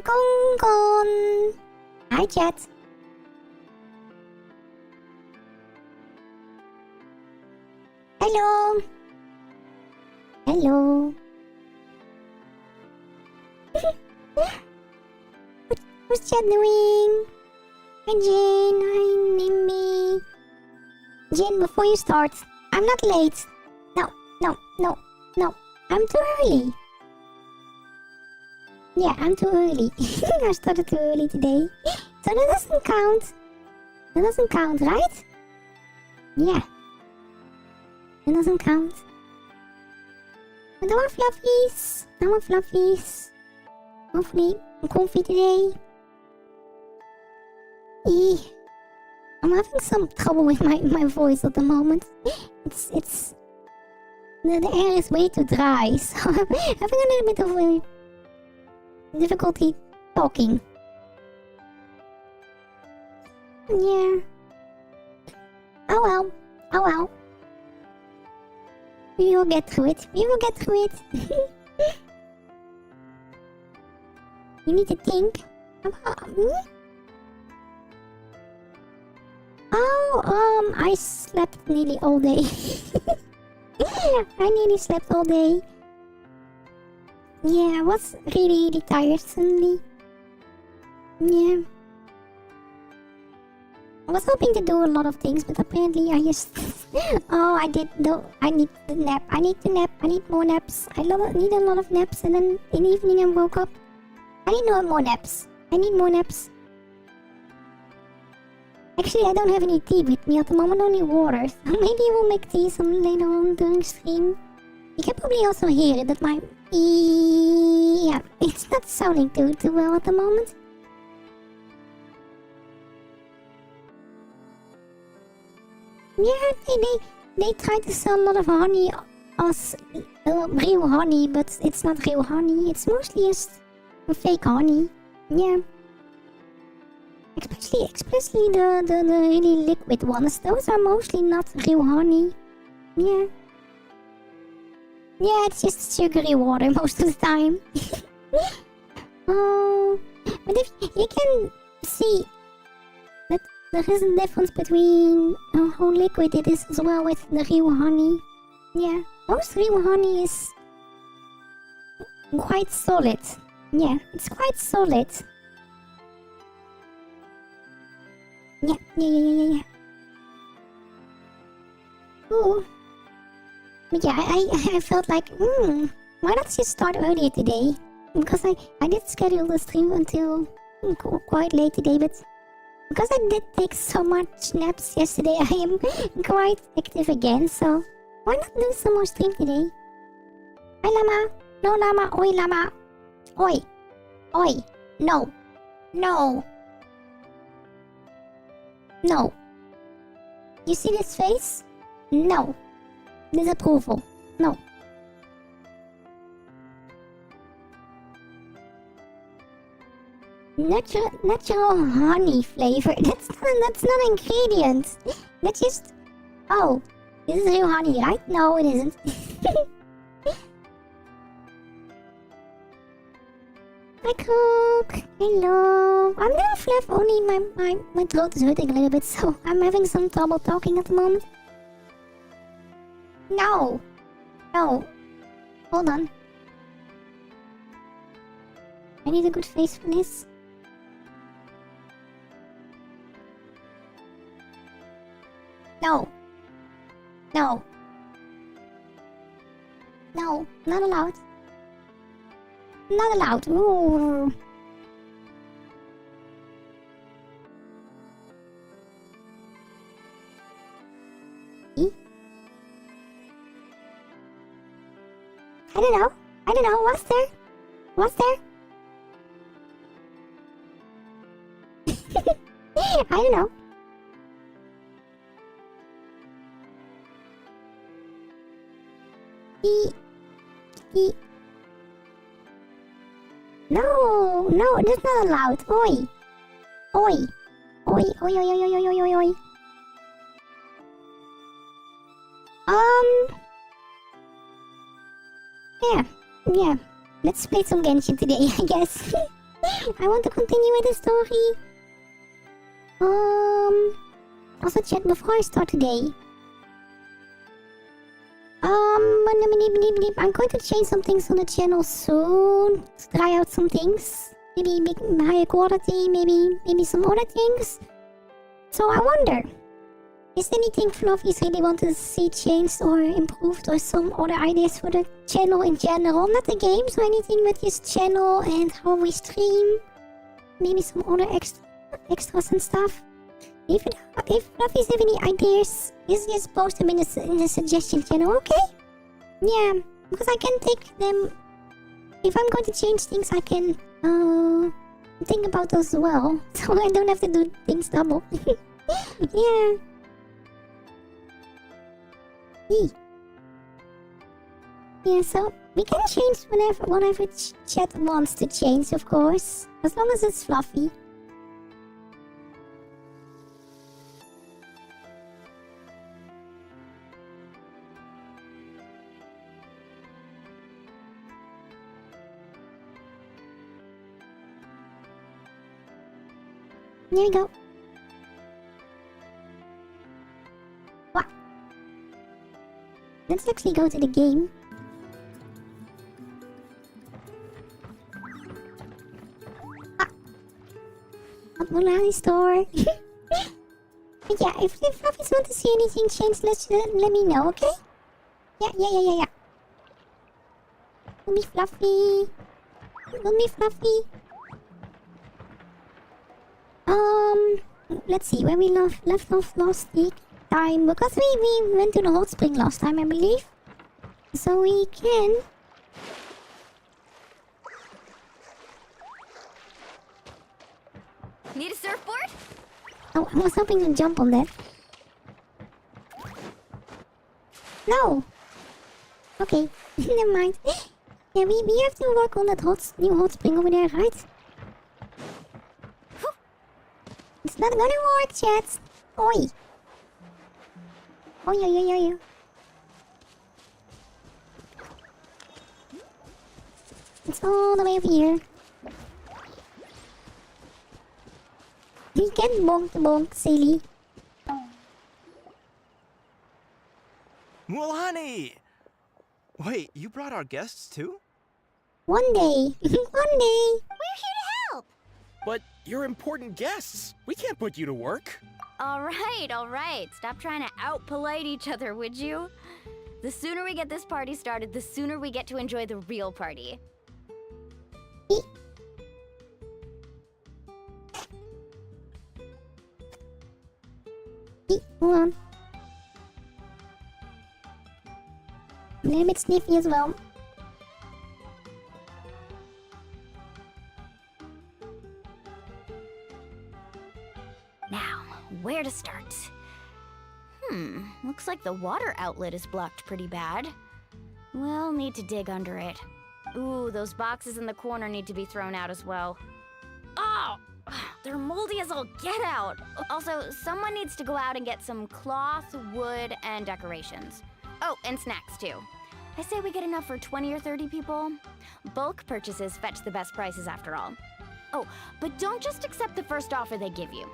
Gong gong. Hi, chat. Hello. Hello. What's chat doing? Hi, Jane. Hi, Mimi. Jane, before you start, I'm not late. No. I'm too early. Yeah, I'm too early. I started too early today. So that doesn't count. That doesn't count, right? Yeah. That doesn't count. But no more fluffies. No more fluffies. Hopefully, I'm comfy today. I'm having some trouble with my voice at the moment. It's the air is way too dry, so I'm having a little bit of a difficulty talking. Yeah. Oh well. We will get through it. You need to think about me. Oh, I slept nearly all day. I nearly slept all day. Yeah, I was really tired suddenly. Yeah. I was hoping to do a lot of things, but apparently I just... Oh, I need to nap. I need more naps. I need a lot of naps, and then in the evening I woke up. I need more naps. Actually, I don't have any tea with me at the moment, only water. So maybe we'll make tea some later on during stream. You can probably also hear it, that my... Yeah, it's not sounding too well at the moment. Yeah, they try to sell a lot of honey as real honey, but it's not real honey. It's mostly just fake honey. Yeah. Especially the really liquid ones. Those are mostly not real honey. Yeah. Yeah, it's just sugary water most of the time. Oh, but if you can see that there is a difference between how liquid it is as well with the real honey. Yeah, most real honey is quite solid. Yeah, it's quite solid. Yeah. Ooh. But yeah, I felt like, why not just start earlier today? Because I did schedule the stream until quite late today, but because I did take so much naps yesterday, I am quite active again, so why not do some more stream today? Hi llama! No llama! Oi llama! Oi! No! You see this face? No. Disapproval. No. Natural honey flavor. That's not an ingredient. That's just... Oh, this is real honey, right? No, it isn't. Hi, Cook. Hello. I'm doing fluff, only my throat is hurting a little bit, so I'm having some trouble talking at the moment. No. Hold on. I need a good face for this. No, not allowed. Not allowed. Ooh. I don't know. What's there? I don't know. No, that's not allowed. Oi. Yeah. Let's play some Genshin today, I guess. I want to continue with the story. Also chat before I start today. I'm going to change some things on the channel soon. To try out some things. Maybe make higher quality, maybe some other things. So I wonder, is there anything Fluffies really want to see changed or improved, or some other ideas for the channel in general? Not the games or anything, but just channel and how we stream. Maybe some other extras and stuff. If Fluffies have any ideas, just post them in the suggestion channel, okay? Yeah, because I can take them. If I'm going to change things, I can think about those as well, so I don't have to do things double. Yeah. Yeah, so we can change whatever chat wants to change, of course, as long as it's fluffy. There we go. What? Let's actually go to the game. Mulani store. But yeah, if Fluffies want to see anything change, let me know, okay? Yeah. Don't be fluffy. Don't be fluffy. Let's see where we left off last time, because we went to the Hotspring last time, I believe. So we can. Need a surfboard? Oh, I was hoping to jump on that. No! Okay, never mind. Yeah, we have to work on that new hot spring over there, right? It's not gonna work, chat. Oi! Oi. It's all the way over here. You can bonk, silly. Mulani! Wait, you brought our guests too? One day. One day. We're here to help! But you're important guests. We can't put you to work. All right. Stop trying to out-polite each other, would you? The sooner we get this party started, the sooner we get to enjoy the real party. Hold on. A little bit sniffy as well. Now, where to start? Looks like the water outlet is blocked pretty bad. We'll need to dig under it. Ooh, those boxes in the corner need to be thrown out as well. Oh! They're moldy as all get out! Also, someone needs to go out and get some cloth, wood, and decorations. Oh, and snacks too. I say we get enough for 20 or 30 people. Bulk purchases fetch the best prices after all. Oh, but don't just accept the first offer they give you.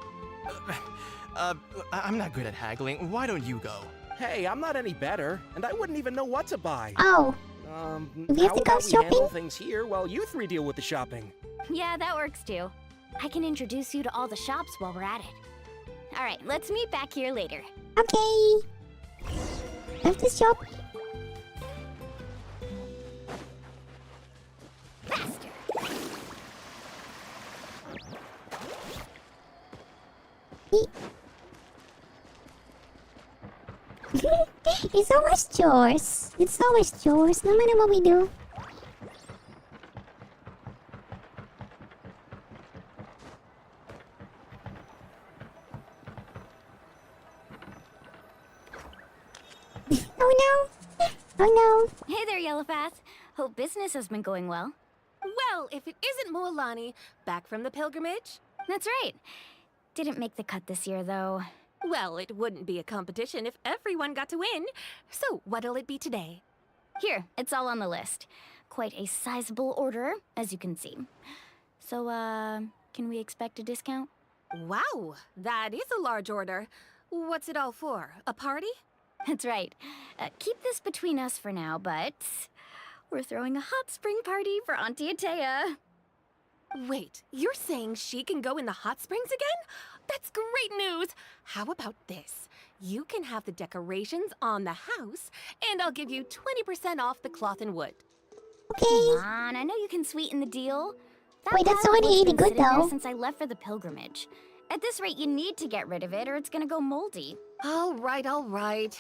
I'm not good at haggling. Why don't you go? Hey, I'm not any better, and I wouldn't even know what to buy. Oh. We have how to go about we handle shopping? things here while you three deal with the shopping? Yeah, that works too. I can introduce you to all the shops while we're at it. All right, let's meet back here later. Okay. Left the shop. Faster! It's always chores. It's always chores, no matter what we do. Oh no. Hey there, Yellowpath. Hope business has been going well. Well, if it isn't Moalani, back from the pilgrimage? That's right. Didn't make the cut this year, though. Well, it wouldn't be a competition if everyone got to win. So, what'll it be today? Here, it's all on the list. Quite a sizable order, as you can see. So, can we expect a discount? Wow, that is a large order. What's it all for? A party? That's right. Keep this between us for now, but we're throwing a hot spring party for Auntie Atea. Wait, you're saying she can go in the hot springs again? That's great news! How about this? You can have the decorations on the house, and I'll give you 20% off the cloth and wood. Okay. Come on, I know you can sweeten the deal. That Wait, that's pile of already wood's really been good, sitting there though. since I left for the pilgrimage. At this rate, you need to get rid of it, or it's gonna go moldy. All right, all right.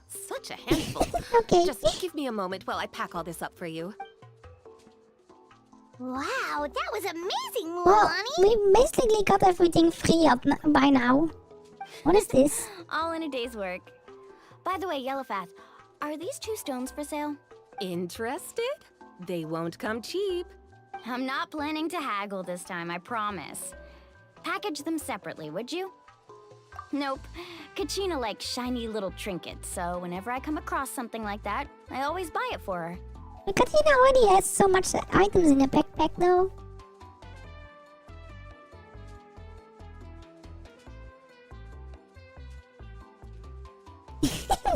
Such a handful. Okay. Just give me a moment while I pack all this up for you. Wow, that was amazing, Well, Lonnie! we basically got everything free up by now. What is this? All in a day's work. By the way, Yellowfath, are these 2 stones for sale? Interested? They won't come cheap. I'm not planning to haggle this time, I promise. Package them separately, would you? Nope. Kachina likes shiny little trinkets, so whenever I come across something like that, I always buy it for her. Katina already has so much items in the backpack, though.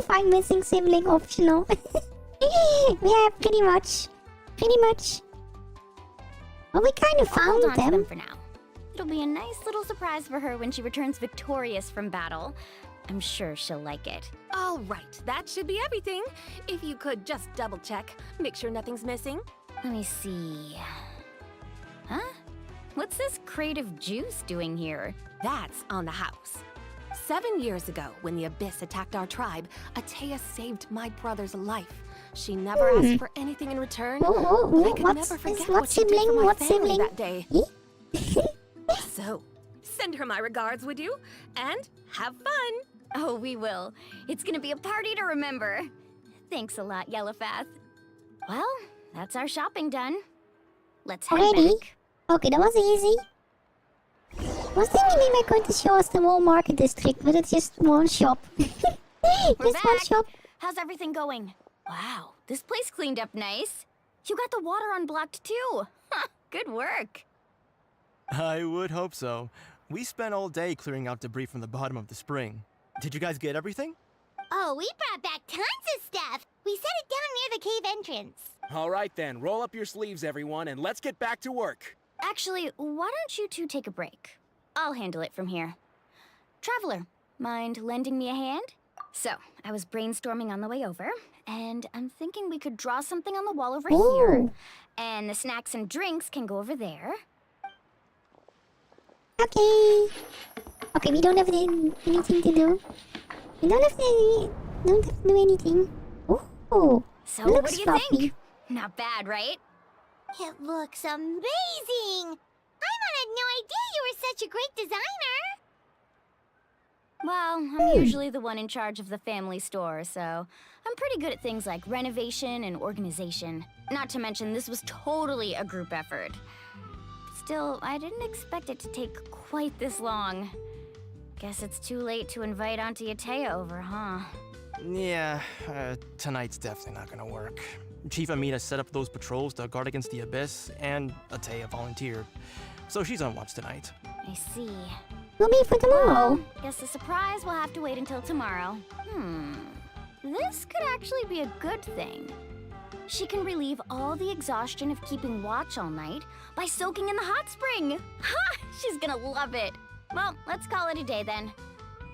Find missing sibling optional. Yeah, pretty much. Pretty much. Well, we kind of I'll hold on found to them them. for now. It'll be a nice little surprise for her when she returns victorious from battle. I'm sure she'll like it. All right, that should be everything. If you could just double check, make sure nothing's missing. Let me see. Huh? What's this crate of juice doing here? That's on the house. 7 years ago, when the Abyss attacked our tribe, Atea saved my brother's life. She never asked for anything in return. I could never forget what she did for my family that day. So, send her my regards, would you? And have fun! Oh, we will. It's gonna be a party to remember. Thanks a lot, Yellowfath. Well, that's our shopping done. Let's head Already? back. Okay, that was easy. I was thinking maybe they're going to show us the whole market district, but it's just one shop. We're Just one back. shop. How's everything going? Wow, this place cleaned up nice. You got the water unblocked too. Huh, good work. I would hope so. We spent all day clearing out debris from the bottom of the spring. Did you guys get everything? Oh, we brought back tons of stuff! We set it down near the cave entrance. All right then, roll up your sleeves, everyone, and let's get back to work. Actually, why don't you two take a break? I'll handle it from here. Traveler, mind lending me a hand? So, I was brainstorming on the way over, and I'm thinking we could draw something on the wall over here, Ooh. and the snacks and drinks can go over there. Okay. Okay, we don't have anything to do. We don't have to do anything. Ooh. So, what looks do you fluffy. think? Not bad, right? It looks amazing! I had no idea you were such a great designer! Well, I'm usually the one in charge of the family store, so I'm pretty good at things like renovation and organization. Not to mention, this was totally a group effort. Still, I didn't expect it to take quite this long. Guess it's too late to invite Auntie Atea over, huh? Yeah, tonight's definitely not gonna work. Chief Amita set up those patrols to guard against the Abyss, and Atea volunteered. So she's on watch tonight. I see. We'll be for tomorrow. Guess the surprise will have to wait until tomorrow. This could actually be a good thing. She can relieve all the exhaustion of keeping watch all night by soaking in the hot spring. Ha! She's gonna love it. Well, let's call it a day then.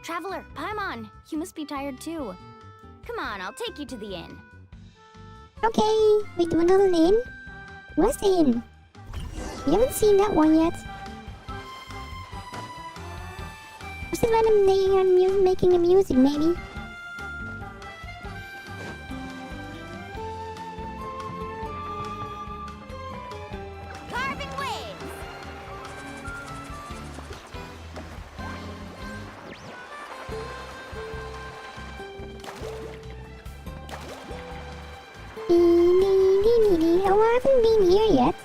Traveler, Paimon, you must be tired too. Come on, I'll take you to the inn. Okay, we do another inn. Where's the inn? We haven't seen that one yet. Was it random making the music, maybe? Carving waves! Oh, I haven't been here yet.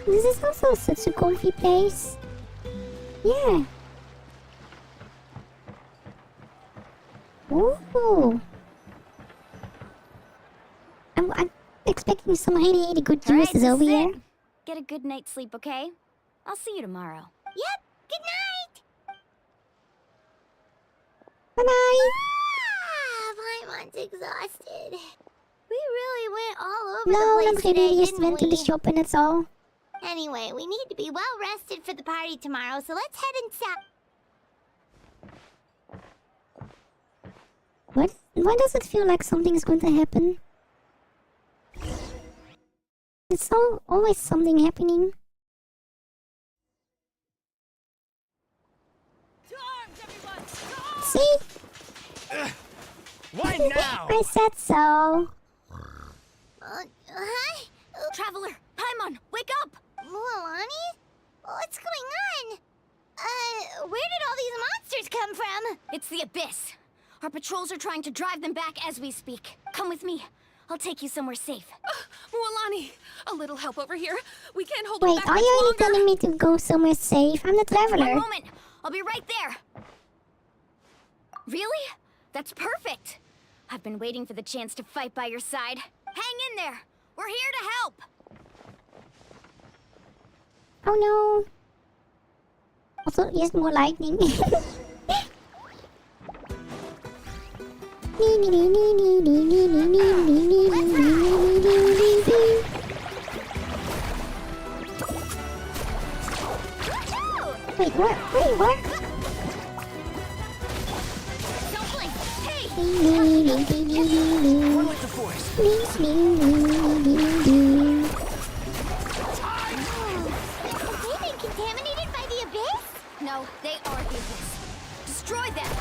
This is also such a comfy place. Yeah. Ooh. I'm expecting some really good All right, juices this over is here. it. Get a good night's sleep, okay? I'll see you tomorrow. Yep, good night! Bye-bye! Paimon's exhausted. We really went all over No, the not place today, really. Just didn't went to the we? shop and that's all. Anyway, we need to be well rested for the party tomorrow, so let's head inside. What? Why does it feel like something's going to happen? It's always something happening. See? Why now? I said so. Hi? Traveler, Paimon, wake up! Mualani? What's going on? Where did all these monsters come from? It's the Abyss. Our patrols are trying to drive them back as we speak. Come with me. I'll take you somewhere safe. Mualani, a little help over here. We can't hold Wait, them back are much you really longer. telling me to go somewhere safe? I'm the One traveler. moment. I'll be right there. Really? That's perfect. I've been waiting for the chance to fight by your side. Hang in there. We're here to help. Oh no. Also, yes, more lightning. Wait, what? Wait, what? Don't blink. Hey! Run like the forest. Have they been contaminated by the abyss? No, they are the Abyss. Destroy them.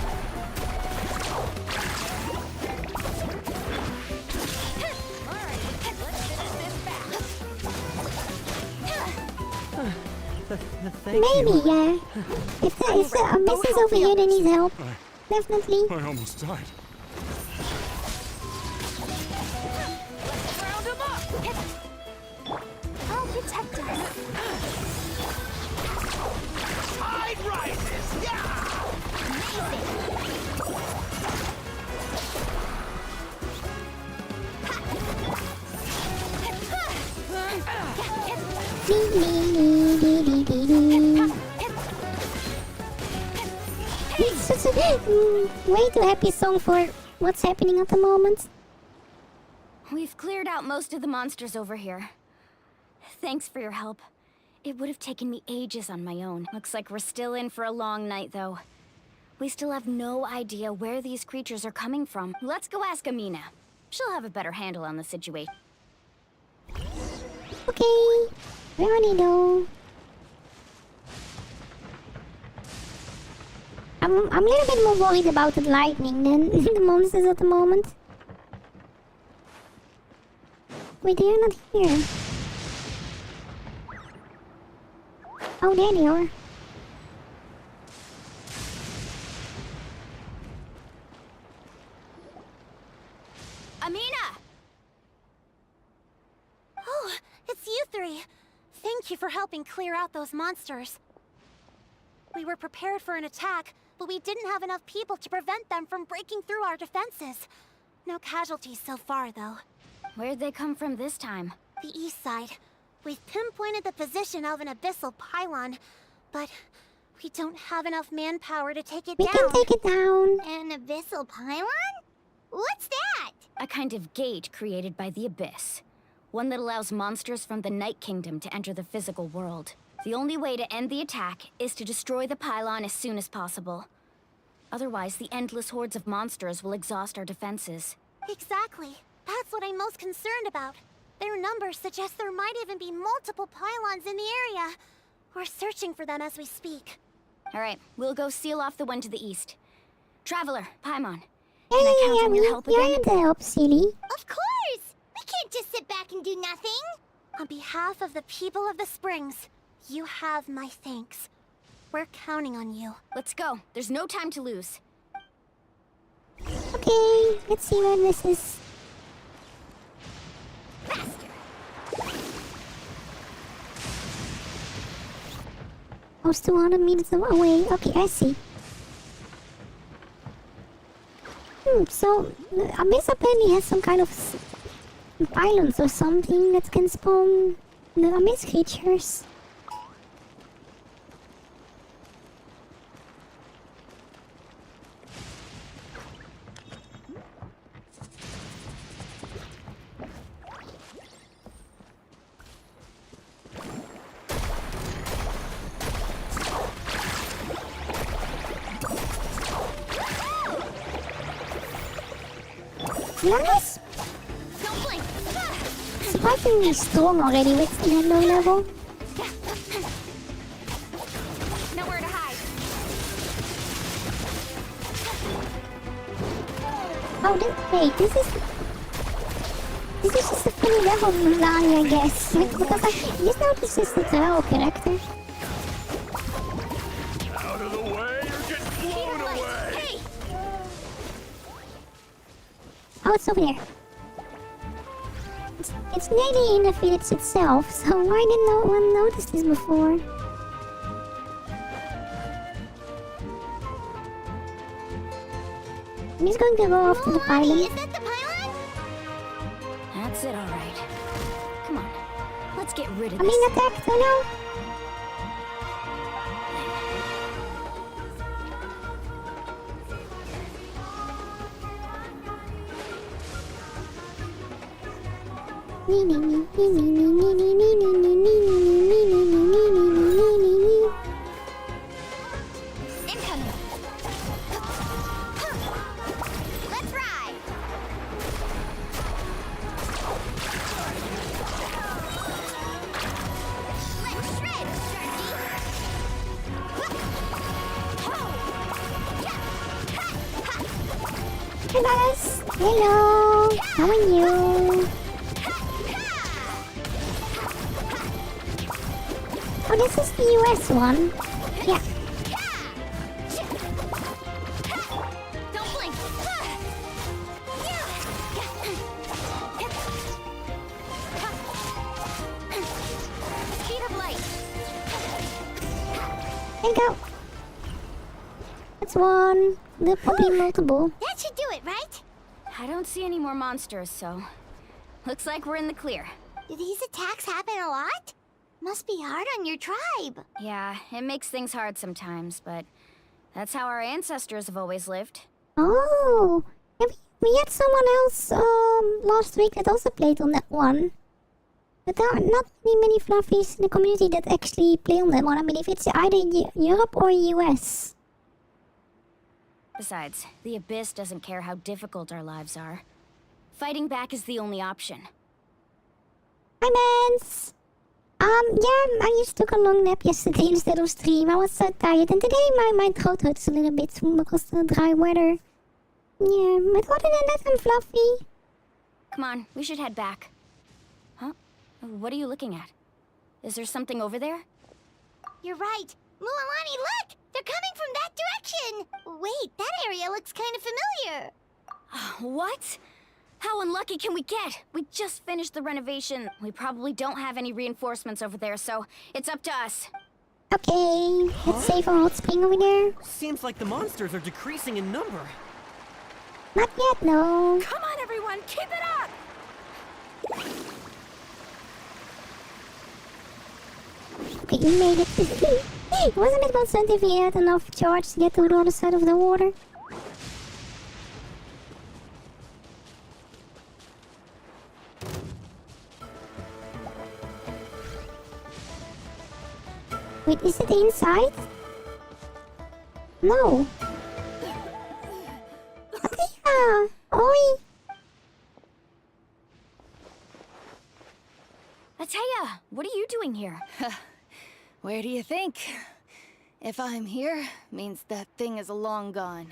Thank Maybe, you. yeah. If the abyss is over here, then he's help. Definitely. I almost died. Round them up. I'll protect us. Tide rises! Yeah! It's just a way too happy song for what's happening at the moment. We've cleared out most of the monsters over here. Thanks for your help. It would have taken me ages on my own. Looks like we're still in for a long night, though. We still have no idea where these creatures are coming from. Let's go ask Amina. She'll have a better handle on the situation. Okay, we're on it though. I'm a little bit more worried about the lightning than the monsters at the moment. Wait, they're not here. Oh, there they are. Amina! Oh, it's you three. Thank you for helping clear out those monsters. We were prepared for an attack, but we didn't have enough people to prevent them from breaking through our defenses. No casualties so far, though. Where'd they come from this time? The east side. We've pinpointed the position of an abyssal pylon, but we don't have enough manpower to take it We down. can take it down. An abyssal pylon? What's that? A kind of gate created by the Abyss. One that allows monsters from the Night Kingdom to enter the physical world. The only way to end the attack is to destroy the pylon as soon as possible. Otherwise, the endless hordes of monsters will exhaust our defenses. Exactly. That's what I'm most concerned about. Their numbers suggest there might even be multiple pylons in the area. We're searching for them as we speak. Alright, we'll go seal off the one to the east. Traveler, Paimon. Yeah, Can I count yeah, on your help you're again? the help, silly. Of course! We can't just sit back and do nothing! On behalf of the people of the Springs, you have my thanks. We're counting on you. Let's go. There's no time to lose. Okay, let's see where this is. Oh, it's 200 meters away. Okay, I see. So, Abyss apparently has some kind of pylons or something that can spawn the abyss creatures. Nice! Don't blink! Surprisingly strong already with that low level. Nowhere to hide. Oh, wait, this is just a funny level of Mulani, I guess. Because I just noticed this is the Terrell character. Out of the way or get blown away! Hey! Oh, it's over there. It's nearly in the village itself, so why did no one notice this before? I'm just going to go off to the pylon. Is that the pylon? That's it, all right. Come on, let's get rid of I'm this. being attacked, oh no! Incoming! Let's ride! Let's shred, Sharky! Hey guys! Hello! How are you? Oh, this is the US one. Yeah. Don't blink! Speed of light! There you go. That's one. There are probably multiple. That should do it, right? I don't see any more monsters, so looks like we're in the clear. Do these attacks happen a lot? Must be hard on your tribe. Yeah, it makes things hard sometimes, but that's how our ancestors have always lived. Oh, yeah, we had someone else last week that also played on that one. But there are not many fluffies in the community that actually play on that one. I believe it's either Europe or US. Besides, the Abyss doesn't care how difficult our lives are. Fighting back is the only option. Hi, Mans! Yeah, I just took a long nap yesterday instead of stream. I was so tired, and today my throat hurts a little bit because of the dry weather. Yeah, but other than that, I'm fluffy. Come on, we should head back. Huh? What are you looking at? Is there something over there? You're right. Mualani, look! They're coming from that direction! Wait, that area looks kind of familiar. What? How unlucky can we get? We just finished the renovation. We probably don't have any reinforcements over there, so it's up to us. Okay, let's save our Hotspring over there. Seems like the monsters are decreasing in number. Not yet, no. Come on, everyone, keep it up! Okay, we made it. It wasn't it concerned if we had enough charge to get to the other side of the water. Wait, is it inside? No. Atia! Oi! Atea, what are you doing here? Where do you think? If I'm here, means that thing is long gone.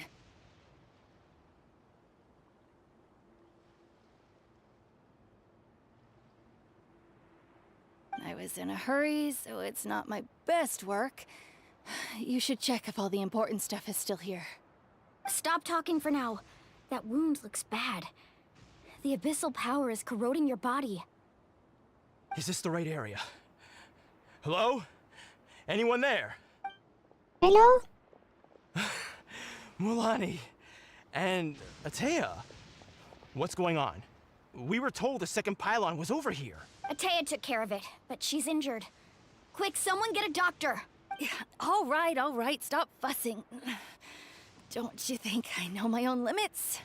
I was in a hurry, so it's not my best work. You should check if all the important stuff is still here. Stop talking for now. That wound looks bad. The abyssal power is corroding your body. Is this the right area? Hello? Anyone there? Hello? Mulani and Atea. What's going on? We were told the second pylon was over here. Atea took care of it, but she's injured. Quick, someone get a doctor. All right, stop fussing. Don't you think I know my own limits?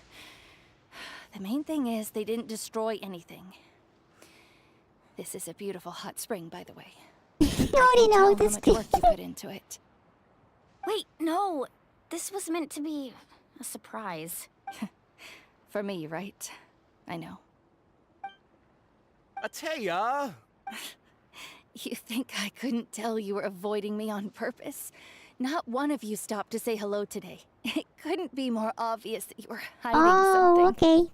The main thing is they didn't destroy anything. This is a beautiful hot spring, by the way. Already know this. How much work you put into it. Wait, no. This was meant to be a surprise. For me, right? I know. Atea! You think I couldn't tell you were avoiding me on purpose? Not one of you stopped to say hello today. It couldn't be more obvious that you were hiding something. Oh, okay.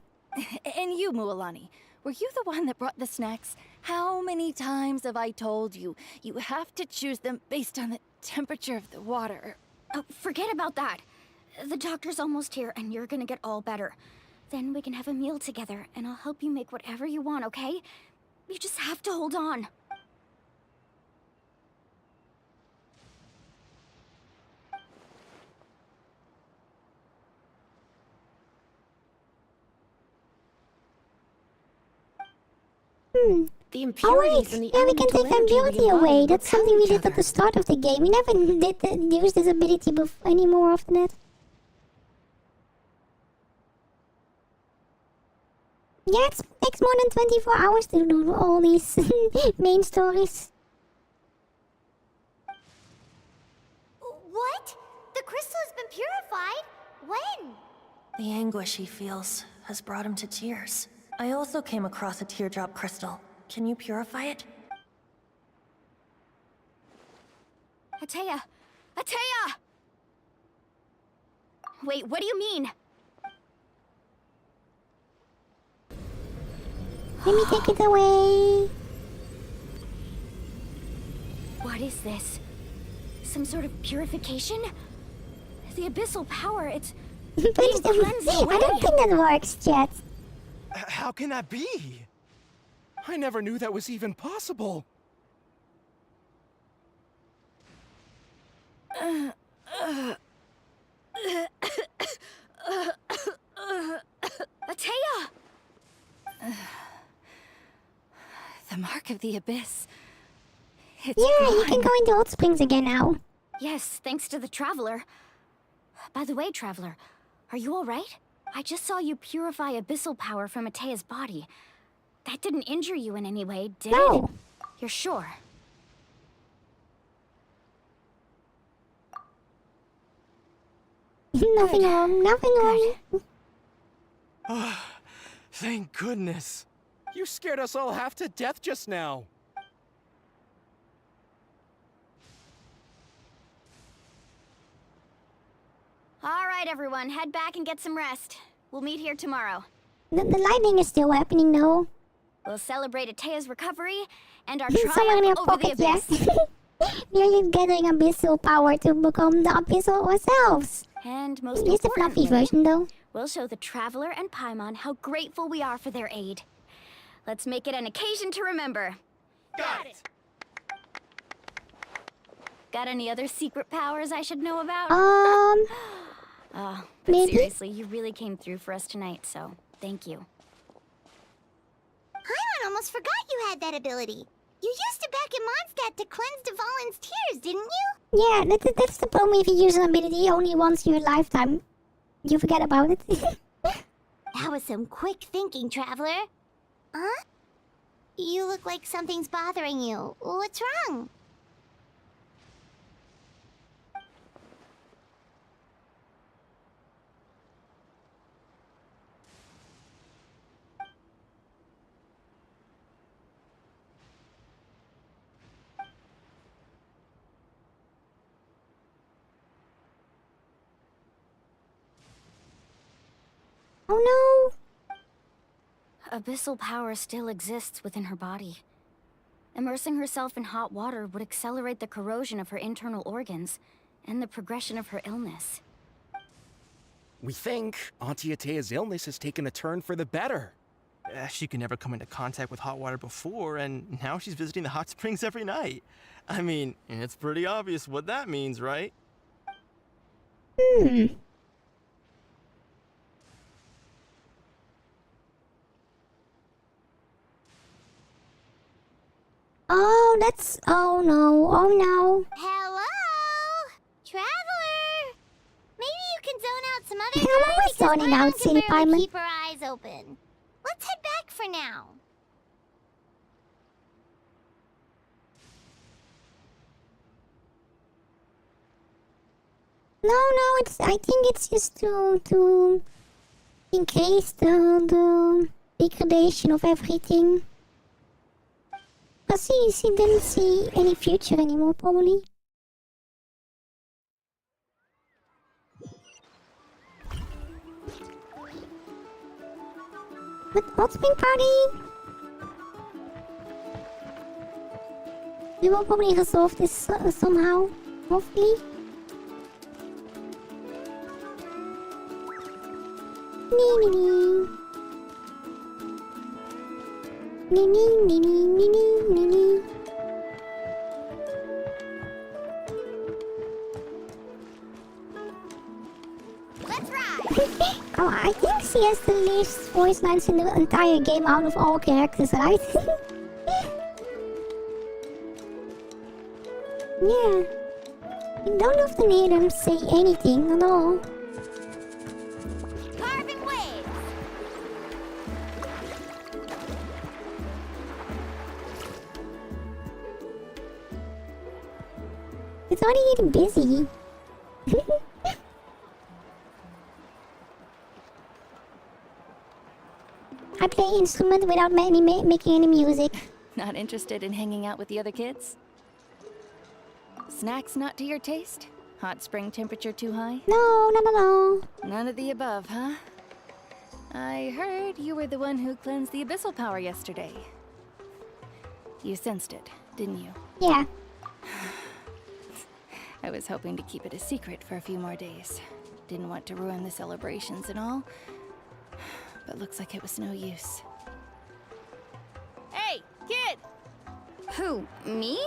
And you, Mualani, were you the one that brought the snacks? How many times have I told you, you have to choose them based on the temperature of the water? Oh, forget about that. The doctor's almost here, and you're gonna get all better. Then we can have a meal together, and I'll help you make whatever you want, okay? You just have to hold on. The Oh impurities wait, in the yeah, we can take elemental energy ability we embody away. That's repel something we each did at the start of the game. We never did use this ability any more often that. Yeah, it takes more than 24 hours to do all these main stories. What? The crystal has been purified? When? The anguish he feels has brought him to tears. I also came across a teardrop crystal. Can you purify it? Atea! Atea! Wait, what do you mean? Let me take it away. What is this? Some sort of purification? The abyssal power, it's But being it's cleansed away. I don't think that works, Chet. How can that be? I never knew that was even possible. Atea! The mark of the abyss. It's Yeah, you can gone. go into Hot Springs again now. Yes, thanks to the Traveler. By the way, Traveler, are you alright? I just saw you purify abyssal power from Atea's body. That didn't injure you in any way, did it? No. You're sure? Nothing wrong, nothing wrong. Thank goodness. You scared us all half to death just now. Alright, everyone, head back and get some rest. We'll meet here tomorrow. The lightning is still happening though. We'll celebrate Atea's recovery and our Somewhere in your triumph over the pocket, abyss. yes. We're getting abyssal power to become the abyssal ourselves. And most Use the fluffy importantly, version though. we'll show the Traveler and Paimon how grateful we are for their aid. Let's make it an occasion to remember. Got it. Got any other secret powers I should know about? But maybe? seriously, you really came through for us tonight, so thank you. Paimon almost forgot you had that ability. You used it back in Mondstadt to cleanse Dvalin's tears, didn't you? Yeah, that's the problem if you use an ability only once in your lifetime. You forget about it. That was some quick thinking, Traveler. Huh? You look like something's bothering you. What's wrong? Oh no! Abyssal power still exists within her body. Immersing herself in hot water would accelerate the corrosion of her internal organs and the progression of her illness. We think Auntie Atea's illness has taken a turn for the better. She could never come into contact with hot water before, and now she's visiting the hot springs every night. I mean, it's pretty obvious what that means, right? Oh, that's... Oh no, oh no. Hello? Traveler? Maybe you can zone out some other I'm time always because zoning my out, mom silly can barely Paimon. keep her eyes open. Let's head back for now. No, it's... I think it's just to in case the degradation of everything. Because she didn't see any future anymore, probably. But Hotspring party! We will probably resolve this somehow, hopefully. Nee, nee, nee. Nee, nee, nee, nee, nee, nee, nee, nee. Let's ride! Oh, I think she has the least voice lines in the entire game out of all characters, right? Yeah. You don't often hear them say anything at all. Carving waves! It's already getting busy. I play instrument without making any music. Not interested in hanging out with the other kids? Snacks not to your taste? Hot spring temperature too high? No. None of the above, huh? I heard you were the one who cleansed the abyssal power yesterday. You sensed it, didn't you? Yeah. I was hoping to keep it a secret for a few more days. Didn't want to ruin the celebrations and all. But looks like it was no use. Hey, kid! Who, me?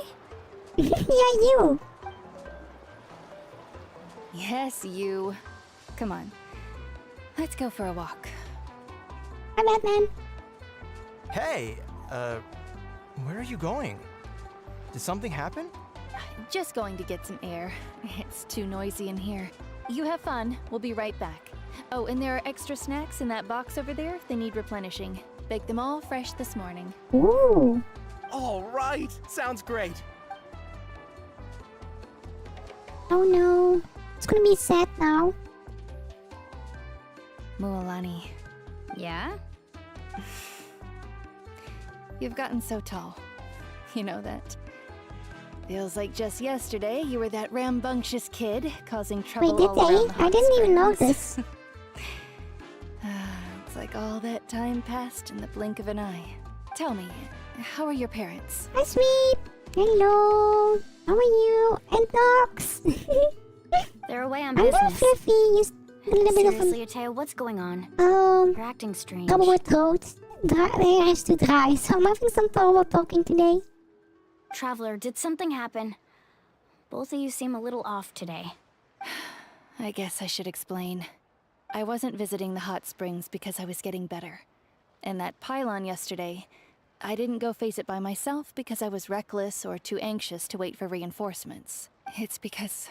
Yeah, you. Yes, you. Come on. Let's go for a walk. I'm Batman. Hey, where are you going? Did something happen? Just going to get some air. It's too noisy in here. You have fun. We'll be right back. Oh, and there are extra snacks in that box over there if they need replenishing. Baked them all fresh this morning. Ooh. All right, sounds great. Oh no. It's gonna be sad now. Mualani, Yeah? you've gotten so tall. You know that. Feels like just yesterday you were that rambunctious kid causing trouble Wait, did all around the they? I didn't even hot springs. notice. It's like all that time passed in the blink of an eye. Tell me, how are your parents? Hi, sweet. Hello. How are you? And dogs. They're away on I'm very business. fluffy. Just a little bit of Seriously, Ateo, what's going on? a You're acting strange. trouble with throat. Hair is too dry, so I'm having some trouble talking today. Traveler, did something happen? Both of you seem a little off today. I guess I should explain. I wasn't visiting the hot springs because I was getting better. And that pylon yesterday, I didn't go face it by myself because I was reckless or too anxious to wait for reinforcements. It's because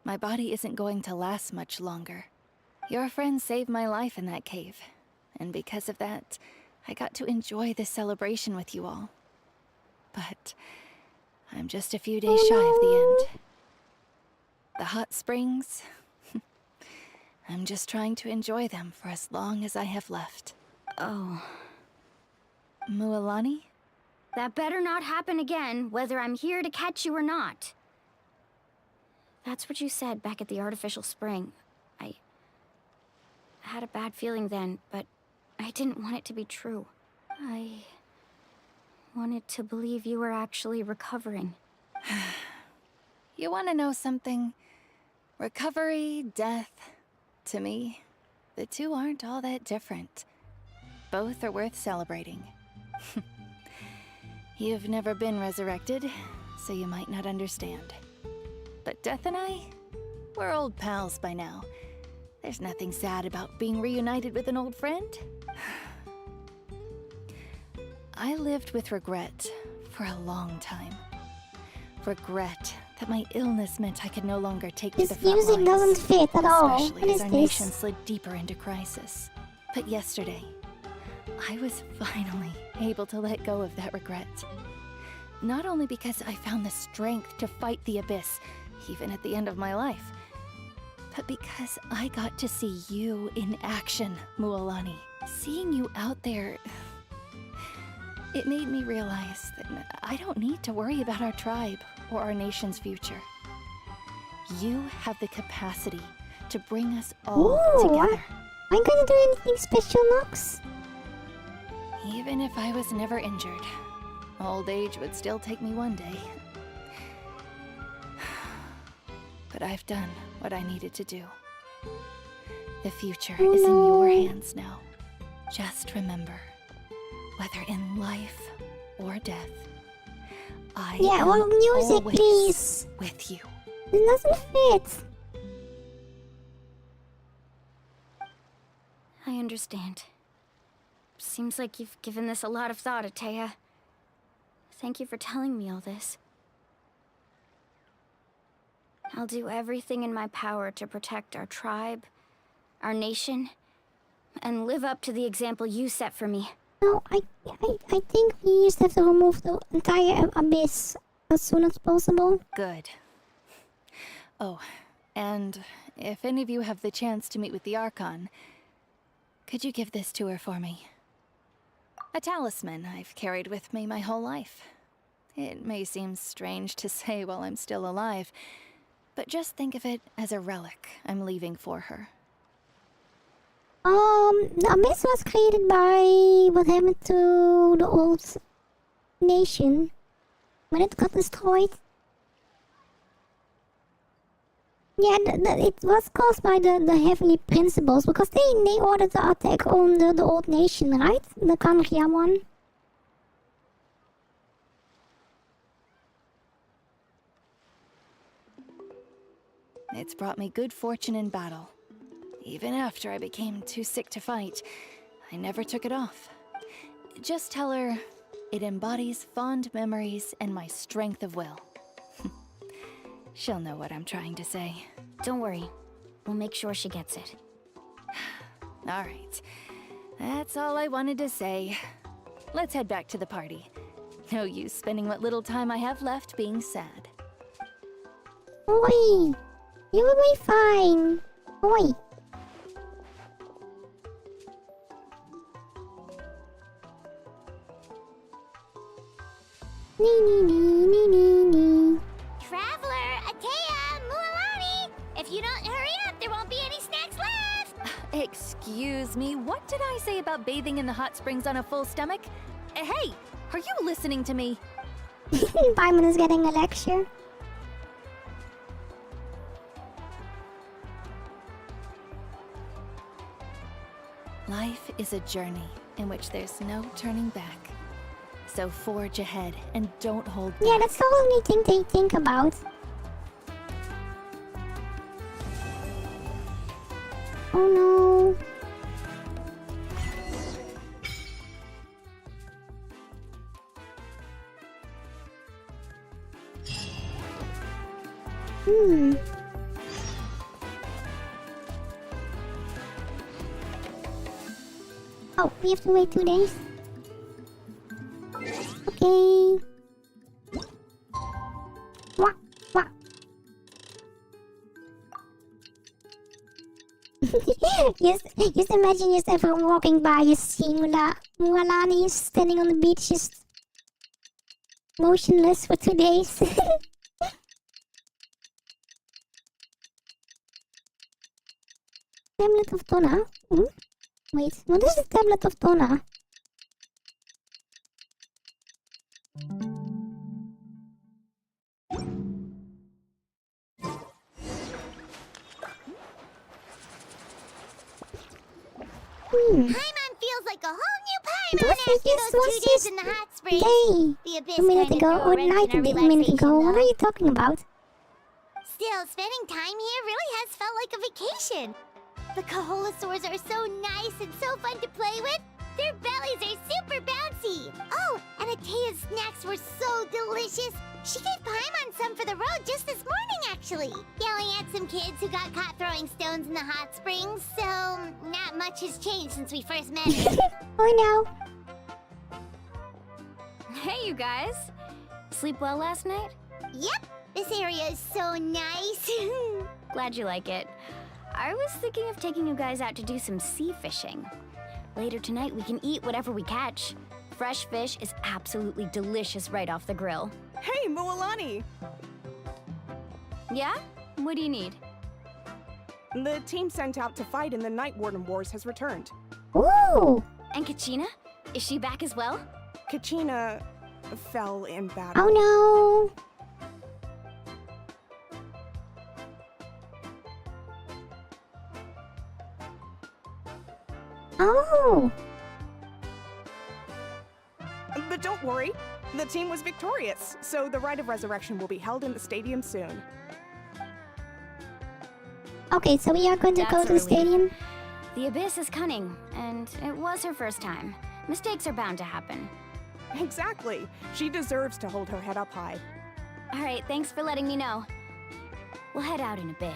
my body isn't going to last much longer. Your friend saved my life in that cave. And because of that, I got to enjoy this celebration with you all. But I'm just a few days shy of the end. The hot springs, I'm just trying to enjoy them for as long as I have left. Oh. Mualani? That better not happen again, whether I'm here to catch you or not. That's what you said back at the artificial spring. I had a bad feeling then, but I didn't want it to be true. I wanted to believe you were actually recovering. You want to know something? Recovery, death, to me, the two aren't all that different. Both are worth celebrating. You've never been resurrected, so you might not understand. But Death and I, we're old pals by now. There's nothing sad about being reunited with an old friend. I lived with regret for a long time. Regret that my illness meant I could no longer take to the This front music lines, doesn't fit at all. especially What as is our this? nation slid deeper into crisis. But yesterday, I was finally able to let go of that regret. Not only because I found the strength to fight the abyss, even at the end of my life, but because I got to see you in action, Mualani. Seeing you out there, it made me realize that I don't need to worry about our tribe or our nation's future. You have the capacity to bring us all together. Am I gonna do anything special, Nox? Even if I was never injured, old age would still take me one day. But I've done what I needed to do. The future is in your hands now. Just remember, whether in life or death, I am well, music, always please. with you. It doesn't fit. I understand. Seems like you've given this a lot of thought, Atea. Thank you for telling me all this. I'll do everything in my power to protect our tribe, our nation, and live up to the example you set for me. No, I think we just have to remove the entire abyss as soon as possible. Good. Oh, and if any of you have the chance to meet with the Archon, could you give this to her for me? A talisman I've carried with me my whole life. It may seem strange to say while I'm still alive, but just think of it as a relic I'm leaving for her. The abyss was created by what happened to the old nation when it got destroyed. Yeah, it was caused by the heavenly principles because they ordered the attack on the old nation, right? The Kanria one. It's brought me good fortune in battle. Even after I became too sick to fight, I never took it off. Just tell her it embodies fond memories and my strength of will. She'll know what I'm trying to say. Don't worry. We'll make sure she gets it. All right. That's all I wanted to say. Let's head back to the party. No use spending what little time I have left being sad. Oi! You will be fine. Oi! Nee. Traveler, Atea, Mualani! If you don't hurry up, there won't be any snacks left! Excuse me, what did I say about bathing in the hot springs on a full stomach? Hey, are you listening to me? Paimon is getting a lecture. Life is a journey in which there's no turning back. So forge ahead and don't hold back. Yeah, that's the only thing they think about. Oh no. Oh, we have to wait 2 days. Okay. Wah, wah. just imagine just everyone walking by, you see Mualani is standing on the beach, just motionless for 2 days. Tablet of Tona? Wait, what is the tablet of Tona? Paimon feels like a whole new Paimon What after is this? those What's 2 days this in the hot springs. day? The abyss A minute kinda ago, threw or a wrench night in a our minute ago. relaxation, What are though. you talking about? Still, spending time here really has felt like a vacation. The Kaholasaurs are so nice and so fun to play with. Their bellies are super bouncy. Oh, and Atea's Sakura's snacks were so delicious. She gave Paimon some for the road just this morning, actually. Yelling at some kids who got caught throwing stones in the hot springs. So, not much has changed since we first met her. Oh no. Hey, you guys. Sleep well last night? Yep, this area is so nice. Glad you like it. I was thinking of taking you guys out to do some sea fishing. Later tonight, we can eat whatever we catch. Fresh fish is absolutely delicious right off the grill. Hey, Moalani! Yeah? What do you need? The team sent out to fight in the Night Warden Wars has returned. Ooh. And Kachina? Is she back as well? Kachina fell in battle. Oh no. Oh. But don't worry, the team was victorious, so the rite of resurrection will be held in the stadium soon. Okay, so we are going to That's go a to the relief. stadium. The Abyss is cunning, and it was her first time. Mistakes are bound to happen. Exactly. She deserves to hold her head up high. Alright, thanks for letting me know. We'll head out in a bit.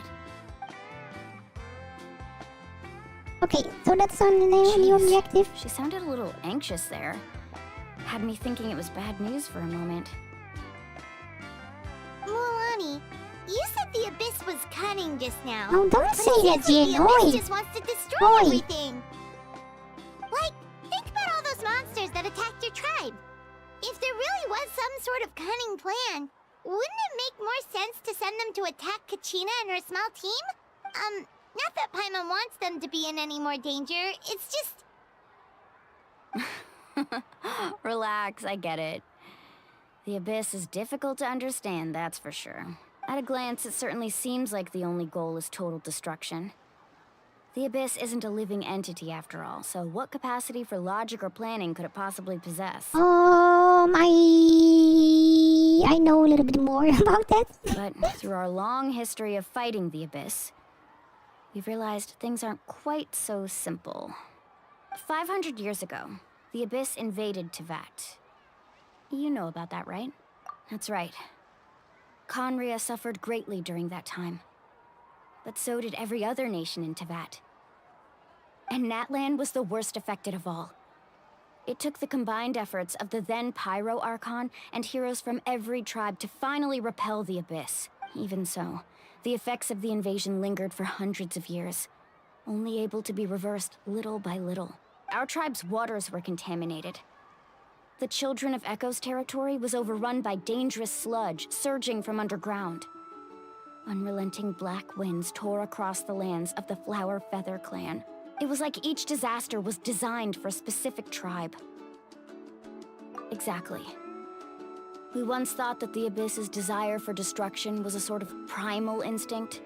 Okay, so that's on the new Jeez, objective. She sounded a little anxious there. Had me thinking it was bad news for a moment. Mualani, you said the Abyss was cunning just now. Oh, don't But say it that, seems like Jen. the Abyss Oi. just wants to destroy Oi. everything. Like, think about all those monsters that attacked your tribe. If there really was some sort of cunning plan, wouldn't it make more sense to send them to attack Kachina and her small team? Not that Paimon wants them to be in any more danger, it's just... Relax, I get it. The Abyss is difficult to understand, that's for sure. At a glance, it certainly seems like the only goal is total destruction. The Abyss isn't a living entity after all, so what capacity for logic or planning could it possibly possess? I know a little bit more about that. But through our long history of fighting the Abyss, we've realized things aren't quite so simple. 500 years ago, the Abyss invaded Teyvat. You know about that, right? That's right. Conria suffered greatly during that time. But so did every other nation in Teyvat. And Natlan was the worst affected of all. It took the combined efforts of the then Pyro Archon and heroes from every tribe to finally repel the Abyss. Even so, the effects of the invasion lingered for hundreds of years, only able to be reversed little by little. Our tribe's waters were contaminated. The Children of Echo's territory was overrun by dangerous sludge surging from underground. Unrelenting black winds tore across the lands of the Flower Feather clan. It was like each disaster was designed for a specific tribe. Exactly. We once thought that the Abyss's desire for destruction was a sort of primal instinct,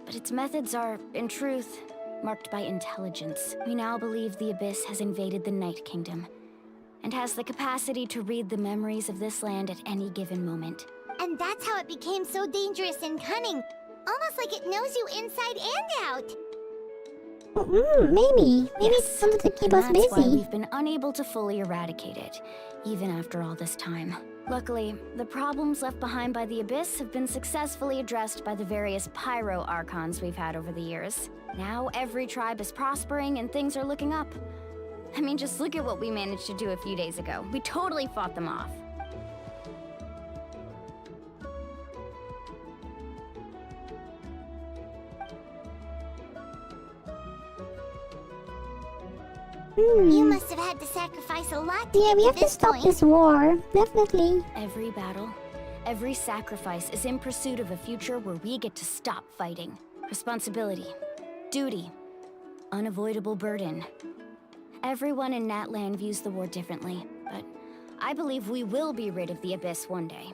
but its methods are, in truth, marked by intelligence. We now believe the Abyss has invaded the Night Kingdom, and has the capacity to read the memories of this land at any given moment. And that's how it became so dangerous and cunning. Almost like it knows you inside and out. Maybe it's something to keep us That's why busy. we've been unable to fully eradicate it, even after all this time. Luckily, the problems left behind by the Abyss have been successfully addressed by the various Pyro Archons we've had over the years. Now every tribe is prospering and things are looking up. I mean, just look at what we managed to do a few days ago. We totally fought them off. You must have had to sacrifice a lot to Yeah, get we to have to this stop point. this war. Definitely. Every battle, every sacrifice is in pursuit of a future where we get to stop fighting. Responsibility, duty, unavoidable burden. Everyone in Natlan views the war differently, but I believe we will be rid of the Abyss one day.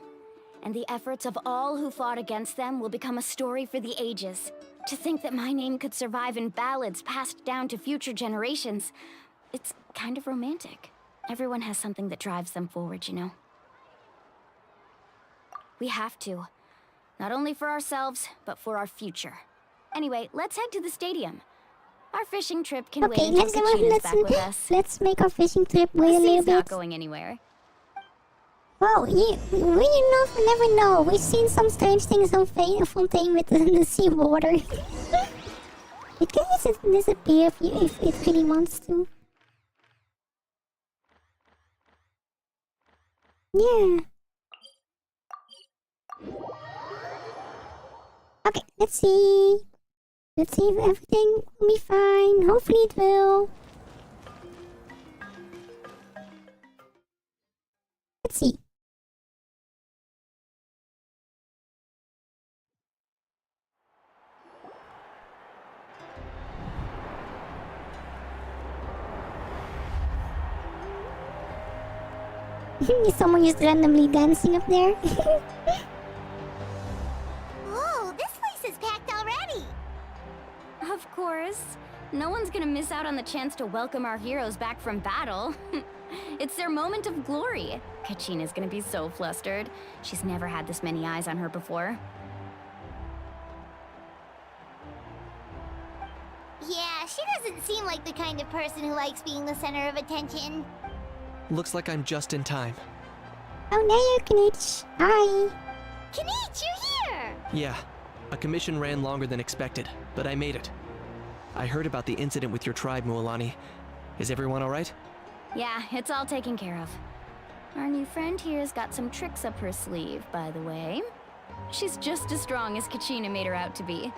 And the efforts of all who fought against them will become a story for the ages. To think that my name could survive in ballads passed down to future generations, it's kind of romantic. Everyone has something that drives them forward, you know? We have to. Not only for ourselves, but for our future. Anyway, let's head to the stadium. Our fishing trip can wait Okay, until Kachina's back with us. let's make our fishing trip wait a little Sea's not bit. going anywhere. Well, we never know. We've seen some strange things on Fontaine with the seawater. It can just disappear if it really wants to. Yeah. Okay, let's see. Let's see if everything will be fine. Hopefully it will. Let's see. Is someone just randomly dancing up there? Whoa, this place is packed already! Of course. No one's gonna miss out on the chance to welcome our heroes back from battle. It's their moment of glory. Kachina's gonna be so flustered. She's never had this many eyes on her before. Yeah, she doesn't seem like the kind of person who likes being the center of attention. Looks like I'm just in time. Oh, there you Kinich. Hi. Kinich, you're here! Yeah, a commission ran longer than expected, but I made it. I heard about the incident with your tribe, Mualani. Is everyone alright? Yeah, it's all taken care of. Our new friend here's got some tricks up her sleeve, by the way. She's just as strong as Kachina made her out to be.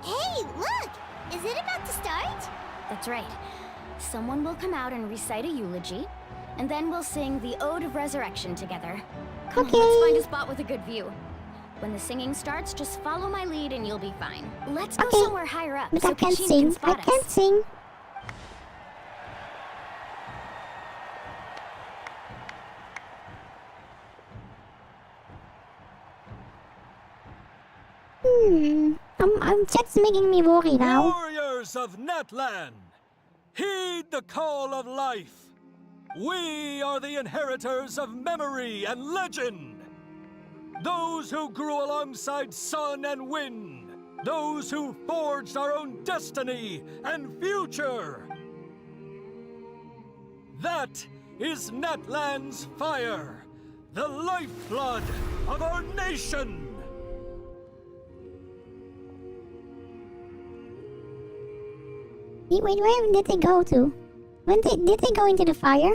Hey, look! Is it about to start? That's right. Someone will come out and recite a eulogy, and then we'll sing the Ode of Resurrection together. Come on, let's find a spot with a good view. When the singing starts, just follow my lead and you'll be fine. Let's go somewhere higher up But so I can't Kachina sing. can spot I can't us. sing. I'm just making me worry now. Warriors of Natlan, heed the call of life. We are the inheritors of memory and legend. Those who grew alongside sun and wind. Those who forged our own destiny and future. That is Natlan's fire, the lifeblood of our nation. Wait, where did they go to? Did they go into the fire?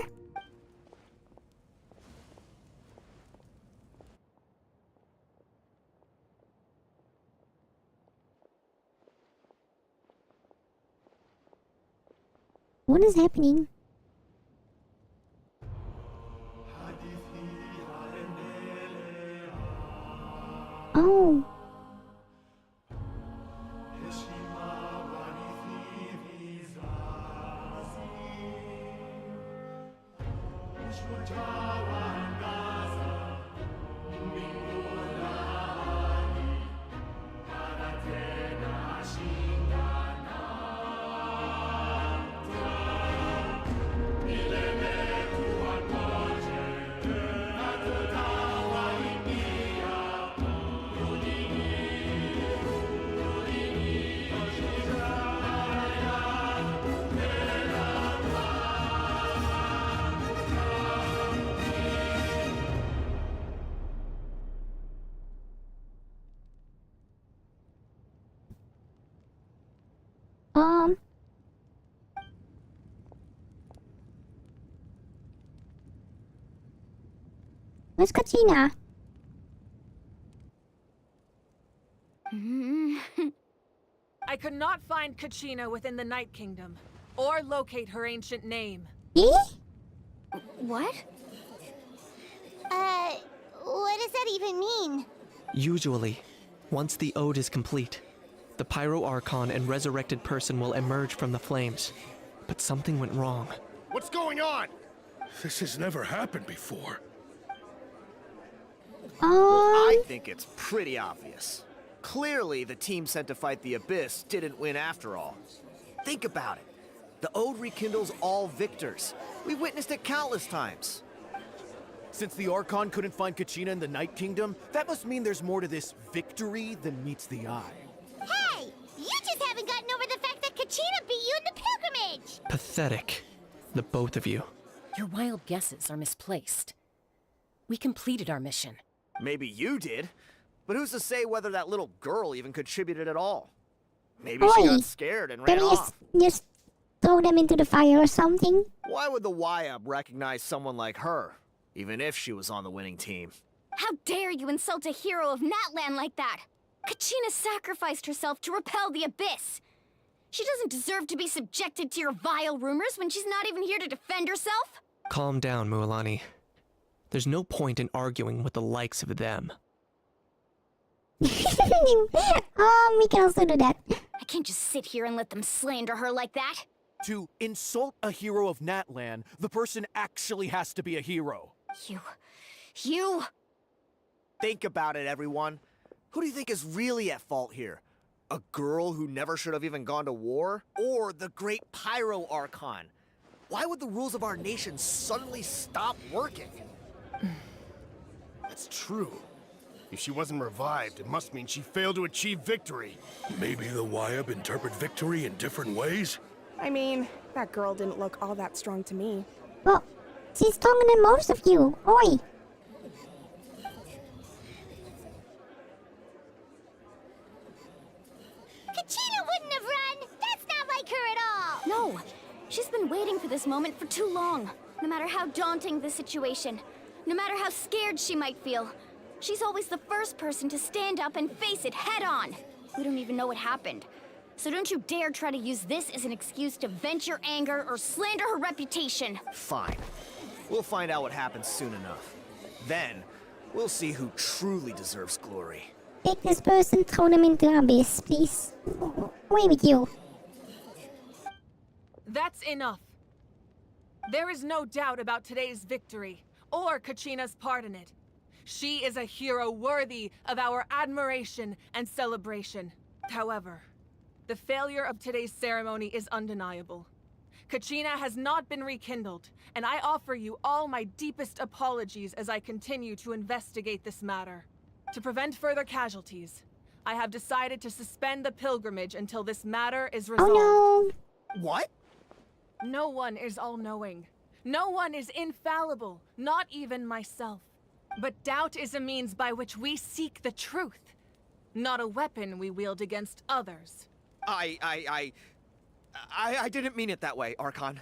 What is happening? Oh. Where's Kachina? I could not find Kachina within the Night Kingdom, or locate her ancient name. Eh? What? What does that even mean? Usually, once the ode is complete, the Pyro Archon and resurrected person will emerge from the flames. But something went wrong. What's going on? This has never happened before. Well, I think it's pretty obvious. Clearly, the team sent to fight the Abyss didn't win after all. Think about it. The Ode rekindles all victors. We've witnessed it countless times. Since the Archon couldn't find Kachina in the Night Kingdom, that must mean there's more to this victory than meets the eye. Hey! You just haven't gotten over the fact that Kachina beat you in the pilgrimage! Pathetic. The both of you. Your wild guesses are misplaced. We completed our mission. Maybe you did, but who's to say whether that little girl even contributed at all? Maybe she got scared and ran off. Just throw them into the fire or something. Why would the YUB recognize someone like her, even if she was on the winning team? How dare you insult a hero of Natlan like that? Kachina sacrificed herself to repel the Abyss. She doesn't deserve to be subjected to your vile rumors when she's not even here to defend herself. Calm down, Mualani. There's no point in arguing with the likes of them. We can also do that. I can't just sit here and let them slander her like that. To insult a hero of Natlan, the person actually has to be a hero. You... Think about it, everyone. Who do you think is really at fault here? A girl who never should have even gone to war? Or the great Pyro Archon? Why would the rules of our nation suddenly stop working? That's true. If she wasn't revived, it must mean she failed to achieve victory. Maybe the YUB interpret victory in different ways? I mean, that girl didn't look all that strong to me. Well, she's stronger than most of you. Oi! Kachina wouldn't have run! That's not like her at all! No, she's been waiting for this moment for too long. No matter how daunting the situation, no matter how scared she might feel, she's always the first person to stand up and face it head on. We don't even know what happened. So don't you dare try to use this as an excuse to vent your anger or slander her reputation. Fine. We'll find out what happens soon enough. Then, we'll see who truly deserves glory. Take this person, throw them into the abyss, please. Away with you. That's enough. There is no doubt about today's victory, or Kachina's part in it. She is a hero worthy of our admiration and celebration. However, the failure of today's ceremony is undeniable. Kachina has not been rekindled, and I offer you all my deepest apologies as I continue to investigate this matter. To prevent further casualties, I have decided to suspend the pilgrimage until this matter is resolved. Oh no! What? No one is all-knowing. No one is infallible, not even myself. But doubt is a means by which we seek the truth, not a weapon we wield against others. I didn't mean it that way, Archon.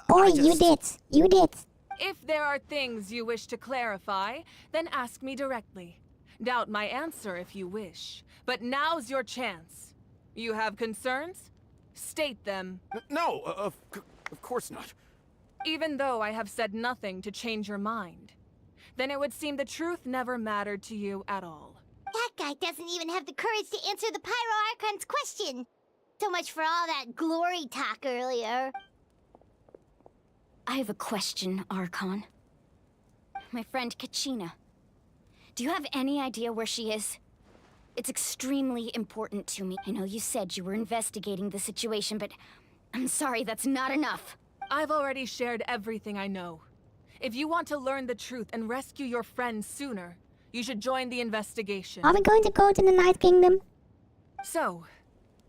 Boy, you did. You did. If there are things you wish to clarify, then ask me directly. Doubt my answer if you wish. But now's your chance. You have concerns? State them. No, of course not. Even though I have said nothing to change your mind, then it would seem the truth never mattered to you at all. That guy doesn't even have the courage to answer the Pyro Archon's question. So much for all that glory talk earlier. I have a question, Archon. My friend Kachina. Do you have any idea where she is? It's extremely important to me. I know you said you were investigating the situation, but I'm sorry, that's not enough. I've already shared everything I know. If you want to learn the truth and rescue your friend sooner, you should join the investigation. Are we going to go to the Night Kingdom? So,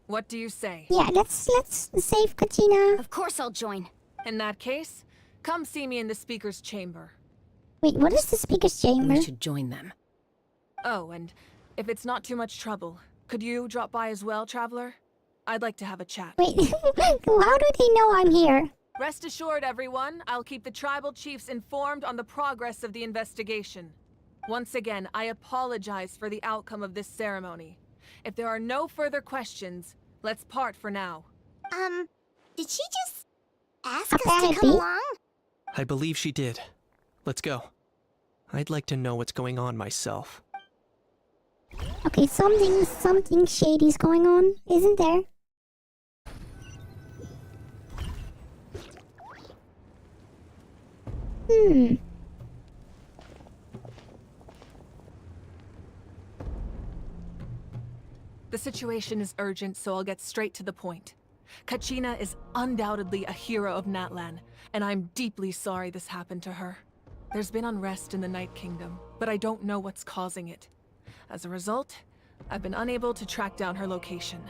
what do you say? Yeah, let's save Kachina. Of course I'll join. In that case, come see me in the speaker's chamber. Wait, what is the speaker's chamber? We should join them. Oh, and if it's not too much trouble, could you drop by as well, Traveler? I'd like to have a chat. Wait, how do they know I'm here? Rest assured, everyone, I'll keep the tribal chiefs informed on the progress of the investigation. Once again, I apologize for the outcome of this ceremony. If there are no further questions, let's part for now. Did she just ask us to come along? I believe she did. Let's go. I'd like to know what's going on myself. Okay, something shady's going on, isn't there? The situation is urgent, so I'll get straight to the point. Kachina is undoubtedly a hero of Natlan, and I'm deeply sorry this happened to her. There's been unrest in the Night Kingdom, but I don't know what's causing it. As a result, I've been unable to track down her location.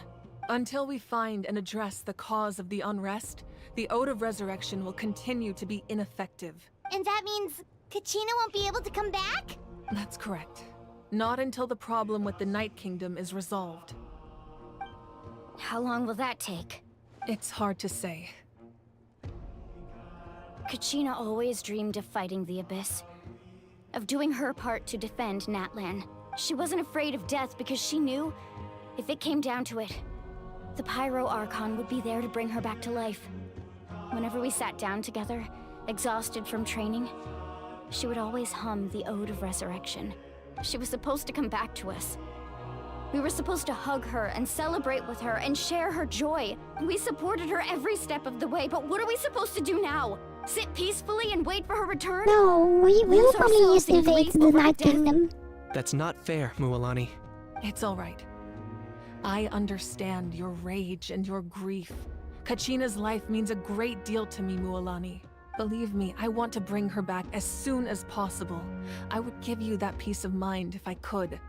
Until we find and address the cause of the unrest, the Ode of Resurrection will continue to be ineffective. And that means Kachina won't be able to come back? That's correct. Not until the problem with the Night Kingdom is resolved. How long will that take? It's hard to say. Kachina always dreamed of fighting the Abyss. Of doing her part to defend Natlan. She wasn't afraid of death because she knew, if it came down to it, the Pyro Archon would be there to bring her back to life. Whenever we sat down together, exhausted from training, she would always hum the Ode of Resurrection. She was supposed to come back to us. We were supposed to hug her and celebrate with her and share her joy. We supported her every step of the way, but what are we supposed to do now? Sit peacefully and wait for her return? No, we will probably use the invade the Night Kingdom. That's not fair, Mualani. It's all right. I understand your rage and your grief. Kachina's life means a great deal to me, Mualani. Believe me, I want to bring her back as soon as possible. I would give you that peace of mind if I could.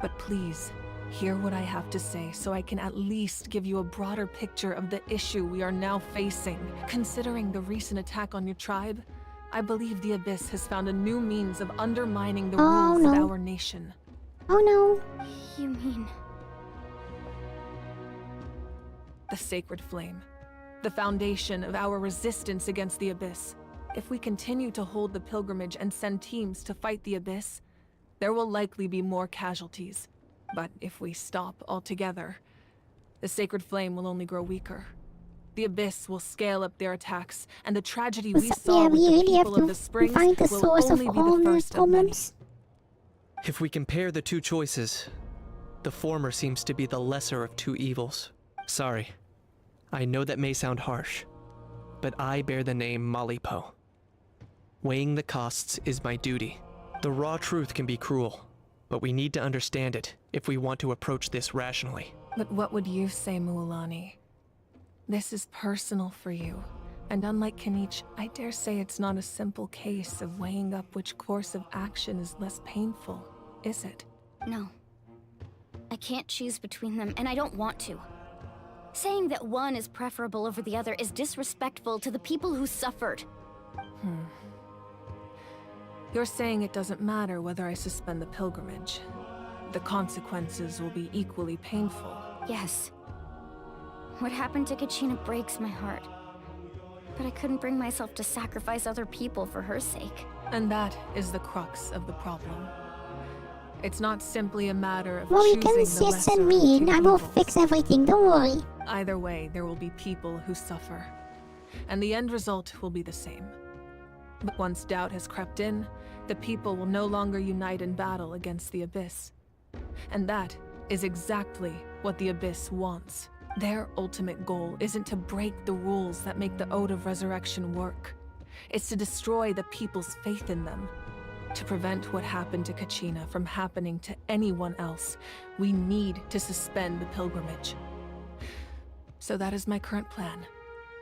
But please, hear what I have to say so I can at least give you a broader picture of the issue we are now facing. Considering the recent attack on your tribe, I believe the Abyss has found a new means of undermining the rules of our nation. Oh no. You mean... The Sacred Flame. The foundation of our resistance against the Abyss. If we continue to hold the pilgrimage and send teams to fight the Abyss, there will likely be more casualties. But if we stop altogether, the Sacred Flame will only grow weaker. The Abyss will scale up their attacks, and the tragedy we saw with the people of the Springs will only be the first of many. If we compare the two choices, the former seems to be the lesser of two evils. Sorry. I know that may sound harsh, but I bear the name Malipo. Weighing the costs is my duty. The raw truth can be cruel, but we need to understand it if we want to approach this rationally. But what would you say, Mualani? This is personal for you, and unlike Kanich, I dare say it's not a simple case of weighing up which course of action is less painful, is it? No. I can't choose between them, and I don't want to. Saying that one is preferable over the other is disrespectful to the people who suffered. You're saying it doesn't matter whether I suspend the pilgrimage. The consequences will be equally painful. Yes. What happened to Kachina breaks my heart. But I couldn't bring myself to sacrifice other people for her sake. And that is the crux of the problem. It's not simply a matter of well, you choosing can the just send me and I will fix everything, don't worry. Either way, there will be people who suffer. And the end result will be the same. But once doubt has crept in, the people will no longer unite in battle against the Abyss. And that is exactly what the Abyss wants. Their ultimate goal isn't to break the rules that make the Ode of Resurrection work. It's to destroy the people's faith in them. To prevent what happened to Kachina from happening to anyone else, we need to suspend the pilgrimage. So that is my current plan.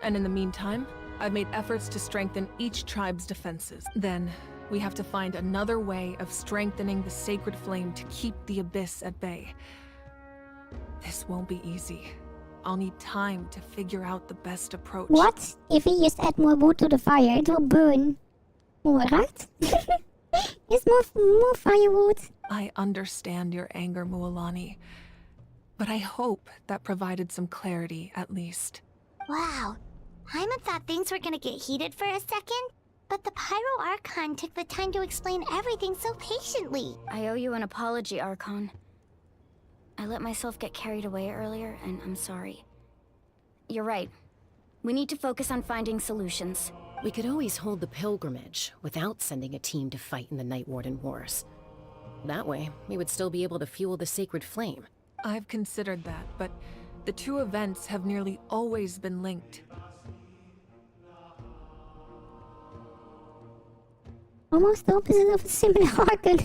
And in the meantime, I've made efforts to strengthen each tribe's defenses. Then, we have to find another way of strengthening the Sacred Flame to keep the Abyss at bay. This won't be easy. I'll need time to figure out the best approach. What? If we just add more wood to the fire, it will burn more, right? It's more firewood. I understand your anger, Mualani. But I hope that provided some clarity, at least. Wow. Hyman thought things were gonna get heated for a second, but the Pyro Archon took the time to explain everything so patiently. I owe you an apology, Archon. I let myself get carried away earlier, and I'm sorry. You're right. We need to focus on finding solutions. We could always hold the pilgrimage without sending a team to fight in the Night Warden Wars. That way, we would still be able to fuel the Sacred Flame. I've considered that, but the two events have nearly always been linked. Almost the opposite of a similar Archon.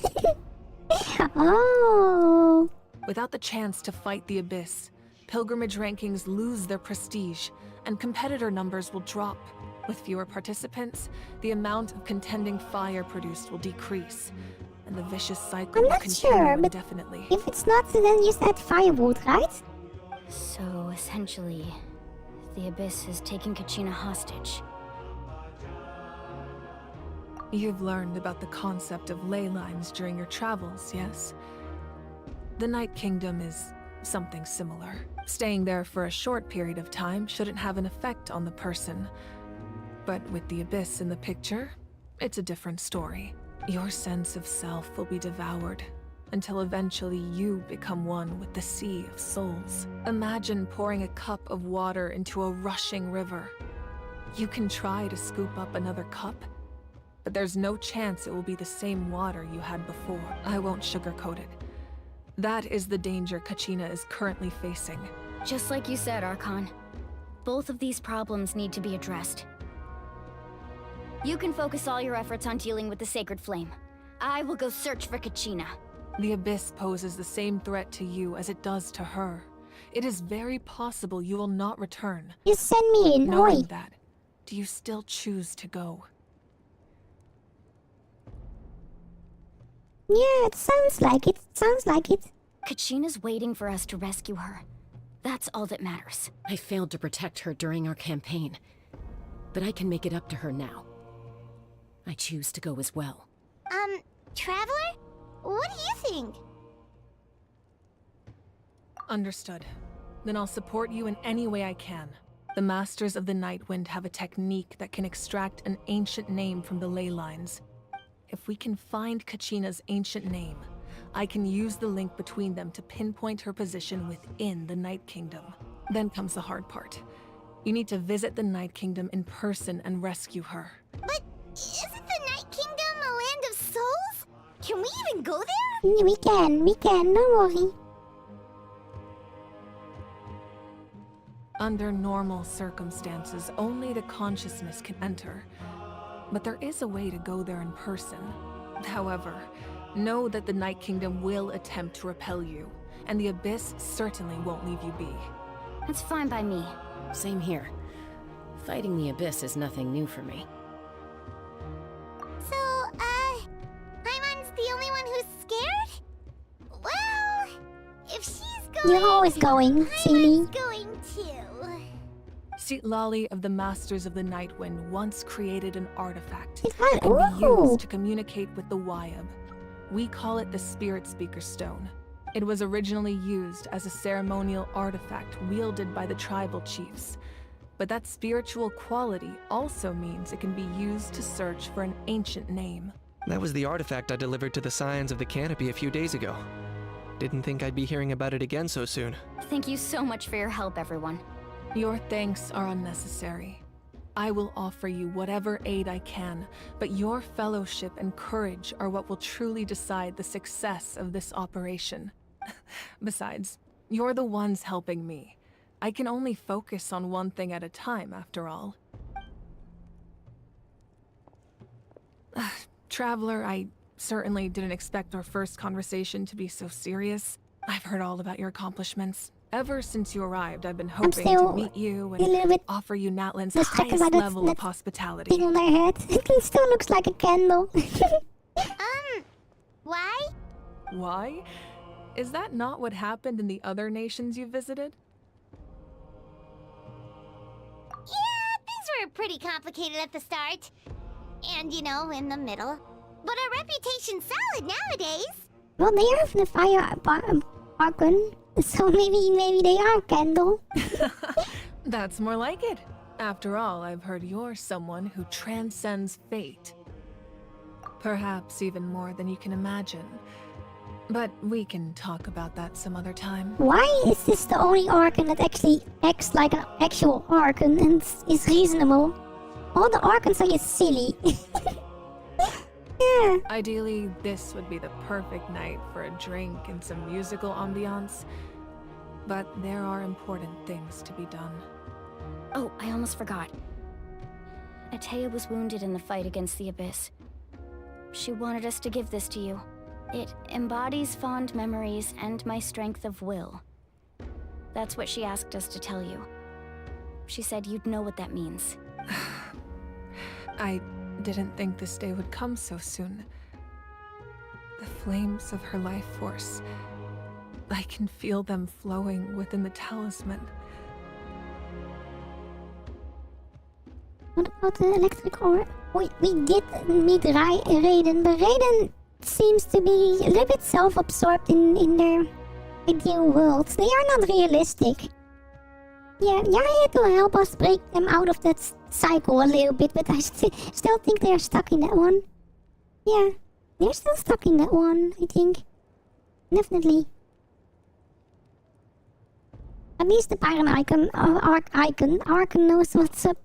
Oh. Without the chance to fight the Abyss, pilgrimage rankings lose their prestige, and competitor numbers will drop. With fewer participants, the amount of contending fire produced will decrease, and the vicious cycle will continue indefinitely. If it's not, then just add firewood, right? So, essentially, the Abyss has taken Kachina hostage. You've learned about the concept of ley lines during your travels, yes? The Night Kingdom is something similar. Staying there for a short period of time shouldn't have an effect on the person. But with the Abyss in the picture, it's a different story. Your sense of self will be devoured until eventually you become one with the Sea of Souls. Imagine pouring a cup of water into a rushing river. You can try to scoop up another cup, but there's no chance it will be the same water you had before. I won't sugarcoat it. That is the danger Kachina is currently facing. Just like you said, Archon. Both of these problems need to be addressed. You can focus all your efforts on dealing with the Sacred Flame. I will go search for Kachina. The Abyss poses the same threat to you as it does to her. It is very possible you will not return. You send me in, Knowing that, do you still choose to go? Yeah, it sounds like it. Sounds like it. Kachina's waiting for us to rescue her. That's all that matters. I failed to protect her during our campaign, but I can make it up to her now. I choose to go as well. Traveler? What do you think? Understood. Then I'll support you in any way I can. The Masters of the Nightwind have a technique that can extract an ancient name from the ley lines. If we can find Kachina's ancient name, I can use the link between them to pinpoint her position within the Night Kingdom. Then comes the hard part. You need to visit the Night Kingdom in person and rescue her. But isn't the Night Kingdom a land of souls? Can we even go there? We can, don't worry. Under normal circumstances, only the consciousness can enter. But there is a way to go there in person. However, know that the Night Kingdom will attempt to repel you, and the Abyss certainly won't leave you be. That's fine by me. Same here. Fighting the Abyss is nothing new for me. So, Paimon's the only one who's scared? Well, if she's going... You're always going, silly. Paimon's going too. Lali of the Masters of the Nightwind once created an artifact that that can be ooh. used to communicate with the Wyab. We call it the Spirit Speaker Stone. It was originally used as a ceremonial artifact wielded by the tribal chiefs. But that spiritual quality also means it can be used to search for an ancient name. That was the artifact I delivered to the Scions of the Canopy a few days ago. Didn't think I'd be hearing about it again so soon. Thank you so much for your help, everyone. Your thanks are unnecessary. I will offer you whatever aid I can, but your fellowship and courage are what will truly decide the success of this operation. Besides, you're the ones helping me. I can only focus on one thing at a time, after all. Traveler, I certainly didn't expect our first conversation to be so serious. I've heard all about your accomplishments. Ever since you arrived, I've been hoping to meet you and offer you Natlan's highest level of hospitality. Thing on their head. It still looks like a candle. Why? Why? Is that not what happened in the other nations you visited? Yeah, things were pretty complicated at the start. And, you know, in the middle. But our reputation's solid nowadays. Well, they are from the fire Archon, so maybe they are candle. That's more like it. After all, I've heard you're someone who transcends fate. Perhaps even more than you can imagine. But we can talk about that some other time. Why is this the only Archon that actually acts like an actual Archon and is reasonable? All the Archons are just silly. Yeah. Ideally, this would be the perfect night for a drink and some musical ambiance. But there are important things to be done. Oh, I almost forgot. Atea was wounded in the fight against the Abyss. She wanted us to give this to you. It embodies fond memories and my strength of will. That's what she asked us to tell you. She said you'd know what that means. I didn't think this day would come so soon. The flames of her life force. I can feel them flowing within the talisman. What about the electric orb? we did meet Raiden, but Raiden seems to be a little bit self-absorbed in their ideal worlds. They are not realistic. Yeah, you're here to help us break them out of that cycle a little bit, but I still think they're stuck in that one. Yeah, they're still stuck in that one, I think. Definitely. At least the Pyron Archon knows what's up.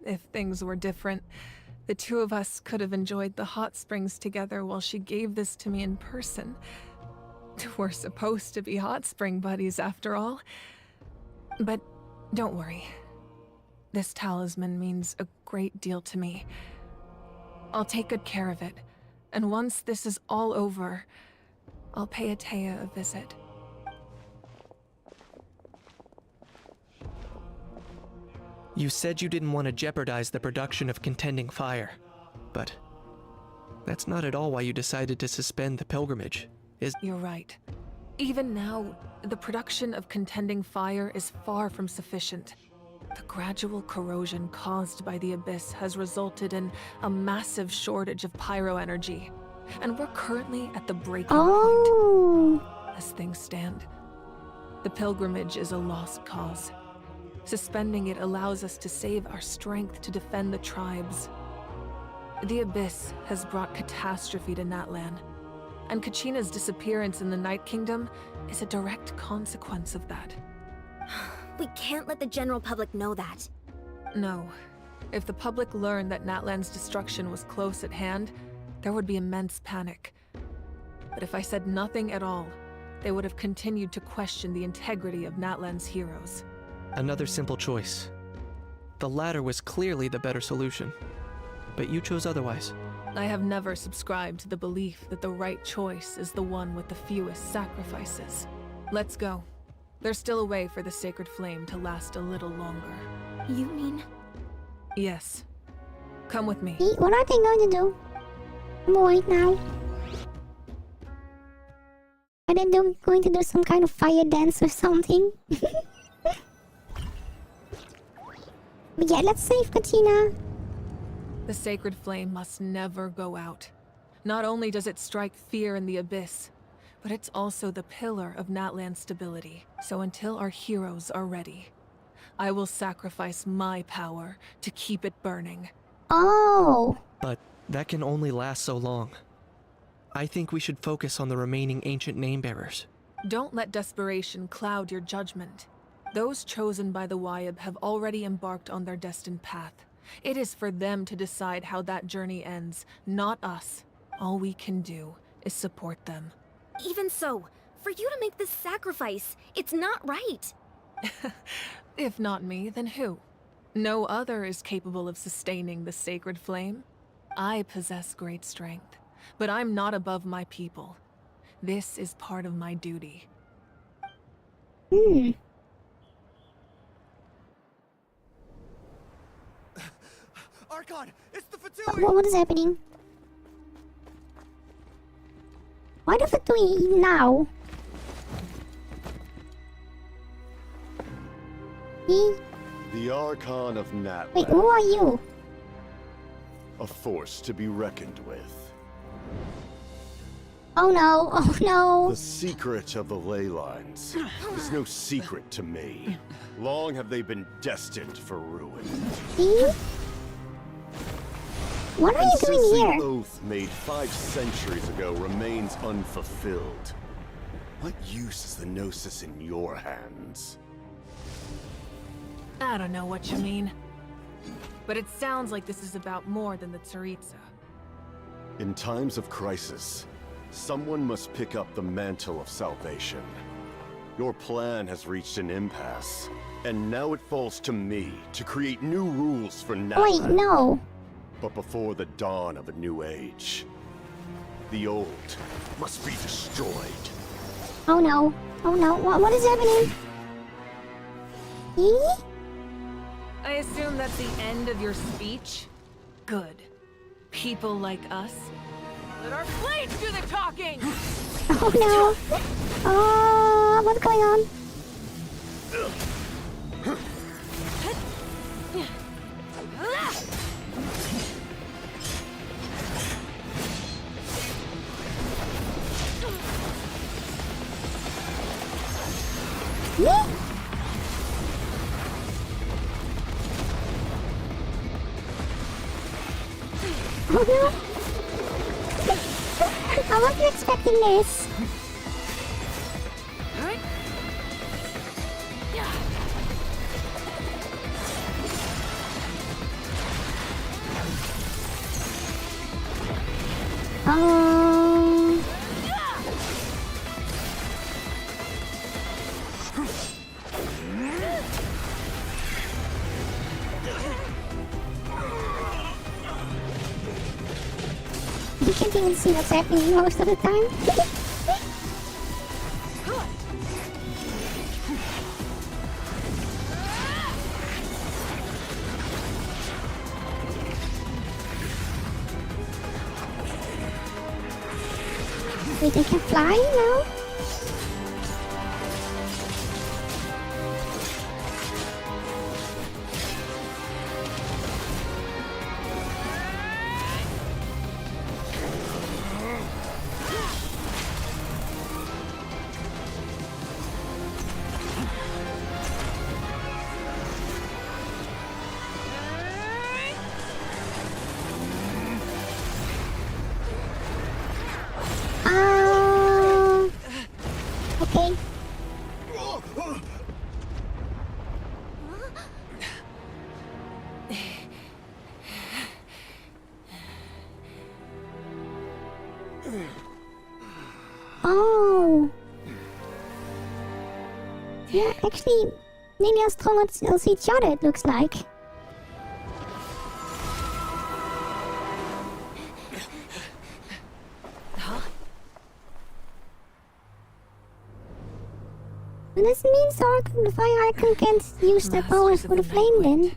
If things were different, the two of us could have enjoyed the hot springs together while she gave this to me in person. We're supposed to be hot spring buddies after all. But don't worry. This talisman means a great deal to me. I'll take good care of it, and once this is all over, I'll pay Atea a visit. You said you didn't want to jeopardize the production of Contending Fire, but that's not at all why you decided to suspend the pilgrimage, is— You're right. Even now, the production of Contending Fire is far from sufficient. The gradual corrosion caused by the Abyss has resulted in a massive shortage of pyro energy, and we're currently at the breaking point. As things stand, the pilgrimage is a lost cause. Suspending it allows us to save our strength to defend the tribes. The Abyss has brought catastrophe to Natlan, and Kachina's disappearance in the Night Kingdom is a direct consequence of that. We can't let the general public know that. No. If the public learned that Natlan's destruction was close at hand, there would be immense panic. But if I said nothing at all, they would have continued to question the integrity of Natlan's heroes. Another simple choice. The latter was clearly the better solution, but you chose otherwise. I have never subscribed to the belief that the right choice is the one with the fewest sacrifices. Let's go. There's still a way for the sacred flame to last a little longer. You mean? Yes. Come with me. What are they going to do? I'm awake now. Are they going to do some kind of fire dance or something? But yeah, let's save Kachina. The sacred flame must never go out. Not only does it strike fear in the Abyss, but it's also the pillar of Natlan's stability. So until our heroes are ready, I will sacrifice my power to keep it burning. Oh! But that can only last so long. I think we should focus on the remaining ancient name-bearers. Don't let desperation cloud your judgment. Those chosen by the Wayab have already embarked on their destined path. It is for them to decide how that journey ends, not us. All we can do is support them. Even so, for you to make this sacrifice, it's not right. If not me, then who? No other is capable of sustaining the sacred flame. I possess great strength, but I'm not above my people. This is part of my duty. Archon, it's the Fatui! What is happening? Why the Fatui now? The Archon of Natlan. Wait, who are you? A force to be reckoned with. Oh no, oh no. The secret of the ley lines is no secret to me. Long have they been destined for ruin. What are you doing here? The oath made 5 centuries ago remains unfulfilled. What use is the Gnosis in your hands? I don't know what you mean. But it sounds like this is about more than the Tsaritsa. In times of crisis, someone must pick up the mantle of salvation. Your plan has reached an impasse, and now it falls to me to create new rules for Natlan. Wait, no. But before the dawn of a new age, the old must be destroyed. Oh no. Oh no. What is happening? I assume that's the end of your speech? Good. People like us. Let our blades do the talking! Oh no. Oh, what's going on? Oh no! I wasn't expecting this. Oh. You can't even see what's happening most of the time. Wait, I can fly now? Okay. Oh. Yeah, actually, nearly as strong as each other, it looks like. This means the fire icon can't use their powers for the flame then.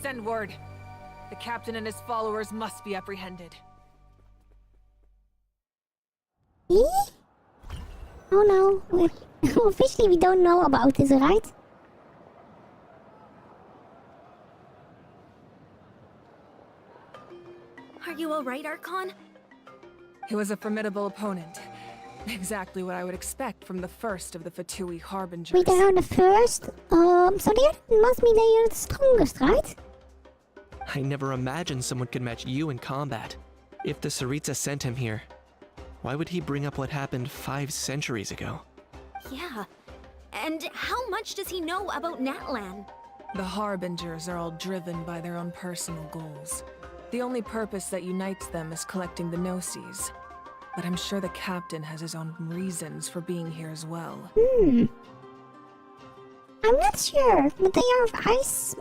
Send word. The captain and his followers must be apprehended. Eh? Oh no, officially we don't know about this, right? Are you alright, Archon? He was a formidable opponent. Exactly what I would expect from the first of the Fatui Harbingers. Wait, they are the first? So they must mean they are the strongest, right? I never imagined someone could match you in combat. If the Tsaritsa sent him here, why would he bring up what happened 5 centuries ago? Yeah. And how much does he know about Natlan? The Harbingers are all driven by their own personal goals. The only purpose that unites them is collecting the Gnosis. But I'm sure the captain has his own reasons for being here as well. I'm not sure, but they are ice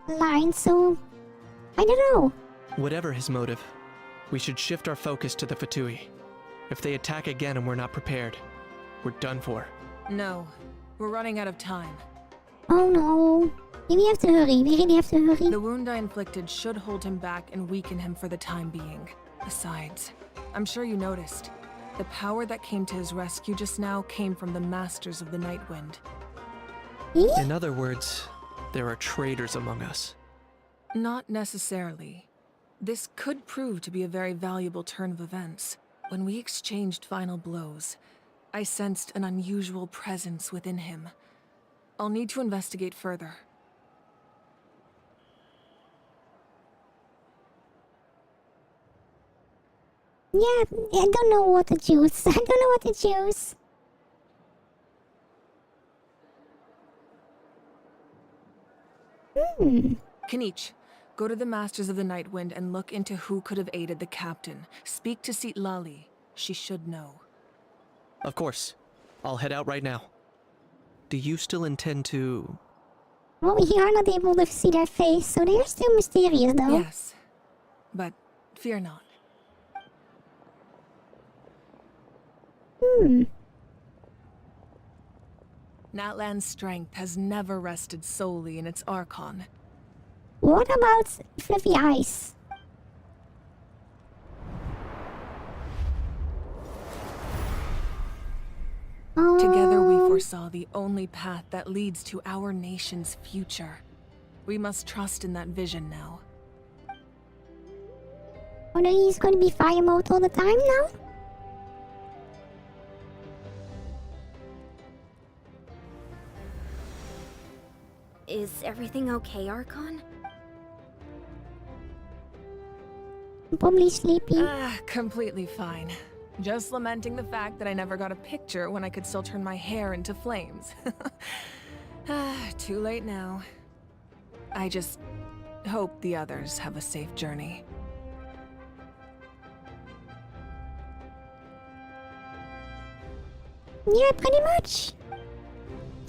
lines, so I don't know. Whatever his motive, we should shift our focus to the Fatui. If they attack again and we're not prepared, we're done for. No, we're running out of time. Oh no. We have to hurry, we really have to hurry. The wound I inflicted should hold him back and weaken him for the time being. Besides, I'm sure you noticed, the power that came to his rescue just now came from the Masters of the Nightwind. In other words, there are traitors among us. Not necessarily. This could prove to be a very valuable turn of events. When we exchanged final blows, I sensed an unusual presence within him. I'll need to investigate further. Yeah, I don't know what to choose. I don't know what to choose. Kanich, go to the Masters of the Nightwind and look into who could have aided the captain. Speak to Lali. She should know. Of course. I'll head out right now. Do you still intend to... Well, we are not able to see their face, so they are still mysterious though. Yes, but fear not. Natlan's strength has never rested solely in its Archon. What about fluffy ice? Together we foresaw the only path that leads to our nation's future. We must trust in that vision now. Oh, then he's going to be fire mode all the time now? Is everything okay, Archon? I'm probably sleepy. Completely fine. Just lamenting the fact that I never got a picture when I could still turn my hair into flames. Too late now. I just hope the others have a safe journey. Yeah, pretty much.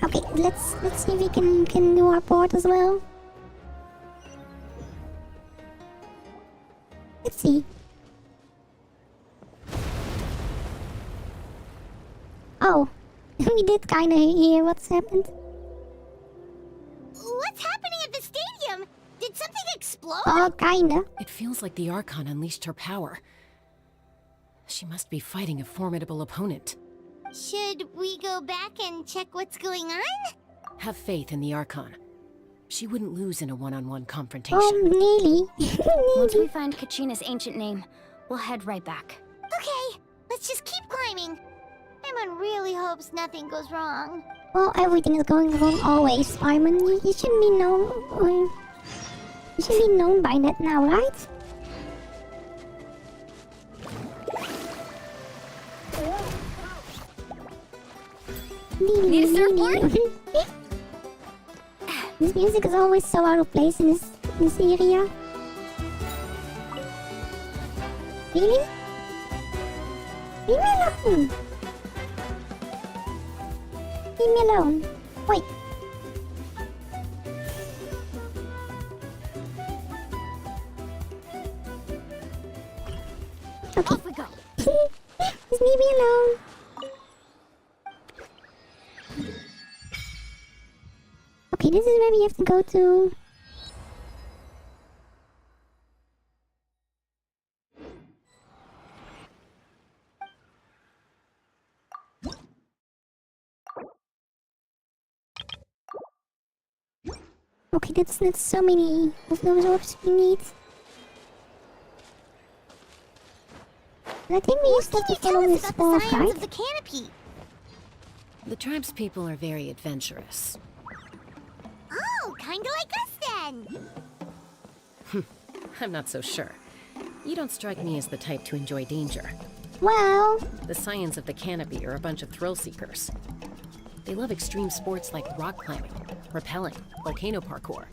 Okay, let's see if we can do our part as well. Let's see. Oh, we did kinda hear what's happened. What's happening at the stadium? Did something explode? Oh, kinda. It feels like the Archon unleashed her power. She must be fighting a formidable opponent. Should we go back and check what's going on? Have faith in the Archon. She wouldn't lose in a one-on-one confrontation. Oh, nearly. Once we find Kachina's ancient name, we'll head right back. Okay, let's just keep climbing. Paimon really hopes nothing goes wrong. Well, everything is going wrong always, Paimon. You should be known. You should be known by that now, right? Need a surfboard? This music is always so out of place in this area. Really? Leave me alone! Leave me alone. Wait. Okay. Off we go. Just leave me alone. Okay, this is where we have to go to. Okay, that's so many of those orbs we need. And I think we used to follow this path, right? Of the canopy. The tribespeople are very adventurous. Oh, kinda like us then. I'm not so sure. You don't strike me as the type to enjoy danger. Well, the Scions of the Canopy are a bunch of thrill seekers. They love extreme sports like rock climbing, rappelling, volcano parkour,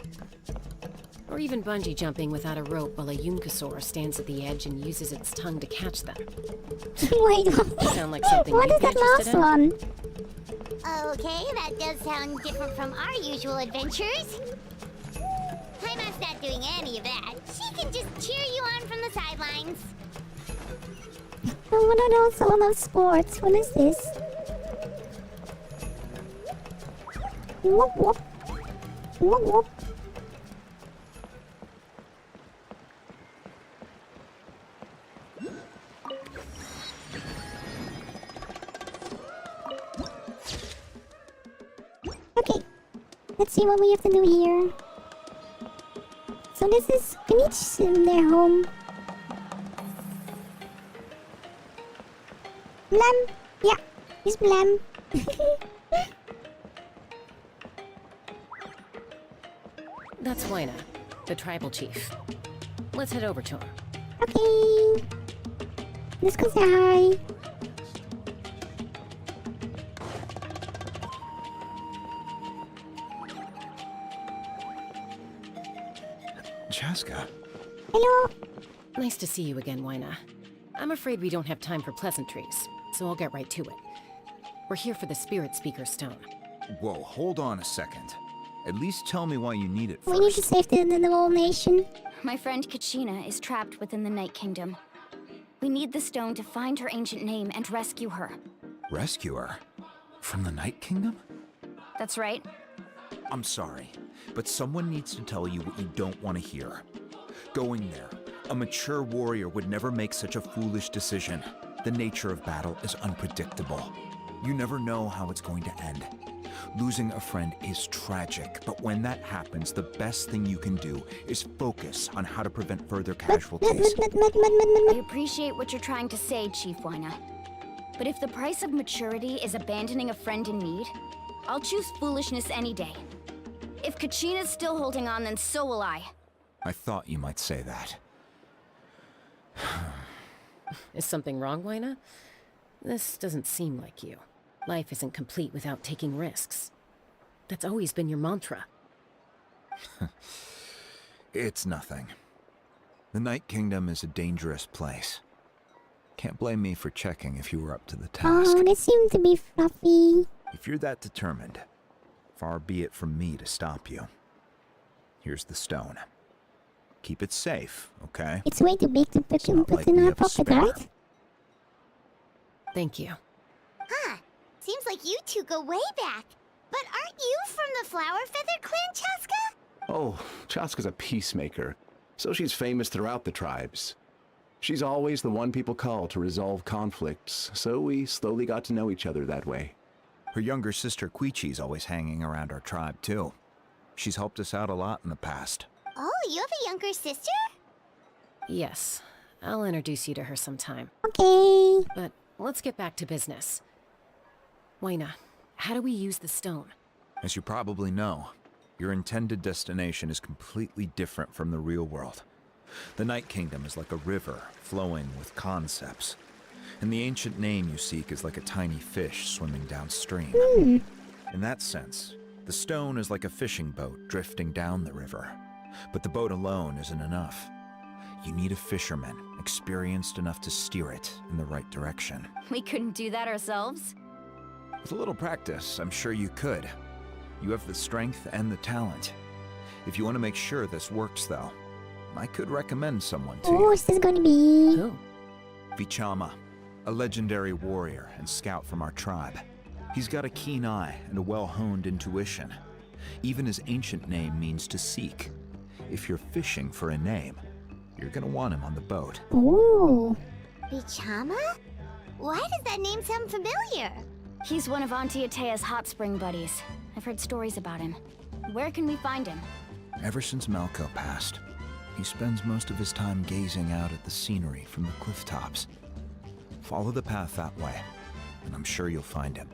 or even bungee jumping without a rope while a Yunkasaur stands at the edge and uses its tongue to catch them. Wait, sound like something what you'd is be that interested last in? one? Okay, that does sound different from our usual adventures. Paimon's not doing any of that. She can just cheer you on from the sidelines. Oh, what are those all those sports? What is this? Whoop whoop. Whoop whoop. Okay, let's see what we have to do here. So this is Kenichi's their home. Blam! Yeah, he's Blam. That's Waina, the tribal chief. Let's head over to him. Okay. Let's go say hi. Chaska. Hello. Nice to see you again, Waina. I'm afraid we don't have time for pleasantries, so I'll get right to it. We're here for the Spirit Speaker Stone. Whoa, hold on a second. At least tell me why you need it first. We need to save the whole nation. My friend Kachina is trapped within the Night Kingdom. We need the stone to find her ancient name and rescue her. Rescue her? From the Night Kingdom? That's right. I'm sorry, but someone needs to tell you what you don't want to hear. Going there, a mature warrior would never make such a foolish decision. The nature of battle is unpredictable. You never know how it's going to end. Losing a friend is tragic, but when that happens, the best thing you can do is focus on how to prevent further casualties. I appreciate what you're trying to say, Chief Waina. But if the price of maturity is abandoning a friend in need, I'll choose foolishness any day. If Kachina's still holding on, then so will I. I thought you might say that. Is something wrong, Waina? This doesn't seem like you. Life isn't complete without taking risks. That's always been your mantra. It's nothing. The Night Kingdom is a dangerous place. Can't blame me for checking if you were up to the task. Oh, they seem to be fluffy. If you're that determined, far be it from me to stop you. Here's the stone. Keep it safe, okay? It's way too big to put in our pocket, right? Thank you. Huh. Seems like you two go way back. But aren't you from the Flower Feather Clan, Chaska? Oh, Chaska's a peacemaker, so she's famous throughout the tribes. She's always the one people call to resolve conflicts, so we slowly got to know each other that way. Her younger sister Quichi's always hanging around our tribe, too. She's helped us out a lot in the past. Oh, you have a younger sister? Yes. I'll introduce you to her sometime. Okay. But let's get back to business. Waina, how do we use the stone? As you probably know, your intended destination is completely different from the real world. The Night Kingdom is like a river flowing with concepts, and the ancient name you seek is like a tiny fish swimming downstream. In that sense, the stone is like a fishing boat drifting down the river, but the boat alone isn't enough. You need a fisherman experienced enough to steer it in the right direction. We couldn't do that ourselves? With a little practice, I'm sure you could. You have the strength and the talent. If you want to make sure this works, though, I could recommend someone to you. Oh, is this going to be? Who? Vichama, a legendary warrior and scout from our tribe. He's got a keen eye and a well-honed intuition. Even his ancient name means to seek. If you're fishing for a name, you're gonna want him on the boat. Ooh. Bichama? Why does that name sound familiar? He's one of Auntie Atea's Hotspring buddies. I've heard stories about him. Where can we find him? Ever since Malco passed, he spends most of his time gazing out at the scenery from the cliff tops. Follow the path that way, and I'm sure you'll find him.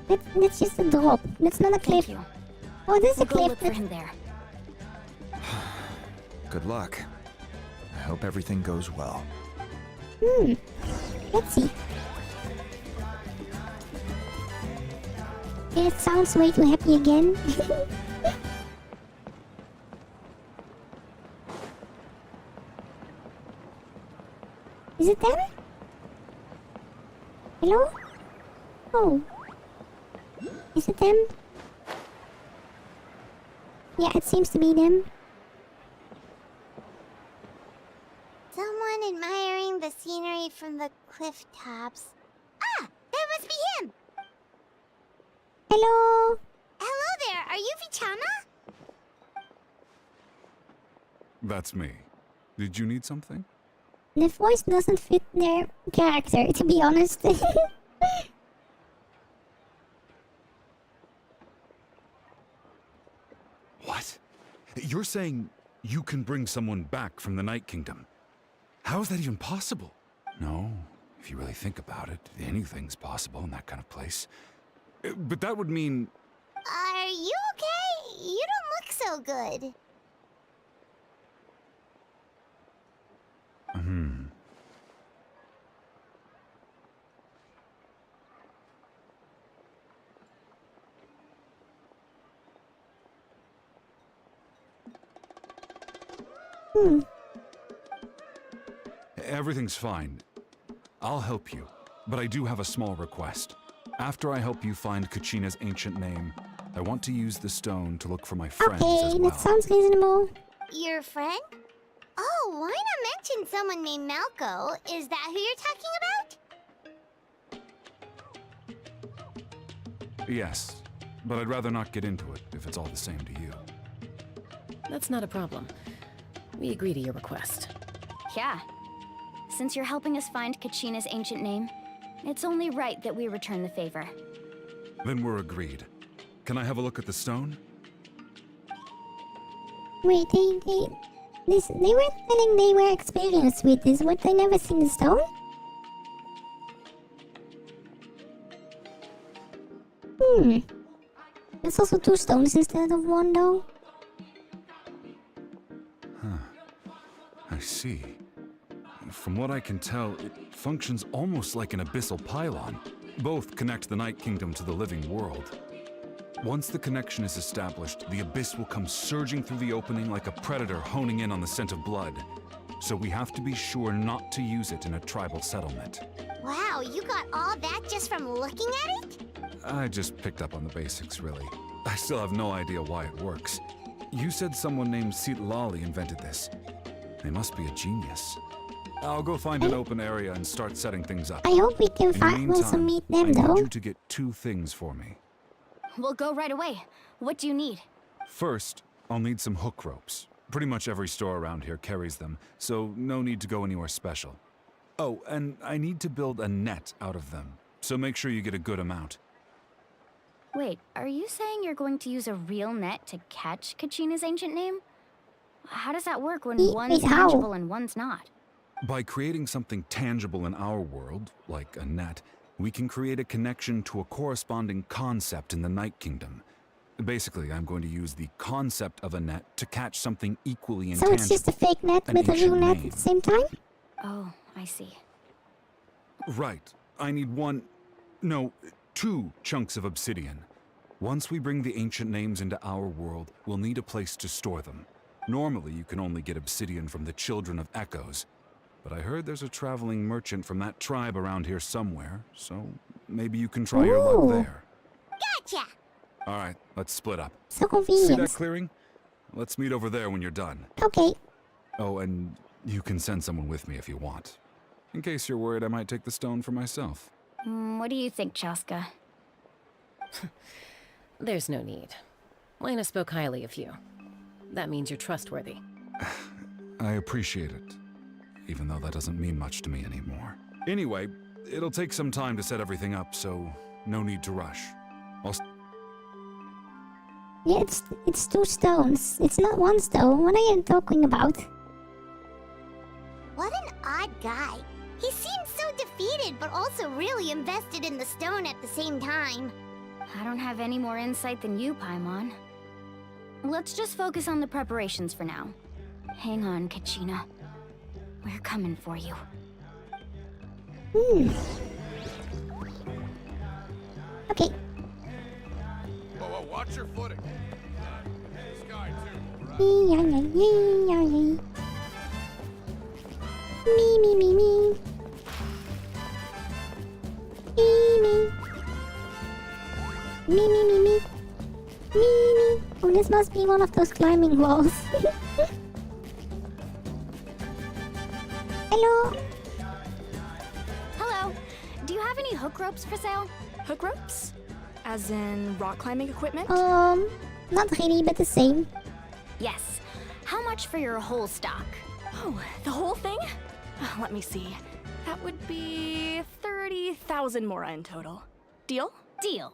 That's just a drop. That's not a cliff. Thank you. Oh, there's a We'll go cliff. look for him there. Good luck. I hope everything goes well. Let's see. It sounds way too happy again. Is it them? Hello? Oh. Is it them? Yeah, it seems to be them. Someone admiring the scenery from the cliff tops. Ah! That must be him! Hello? Hello there! Are you Vichama? That's me. Did you need something? The voice doesn't fit their character, to be honest. What? You're saying you can bring someone back from the Night Kingdom? How is that even possible? No, if you really think about it, anything's possible in that kind of place. But that would mean... Are you okay? You don't look so good. Everything's fine. I'll help you, but I do have a small request. After I help you find Kachina's ancient name, I want to use the stone to look for my friends as well. That sounds reasonable. Your friend? Oh, why not mention someone named Malco? Is that who you're talking about? Yes, but I'd rather not get into it if it's all the same to you. That's not a problem. We agree to your request. Yeah. Since you're helping us find Kachina's ancient name, it's only right that we return the favor. Then we're agreed. Can I have a look at the stone? Wait, they were telling they were experienced with this. What, they never seen the stone? There's also 2 stones instead of 1, though. Huh. I see. From what I can tell, it functions almost like an abyssal pylon. Both connect the Night Kingdom to the living world. Once the connection is established, the abyss will come surging through the opening like a predator honing in on the scent of blood. So we have to be sure not to use it in a tribal settlement. Wow, you got all that just from looking at it? I just picked up on the basics, really. I still have no idea why it works. You said someone named Lali invented this. They must be a genius. I'll go find an open area and start setting things up. I hope we can also meet them, though. I need you to get 2 things for me. We'll go right away. What do you need? First, I'll need some hook ropes. Pretty much every store around here carries them, so no need to go anywhere special. Oh, and I need to build a net out of them, so make sure you get a good amount. Wait, are you saying you're going to use a real net to catch Kachina's ancient name? How does that work when one's tangible and one's not? By creating something tangible in our world, like a net, we can create a connection to a corresponding concept in the Night Kingdom. Basically, I'm going to use the concept of a net to catch something equally intangible. So it's just a fake net with a real net at the same time? Oh, I see. Right. I need 2 chunks of obsidian. Once we bring the ancient names into our world, we'll need a place to store them. Normally, you can only get obsidian from the Children of Echoes, but I heard there's a traveling merchant from that tribe around here somewhere, so maybe you can try your luck there. Gotcha! Alright, let's split up. So convenient. See that clearing? Let's meet over there when you're done. Okay. Oh, and you can send someone with me if you want. In case you're worried I might take the stone for myself. What do you think, Chaska? There's no need. Lena spoke highly of you. That means you're trustworthy. I appreciate it, even though that doesn't mean much to me anymore. Anyway, it'll take some time to set everything up, so no need to rush. Yeah, it's 2 stones. It's not 1 stone. What are you talking about? What an odd guy. He seems so defeated, but also really invested in the stone at the same time. I don't have any more insight than you, Paimon. Let's just focus on the preparations for now. Hang on, Kachina. We're coming for you. Okay. Whoa, watch your footing. Sky too, Me. Oh, this must be one of those climbing walls. Hello. Hello. Do you have any hook ropes for sale? Hook ropes? As in rock climbing equipment? Not really, but the same. Yes. How much for your whole stock? Oh, the whole thing? Let me see. That would be 30,000 mora in total. Deal? Deal.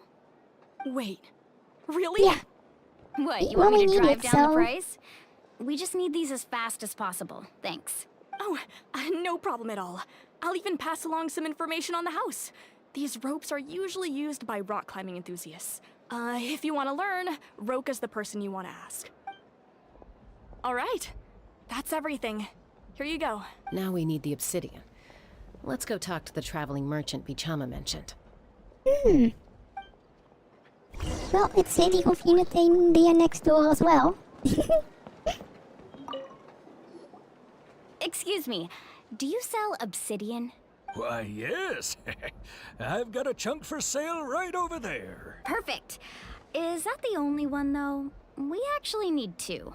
Wait. Really? Yeah. What, you want me to drive down the price? We just need these as fast as possible. Thanks. Oh, no problem at all. I'll even pass along some information on the house. These ropes are usually used by rock climbing enthusiasts. If you want to learn, Roka's the person you want to ask. All right. That's everything. Here you go. Now we need the obsidian. Let's go talk to the traveling merchant Bichama mentioned. Well, it's really convenient they are next door as well. Excuse me, do you sell obsidian? Why, yes. I've got a chunk for sale right over there. Perfect. Is that the only one, though? We actually need 2.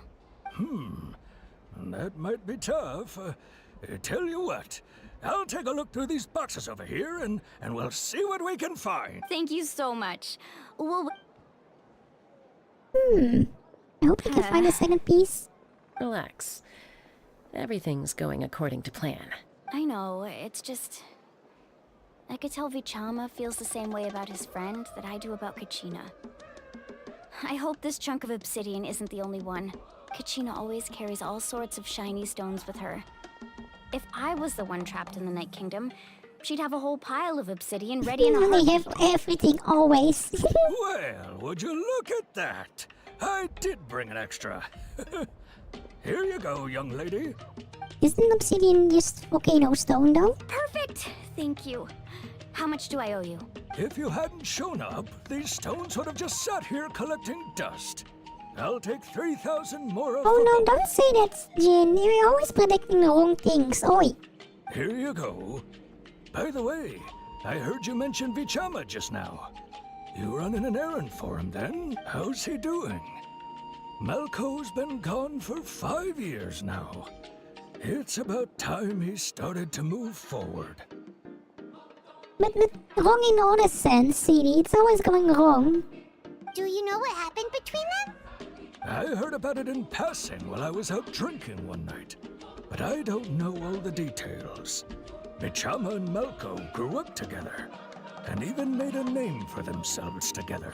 That might be tough. Tell you what, I'll take a look through these boxes over here and we'll see what we can find. Thank you so much. Well... I hope I can find a second piece. Relax. Everything's going according to plan. I know, it's just... I could tell Vichama feels the same way about his friend that I do about Kachina. I hope this chunk of obsidian isn't the only one. Kachina always carries all sorts of shiny stones with her. If I was the one trapped in the Night Kingdom, she'd have a whole pile of obsidian ready in a heartbeat. They have everything always. Well, would you look at that? I did bring an extra. Here you go, young lady. Isn't obsidian just volcano stone though? Perfect! Thank you. How much do I owe you? If you hadn't shown up, these stones would have just sat here collecting dust. I'll take 3,000 more of Oh the no, gold. don't say that, Jin. You're always predicting the wrong things. Oi. Here you go. By the way, I heard you mention Vichama just now. You running an errand for him then? How's he doing? Malco's been gone for 5 years now. It's about time he started to move forward. But wrong in all the sense, CD. It's always going wrong. Do you know what happened between them? I heard about it in passing while I was out drinking one night, but I don't know all the details. Vichama and Malco grew up together, and even made a name for themselves together.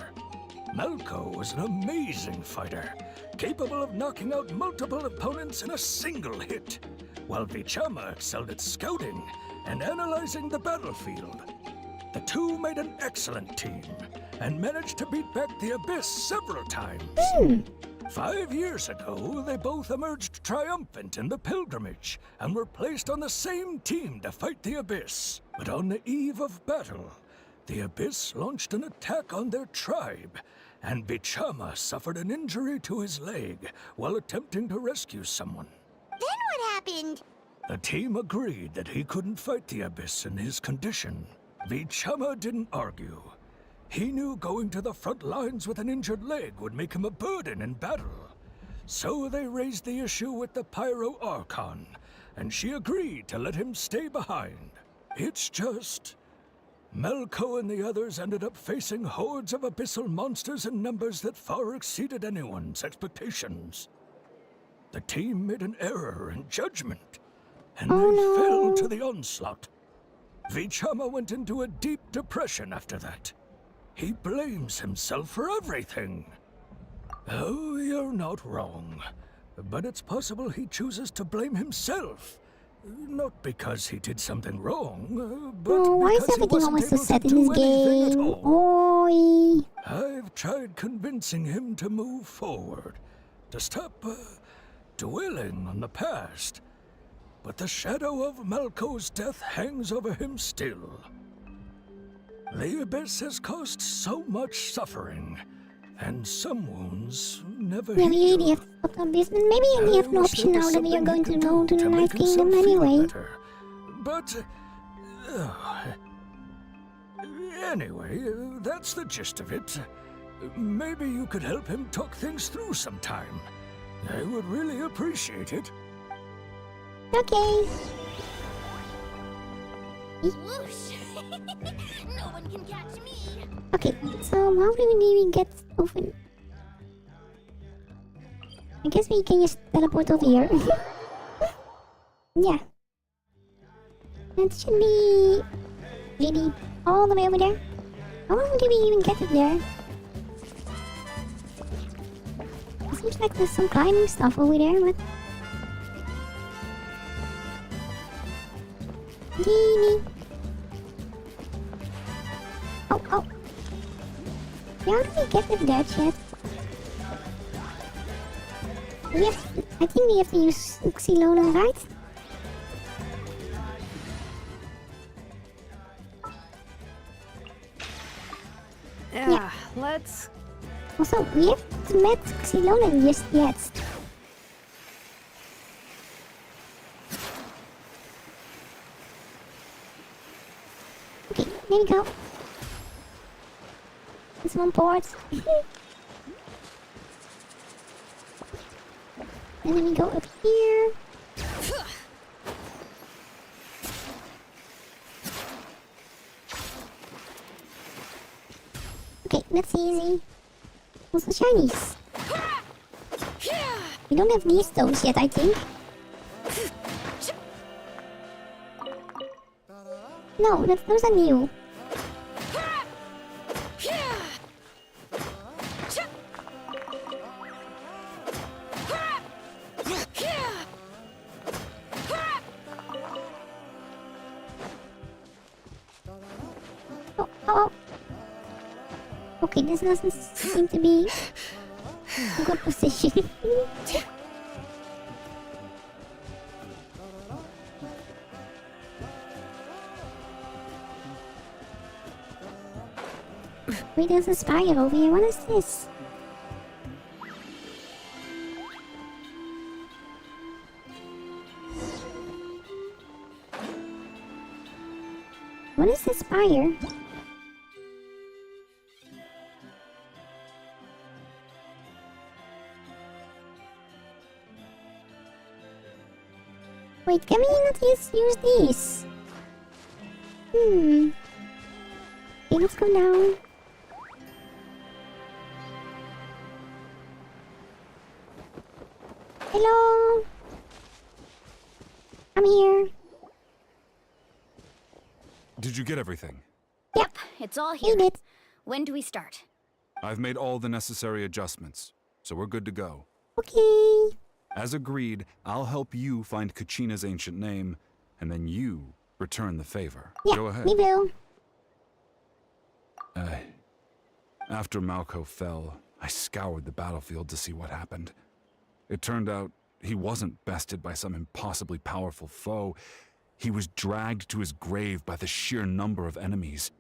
Malco was an amazing fighter, capable of knocking out multiple opponents in a single hit, while Vichama excelled at scouting and analyzing the battlefield. The two made an excellent team, and managed to beat back the Abyss several times. 5 years ago, they both emerged triumphant in the pilgrimage, and were placed on the same team to fight the Abyss. But on the eve of battle, the Abyss launched an attack on their tribe, and Vichama suffered an injury to his leg while attempting to rescue someone. Then what happened? The team agreed that he couldn't fight the Abyss in his condition. Vichama didn't argue. He knew going to the front lines with an injured leg would make him a burden in battle. So they raised the issue with the Pyro Archon, and she agreed to let him stay behind. It's just... Malco and the others ended up facing hordes of abyssal monsters in numbers that far exceeded anyone's expectations. The team made an error in judgment, and they fell to the onslaught. Vichama went into a deep depression after that. He blames himself for everything. Oh, you're not wrong. But it's possible he chooses to blame himself. Not because he did something wrong, but Why is because he everything wasn't always so able to sad in do this anything at game? all. Oi. I've tried convincing him to move forward, to stop dwelling on the past. But the shadow of Malco's death hangs over him still. The Abyss has caused so much suffering, and some wounds never Yeah, we heal. really have to stop on this. Maybe we have an option now that we are going to go to the Night Kingdom anyway. But, anyway, that's the gist of it. Maybe you could help him talk things through sometime. I would really appreciate it. Okay. Whoosh! No one can catch me! Okay, so how do we get over? I guess we can just teleport over here. Yeah. That should be really all the way over there. How do we even get it there? It seems like there's some climbing stuff over there, but... Genie. Oh, oh. Yeah, how do we get it there, chat? I think we have to use Xylona, right? Yeah, let's... Also, we haven't met Xylona just yet. Okay, there we go. This one port. And then we go up here. Okay, that's easy. Also shinies. We don't have these stones yet, I think. No, those are new. Oh. Okay, this doesn't seem to be a good position. Wait, there's a spire over here. What is this? What is this spire? Wait, can we not use these? Okay, let's go down. Hello? I'm here. Did you get everything? Yep, it's all here. When do we start? I've made all the necessary adjustments, so we're good to go. Okay. As agreed, I'll help you find Kachina's ancient name, and then you return the favor. Yeah, Go ahead. we will. After Malco fell, I scoured the battlefield to see what happened. It turned out he wasn't bested by some impossibly powerful foe. He was dragged to his grave by the sheer number of enemies.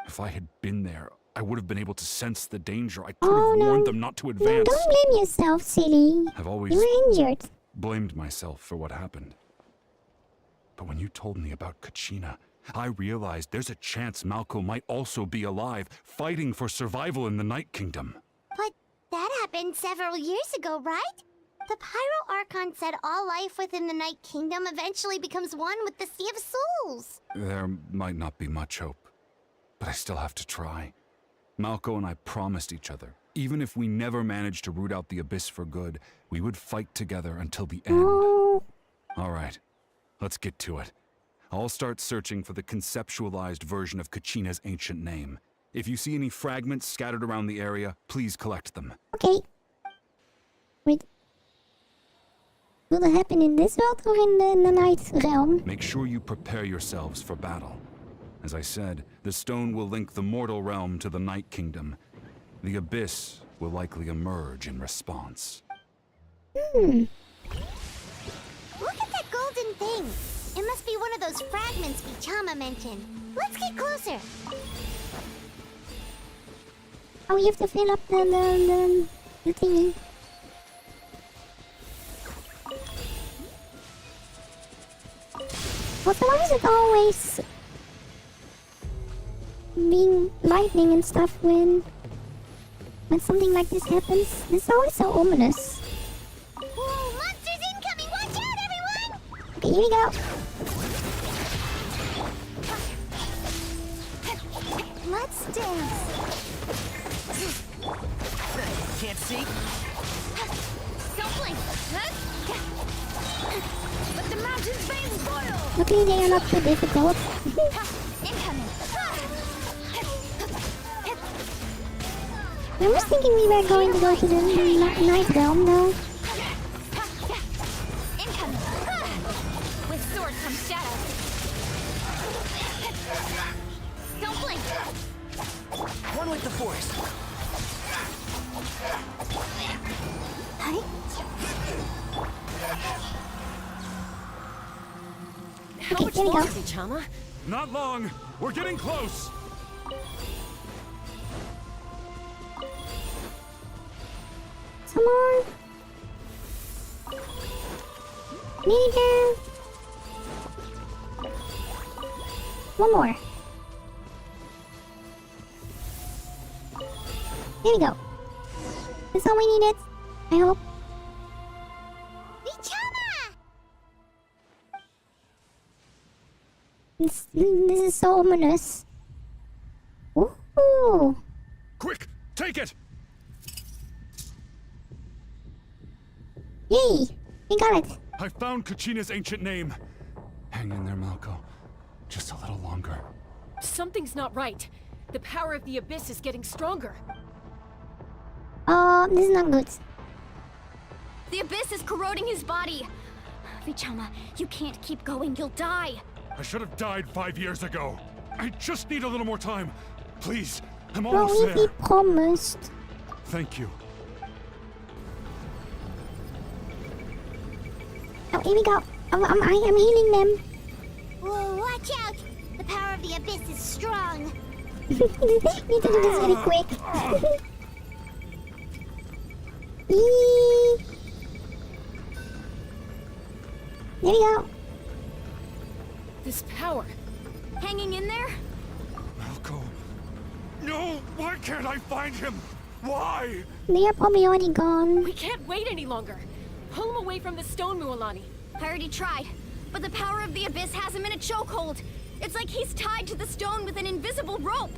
If I had been there, I would have been able to sense the danger. I could have warned them not to advance. No, don't blame yourself, silly. I've always You were injured. blamed myself for what happened. But when you told me about Kachina, I realized there's a chance Malco might also be alive, fighting for survival in the Night Kingdom. But that happened several years ago, right? The Pyro Archon said all life within the Night Kingdom eventually becomes one with the Sea of Souls. There might not be much hope, but I still have to try. Malco and I promised each other, even if we never managed to root out the Abyss for good, we would fight together until the end. All right, let's get to it. I'll start searching for the conceptualized version of Kachina's ancient name. If you see any fragments scattered around the area, please collect them. Okay. Wait. Will it happen in this world or in the Night Realm? Make sure you prepare yourselves for battle. As I said, the stone will link the mortal realm to the Night Kingdom. The Abyss will likely emerge in response. Look at that golden thing. It must be one of those fragments Vichama mentioned. Let's get closer. Oh, you have to fill up the thingy. Also, why is it always being lightning and stuff when something like this happens? It's always so ominous. Whoa, monsters incoming! Watch out, everyone! Okay, here we go. Let's dance. Can't see? Don't blink! Let the mountain's veins boil! Luckily, they are not too difficult. Incoming! I was thinking we were going to go to the Night Realm, though. Incoming! With sword comes shadow. Don't blink! One with the force. How much longer, Vichama? Not long. We're getting close. Some more. Neither. One more. Here we go. That's all we needed. I hope. This is so ominous. Ooh. Quick, take it! Yay! We got it. I found Kachina's ancient name. Hang in there, Malco. Just a little longer. Something's not right. The power of the Abyss is getting stronger. This is not good. The Abyss is corroding his body. Vichama, you can't keep going. You'll die. I should have died 5 years ago. I just need a little more time. Please, I'm Well, almost we there. promised. Thank you. Oh, here we go. I am healing them. Whoa, watch out! The power of the Abyss is strong. Need to do this very quick. Eee. There we go. This power. Hanging in there? Malco. No! Why can't I find him? Why? They are probably already gone. We can't wait any longer. Pull him away from the stone, Mualani. I already tried, but the power of the abyss has him in a chokehold. It's like he's tied to the stone with an invisible rope.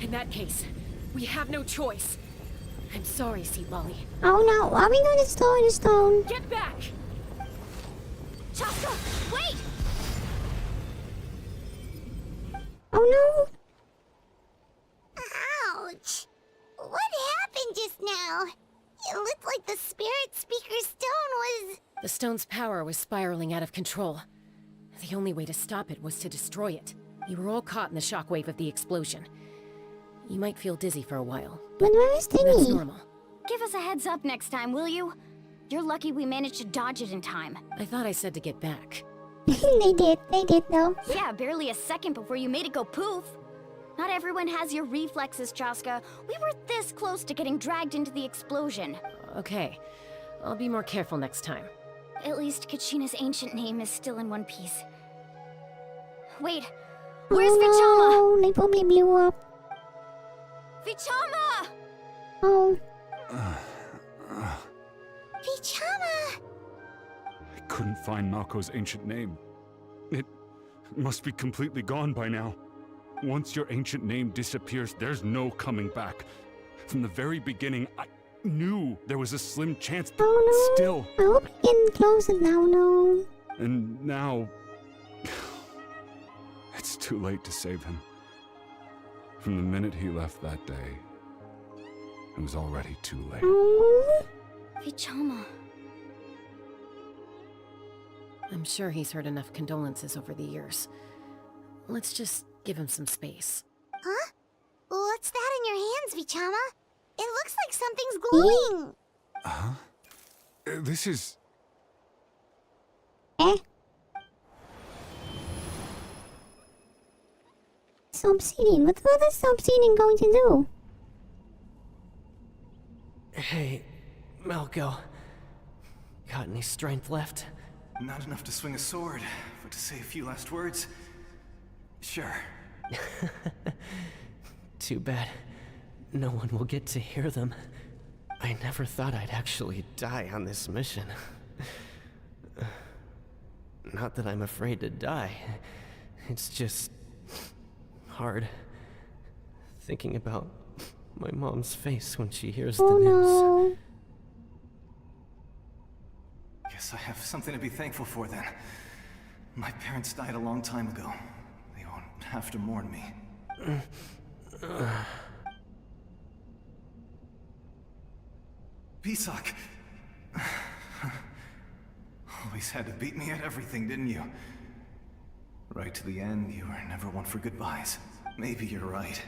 In that case, we have no choice. I'm sorry, Sea Lolly. Oh no, are we going to store the stone? Get back! Chaska, wait! Oh no! Ouch! What happened just now? It looked like the spirit speaker's stone was... The stone's power was spiraling out of control. The only way to stop it was to destroy it. You were all caught in the shockwave of the explosion. You might feel dizzy for a while. But where is Tingy? That's normal. Give us a heads up next time, will you? You're lucky we managed to dodge it in time. I thought I said to get back. They did though. Yeah, barely a second before you made it go poof. Not everyone has your reflexes, Chaska. We were this close to getting dragged into the explosion. Okay, I'll be more careful next time. At least Kachina's ancient name is still in one piece. Wait, where's Vichama? Oh, they probably blew up. Vichama! Oh. Vichama! I couldn't find Malco's ancient name. It must be completely gone by now. Once your ancient name disappears, there's no coming back. From the very beginning, I knew there was a slim chance, but still. I hope we can close it now, no. And now... it's too late to save him. From the minute he left that day, it was already too late. Vichama. I'm sure he's heard enough condolences over the years. Let's just give him some space. Huh? What's that in your hands, Vichama? It looks like something's glowing. Huh? This is... It's obsidian. What is obsidian going to do? Hey, Malco. Got any strength left? Not enough to swing a sword, but to say a few last words. Sure. Too bad. No one will get to hear them. I never thought I'd actually die on this mission. Not that I'm afraid to die. It's just... hard. Thinking about my mom's face when she hears the news. No. Guess I have something to be thankful for then. My parents died a long time ago. They won't have to mourn me. Pisak! Always had to beat me at everything, didn't you? Right to the end, you were never one for goodbyes. Maybe you're right.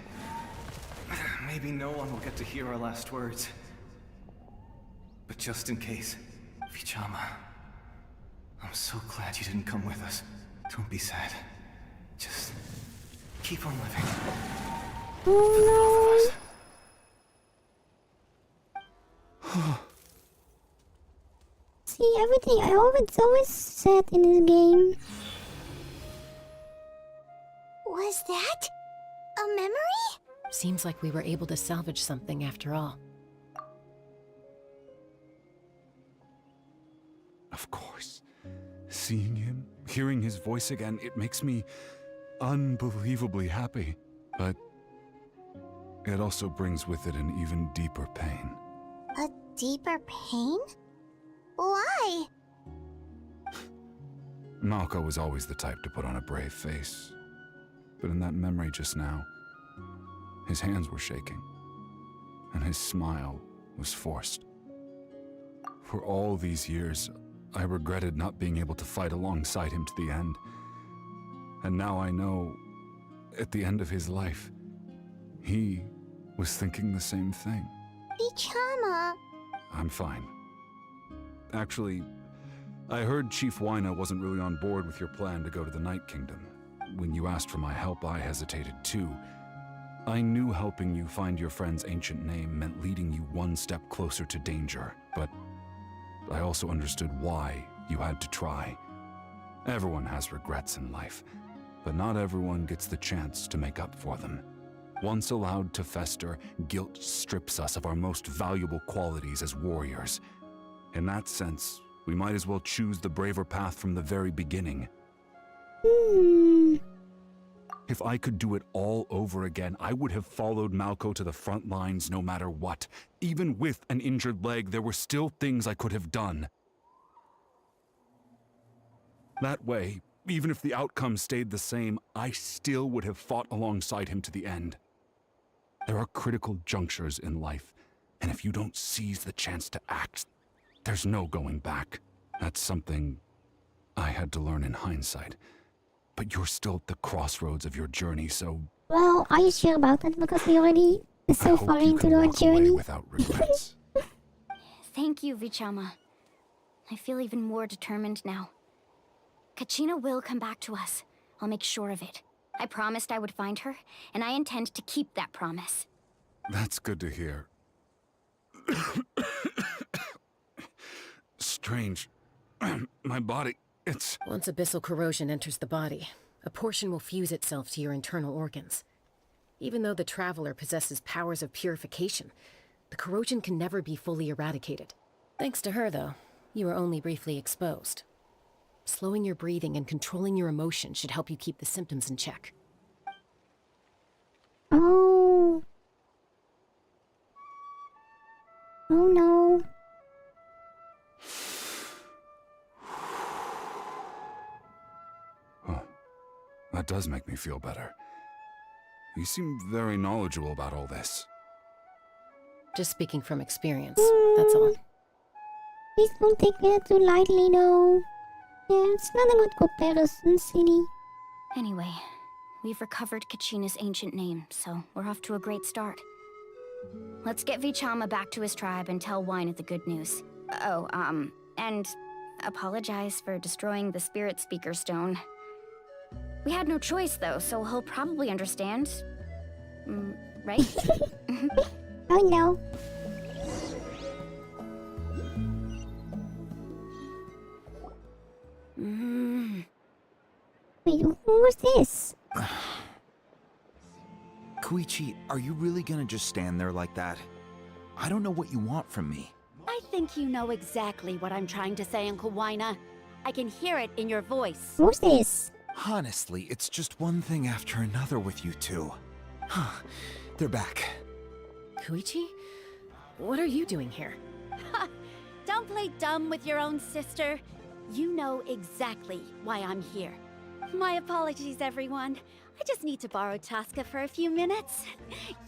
Maybe no one will get to hear our last words. But just in case, Vichama, I'm so glad you didn't come with us. Don't be sad. Just keep on living. Oh no. See, everything I always said in this game. Was that a memory? Seems like we were able to salvage something after all. Of course. Seeing him, hearing his voice again, it makes me unbelievably happy. But it also brings with it an even deeper pain. A deeper pain? Why? Malco was always the type to put on a brave face. But in that memory just now, his hands were shaking, and his smile was forced. For all these years, I regretted not being able to fight alongside him to the end. And now I know, at the end of his life, he was thinking the same thing. Vichama. I'm fine. Actually, I heard Chief Wyna wasn't really on board with your plan to go to the Night Kingdom. When you asked for my help, I hesitated too. I knew helping you find your friend's ancient name meant leading you one step closer to danger, but I also understood why you had to try. Everyone has regrets in life, but not everyone gets the chance to make up for them. Once allowed to fester, guilt strips us of our most valuable qualities as warriors. In that sense, we might as well choose the braver path from the very beginning. If I could do it all over again, I would have followed Malco to the front lines no matter what. Even with an injured leg, there were still things I could have done. That way, even if the outcome stayed the same, I still would have fought alongside him to the end. There are critical junctures in life, and if you don't seize the chance to act, there's no going back. That's something I had to learn in hindsight. But you're still at the crossroads of your journey, so... Well, are you sure about that? Because we already so far into our journey. Without regrets. Thank you, Vichama. I feel even more determined now. Kachina will come back to us. I'll make sure of it. I promised I would find her, and I intend to keep that promise. That's good to hear. Strange. My body, it's... Once abyssal corrosion enters the body, a portion will fuse itself to your internal organs. Even though the Traveler possesses powers of purification, the corrosion can never be fully eradicated. Thanks to her, though, you are only briefly exposed. Slowing your breathing and controlling your emotions should help you keep the symptoms in check. Oh. Oh no. Huh. That does make me feel better. You seem very knowledgeable about all this. Just speaking from experience, that's all. Please don't take that too lightly, no. Yeah, it's not a good comparison, City. Anyway, we've recovered Kachina's ancient name, so we're off to a great start. Let's get Vichama back to his tribe and tell Wynette the good news. Oh, and apologize for destroying the Spirit Speaker Stone. We had no choice, though, so he'll probably understand. Right? Oh no. Wait, who was this? Koichi, are you really gonna just stand there like that? I don't know what you want from me. I think you know exactly what I'm trying to say, Uncle Wynette. I can hear it in your voice. Who's this? Honestly, it's just one thing after another with you two. They're back. Koichi? What are you doing here? Don't play dumb with your own sister. You know exactly why I'm here. My apologies, everyone. I just need to borrow Chaska for a few minutes.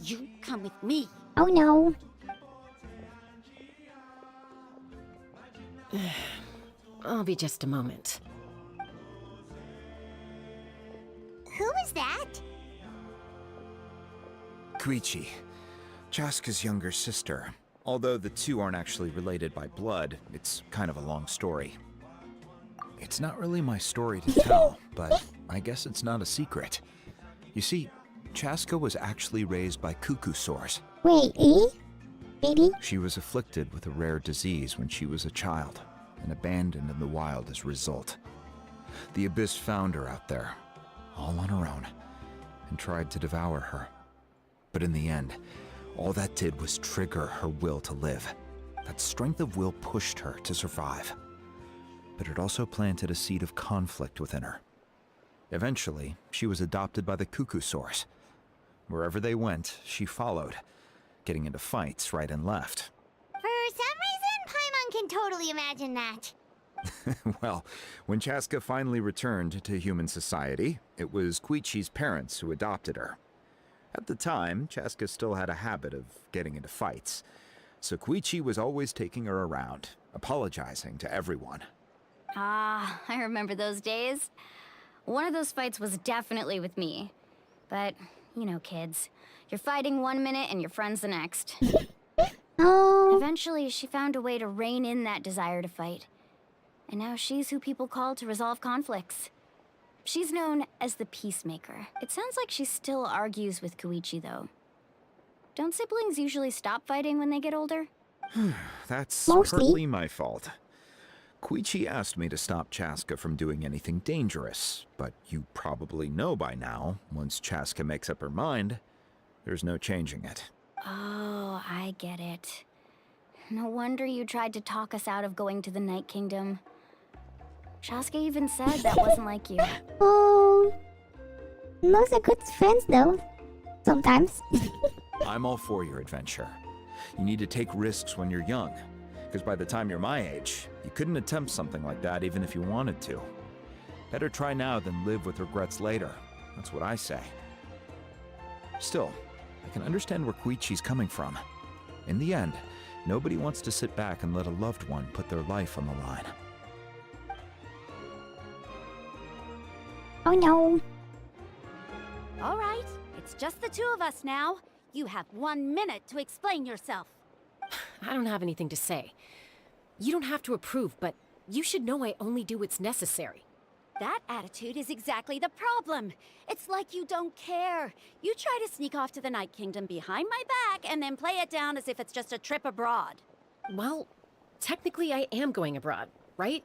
You come with me. Oh no. I'll be just a moment. Who is that? Koichi, Chaska's younger sister. Although the two aren't actually related by blood, it's kind of a long story. It's not really my story to tell, but I guess it's not a secret. You see, Chaska was actually raised by cuckoo sores. Wait, Really? She was afflicted with a rare disease when she was a child, and abandoned in the wild as a result. The Abyss found her out there, all on her own, and tried to devour her. But in the end, all that did was trigger her will to live. That strength of will pushed her to survive. But it also planted a seed of conflict within her. Eventually, she was adopted by the cuckoo sores. Wherever they went, she followed, getting into fights right and left. For some reason, Paimon can totally imagine that. Well, when Chaska finally returned to human society, it was Koichi's parents who adopted her. At the time, Chaska still had a habit of getting into fights, so Koichi was always taking her around, apologizing to everyone. Ah, I remember those days. One of those fights was definitely with me. But, you know, kids. You're fighting one minute and your friend's the next. Eventually, she found a way to rein in that desire to fight. And now she's who people call to resolve conflicts. She's known as the Peacemaker. It sounds like she still argues with Koichi, though. Don't siblings usually stop fighting when they get older? That's Mostly. partly my fault. Koichi asked me to stop Chaska from doing anything dangerous, but you probably know by now, once Chaska makes up her mind, there's no changing it. Oh, I get it. No wonder you tried to talk us out of going to the Night Kingdom. Chaska even said that wasn't like you. Oh, those are good friends though. Sometimes. I'm all for your adventure. You need to take risks when you're young, because by the time you're my age, you couldn't attempt something like that even if you wanted to. Better try now than live with regrets later. That's what I say. Still, I can understand where Koichi's coming from. In the end, nobody wants to sit back and let a loved one put their life on the line. Oh no. All right, it's just the two of us now. You have 1 minute to explain yourself. I don't have anything to say. You don't have to approve, but you should know I only do what's necessary. That attitude is exactly the problem. It's like you don't care. You try to sneak off to the Night Kingdom behind my back and then play it down as if it's just a trip abroad. Well, technically I am going abroad, right?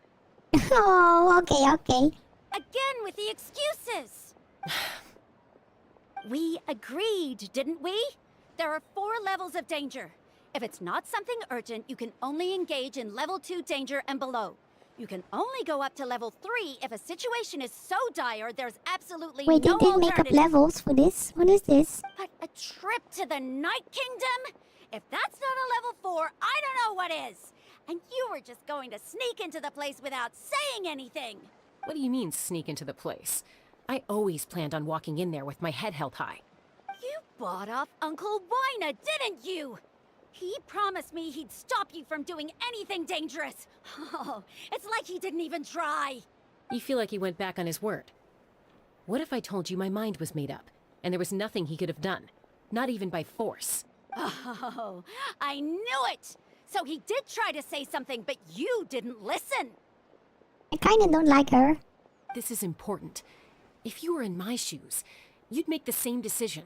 Oh, okay. Again with the excuses! We agreed, didn't we? There are 4 levels of danger. If it's not something urgent, you can only engage in level 2 danger and below. You can only go up to level 3 if a situation is so dire there's absolutely Wait, no they didn't make up alternative. levels for this? What is this? But a trip to the Night Kingdom? If that's not a level 4, I don't know what is. And you were just going to sneak into the place without saying anything. What do you mean, sneak into the place? I always planned on walking in there with my head held high. You bought off Uncle Wina, didn't you? He promised me he'd stop you from doing anything dangerous. Oh, it's like he didn't even try. You feel like he went back on his word. What if I told you my mind was made up, and there was nothing he could have done? Not even by force. Oh, I knew it! So he did try to say something, but you didn't listen. I kinda don't like her. This is important. If you were in my shoes, you'd make the same decision.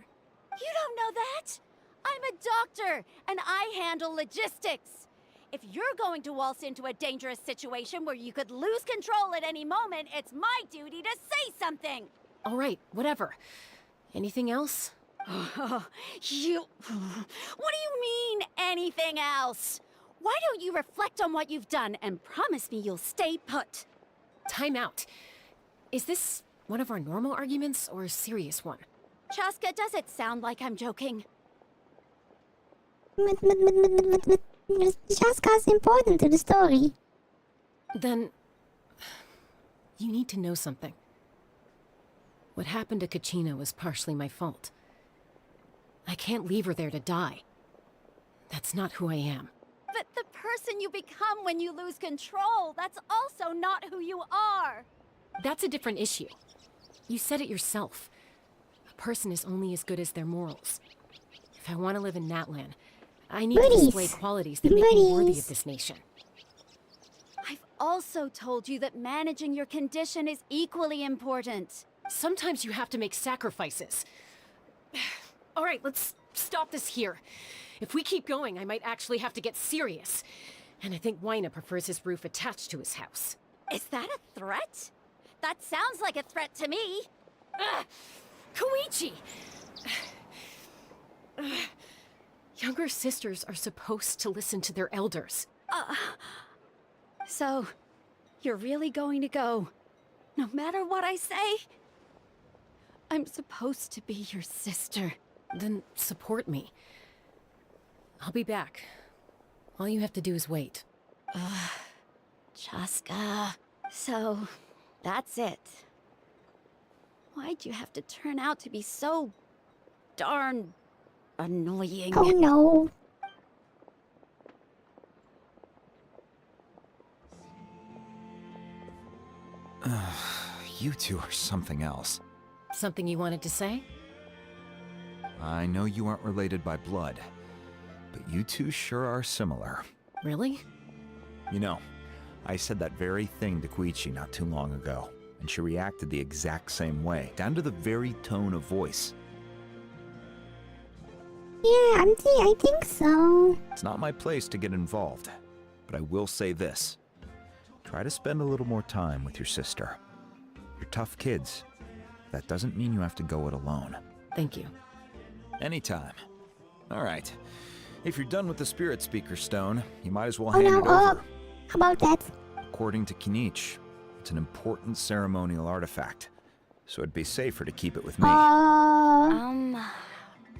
You don't know that? I'm a doctor, and I handle logistics. If you're going to waltz into a dangerous situation where you could lose control at any moment, it's my duty to say something. All right, whatever. Anything else? What do you mean, anything else? Why don't you reflect on what you've done and promise me you'll stay put? Time out. Is this one of our normal arguments or a serious one? Chaska, does it sound like I'm joking? Chaska's important to the story. Then, you need to know something. What happened to Kachina was partially my fault. I can't leave her there to die. That's not who I am. But the person you become when you lose control, that's also not who you are. That's a different issue. You said it yourself. A person is only as good as their morals. If I want to live in Natlan, I need to display qualities that make me worthy of this nation. I've also told you that managing your condition is equally important. Sometimes you have to make sacrifices. All right, let's stop this here. If we keep going, I might actually have to get serious. And I think Wina prefers his roof attached to his house. Is that a threat? That sounds like a threat to me. Koichi! Younger sisters are supposed to listen to their elders. So, you're really going to go, no matter what I say? I'm supposed to be your sister. Then support me. I'll be back. All you have to do is wait. Chaska. So, that's it. Why'd you have to turn out to be so darn annoying? Oh no. You two are something else. Something you wanted to say? I know you aren't related by blood, but you two sure are similar. Really? You know, I said that very thing to Koichi not too long ago, and she reacted the exact same way, down to the very tone of voice. Yeah, I think so. It's not my place to get involved, but I will say this. Try to spend a little more time with your sister. You're tough kids. That doesn't mean you have to go it alone. Thank you. Anytime. All right. If you're done with the Spirit Speaker Stone, you might as well Oh hand no, it over. how about that? According to Kinich, it's an important ceremonial artifact, so it'd be safer to keep it with me.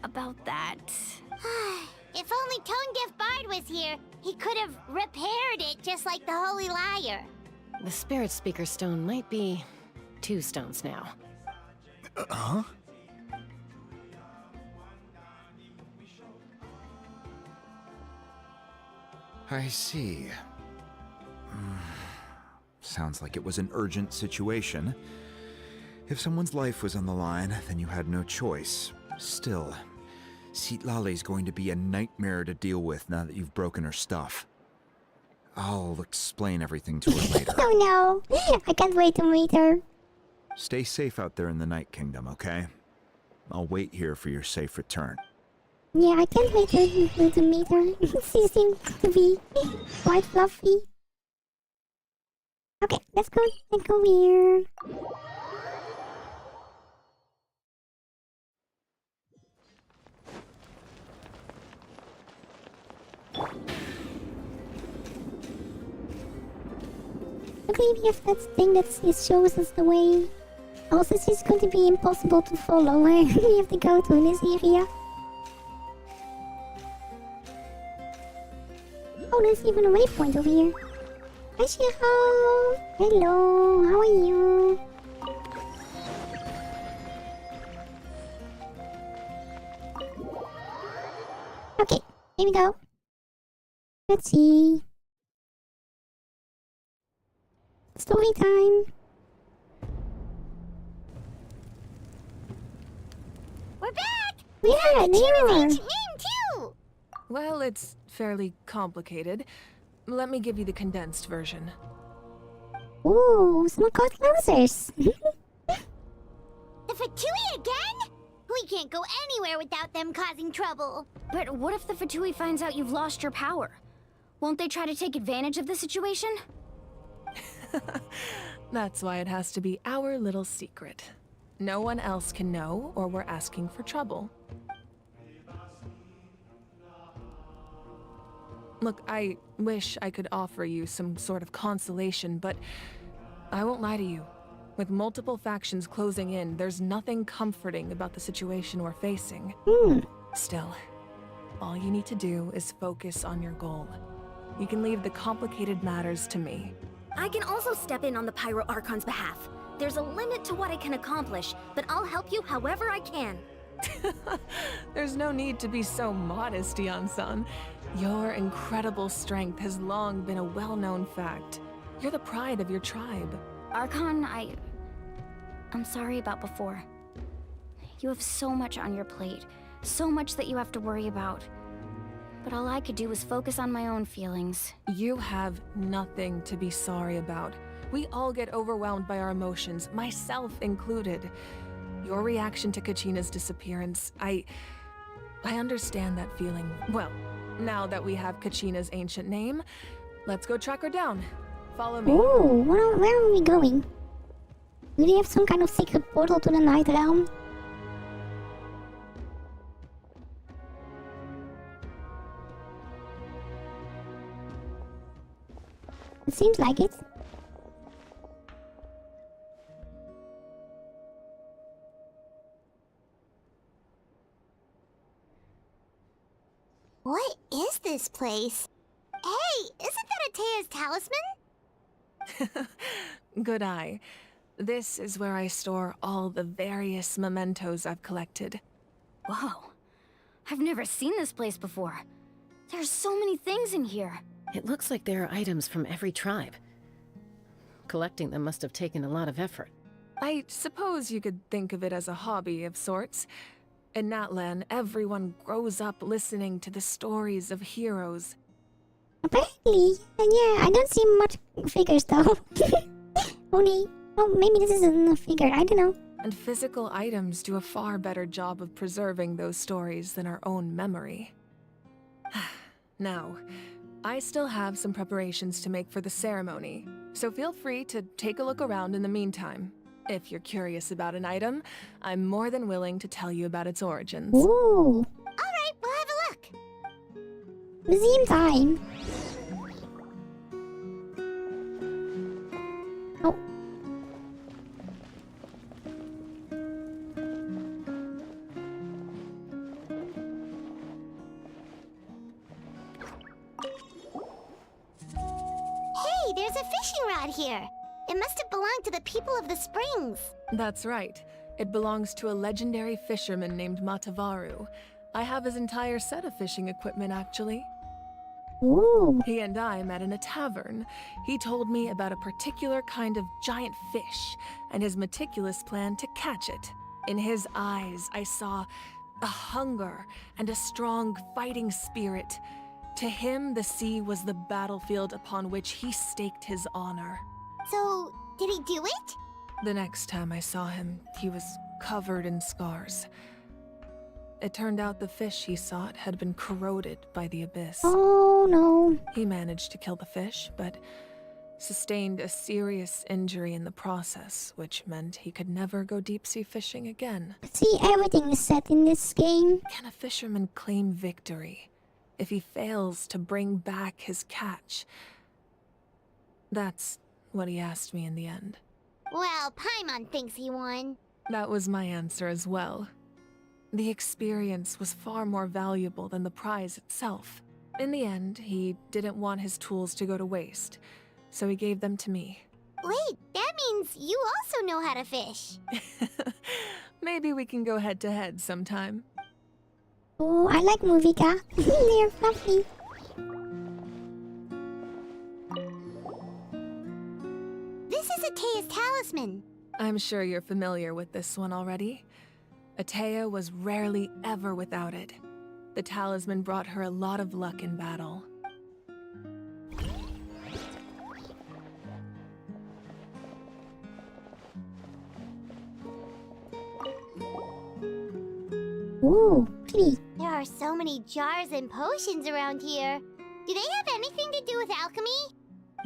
About that. If only Tonegif Bard was here, he could have repaired it just like the Holy Liar. The Spirit Speaker Stone might be 2 stones now. Huh? I see. Sounds like it was an urgent situation. If someone's life was on the line, then you had no choice. Still, Citlali's going to be a nightmare to deal with now that you've broken her stuff. I'll explain everything to her later. Oh no, I can't wait to meet her. Stay safe out there in the Night Kingdom, okay? I'll wait here for your safe return. Yeah, I can't wait to meet her. She seems to be quite fluffy. Okay, let's go here. Luckily we have that thing that shows us the way. Also, it's going to be impossible to follow where we have to go to in this area. Oh, there's even a waypoint over here. Hi, Shiro. Hello, how are you? Okay, here we go. Let's see. Story time. We're back! Yeah, Kachina's yeah. ancient name, too! Well, it's fairly complicated. Let me give you the condensed version. Ooh, some card closers. The Fatui again? We can't go anywhere without them causing trouble. But what if the Fatui finds out you've lost your power? Won't they try to take advantage of the situation? That's why it has to be our little secret. No one else can know, or we're asking for trouble. Look, I wish I could offer you some sort of consolation, but I won't lie to you. With multiple factions closing in, there's nothing comforting about the situation we're facing. Still, all you need to do is focus on your goal. You can leave the complicated matters to me. I can also step in on the Pyro Archon's behalf. There's a limit to what I can accomplish, but I'll help you however I can. There's no need to be so modest, Yan-san. Your incredible strength has long been a well-known fact. You're the pride of your tribe. Archon, I'm sorry about before. You have so much on your plate, so much that you have to worry about. But all I could do was focus on my own feelings. You have nothing to be sorry about. We all get overwhelmed by our emotions, myself included. Your reaction to Kachina's disappearance, I understand that feeling. Well, now that we have Kachina's ancient name, let's go track her down. Follow me. Ooh, where are we going? Do they have some kind of secret portal to the Night Realm? It seems like it. What is this place? Hey, isn't that Atea's talisman? Good eye. This is where I store all the various mementos I've collected. Whoa. I've never seen this place before. There's so many things in here. It looks like there are items from every tribe. Collecting them must have taken a lot of effort. I suppose you could think of it as a hobby of sorts. In Natlan, everyone grows up listening to the stories of heroes. Apparently, and yeah, I don't see much figures though. Only Oh, maybe this isn't a figure. I don't know. And physical items do a far better job of preserving those stories than our own memory. Now, I still have some preparations to make for the ceremony, so feel free to take a look around in the meantime. If you're curious about an item, I'm more than willing to tell you about its origins. Ooh. Alright, we'll have a look. Museum time. Oh. Hey, there's a fishing rod here. It must have belonged to the people of the springs. That's right. It belongs to a legendary fisherman named Matavaru. I have his entire set of fishing equipment, actually. Ooh. He and I met in a tavern. He told me about a particular kind of giant fish and his meticulous plan to catch it. In his eyes, I saw a hunger and a strong fighting spirit. To him, the sea was the battlefield upon which he staked his honor. So, did he do it? The next time I saw him, he was covered in scars. It turned out the fish he sought had been corroded by the abyss. Oh no. He managed to kill the fish, but sustained a serious injury in the process, which meant he could never go deep-sea fishing again. See, everything is set in this game. Can a fisherman claim victory if he fails to bring back his catch? That's what he asked me in the end. Well, Paimon thinks he won. That was my answer as well. The experience was far more valuable than the prize itself. In the end, he didn't want his tools to go to waste, so he gave them to me. Wait, that means you also know how to fish. Maybe we can go head-to-head sometime. Oh, I like Movika. They're fluffy. This is Atea's talisman. I'm sure you're familiar with this one already. Atea was rarely ever without it. The talisman brought her a lot of luck in battle. Ooh, pretty. There are so many jars and potions around here. Do they have anything to do with alchemy?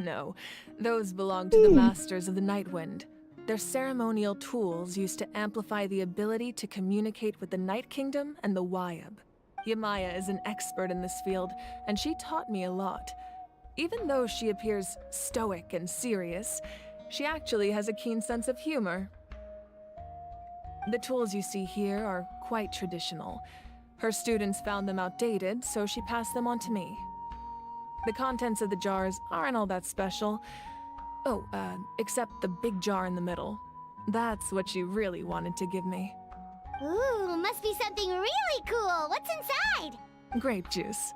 No, those belong to the Masters of the Nightwind. They're ceremonial tools used to amplify the ability to communicate with the Night Kingdom and the Wayab. Yamaya is an expert in this field, and she taught me a lot. Even though she appears stoic and serious, she actually has a keen sense of humor. The tools you see here are quite traditional. Her students found them outdated, so she passed them on to me. The contents of the jars aren't all that special. Oh, except the big jar in the middle. That's what she really wanted to give me. Ooh, must be something really cool. What's inside? Grape juice.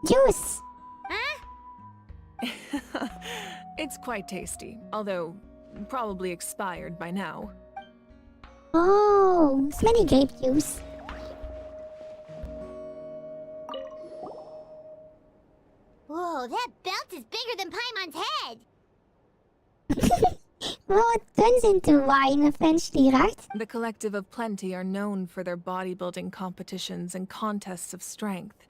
Juice! Huh? It's quite tasty, although probably expired by now. Oh, smelly grape juice. Whoa, that belt is bigger than Paimon's head! Well, it turns into wine eventually, right? The Collective of Plenty are known for their bodybuilding competitions and contests of strength.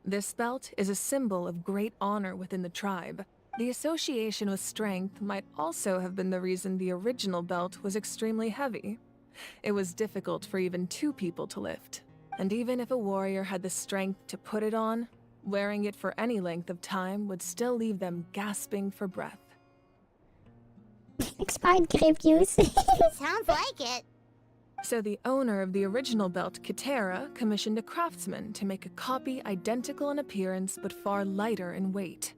This belt is a symbol of great honor within the tribe. The association with strength might also have been the reason the original belt was extremely heavy. It was difficult for even 2 people to lift. And even if a warrior had the strength to put it on, wearing it for any length of time would still leave them gasping for breath. Expired grape juice. Sounds like it. So the owner of the original belt, Kitera, commissioned a craftsman to make a copy identical in appearance but far lighter in weight.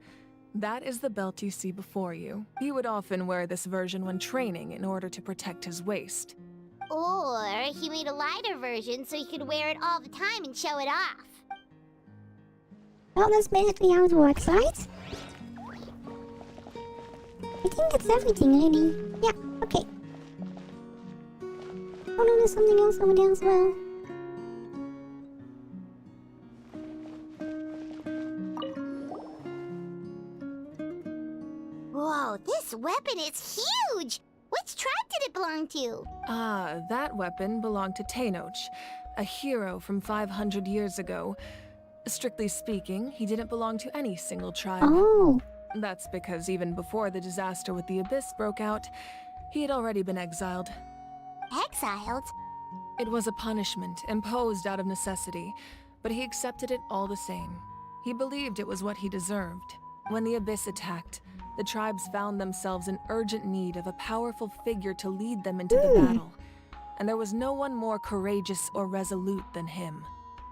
That is the belt you see before you. He would often wear this version when training in order to protect his waist. Or he made a lighter version so he could wear it all the time and show it off. Well, that's basically how it works, right? I think that's everything, really. Yeah, okay. Oh no, there's something else over there as well. Whoa, this weapon is huge! Which tribe did it belong to? Ah, that weapon belonged to Tenoch, a hero from 500 years ago. Strictly speaking, he didn't belong to any single tribe. Oh. That's because even before the disaster with the Abyss broke out, he had already been exiled. Exiled? It was a punishment imposed out of necessity, but he accepted it all the same. He believed it was what he deserved. When the Abyss attacked, the tribes found themselves in urgent need of a powerful figure to lead them into the battle, and there was no one more courageous or resolute than him.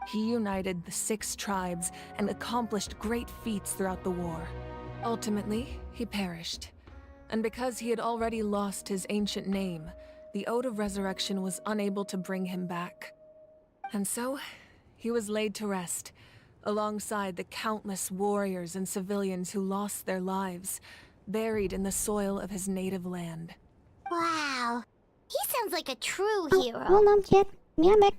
He united the 6 tribes and accomplished great feats throughout the war. Ultimately, he perished, and because he had already lost his ancient name, the Ode of Resurrection was unable to bring him back. And so, he was laid to rest, alongside the countless warriors and civilians who lost their lives, buried in the soil of his native land. Wow. He sounds like a true hero. Hold on, chat. Yeah, I'm back.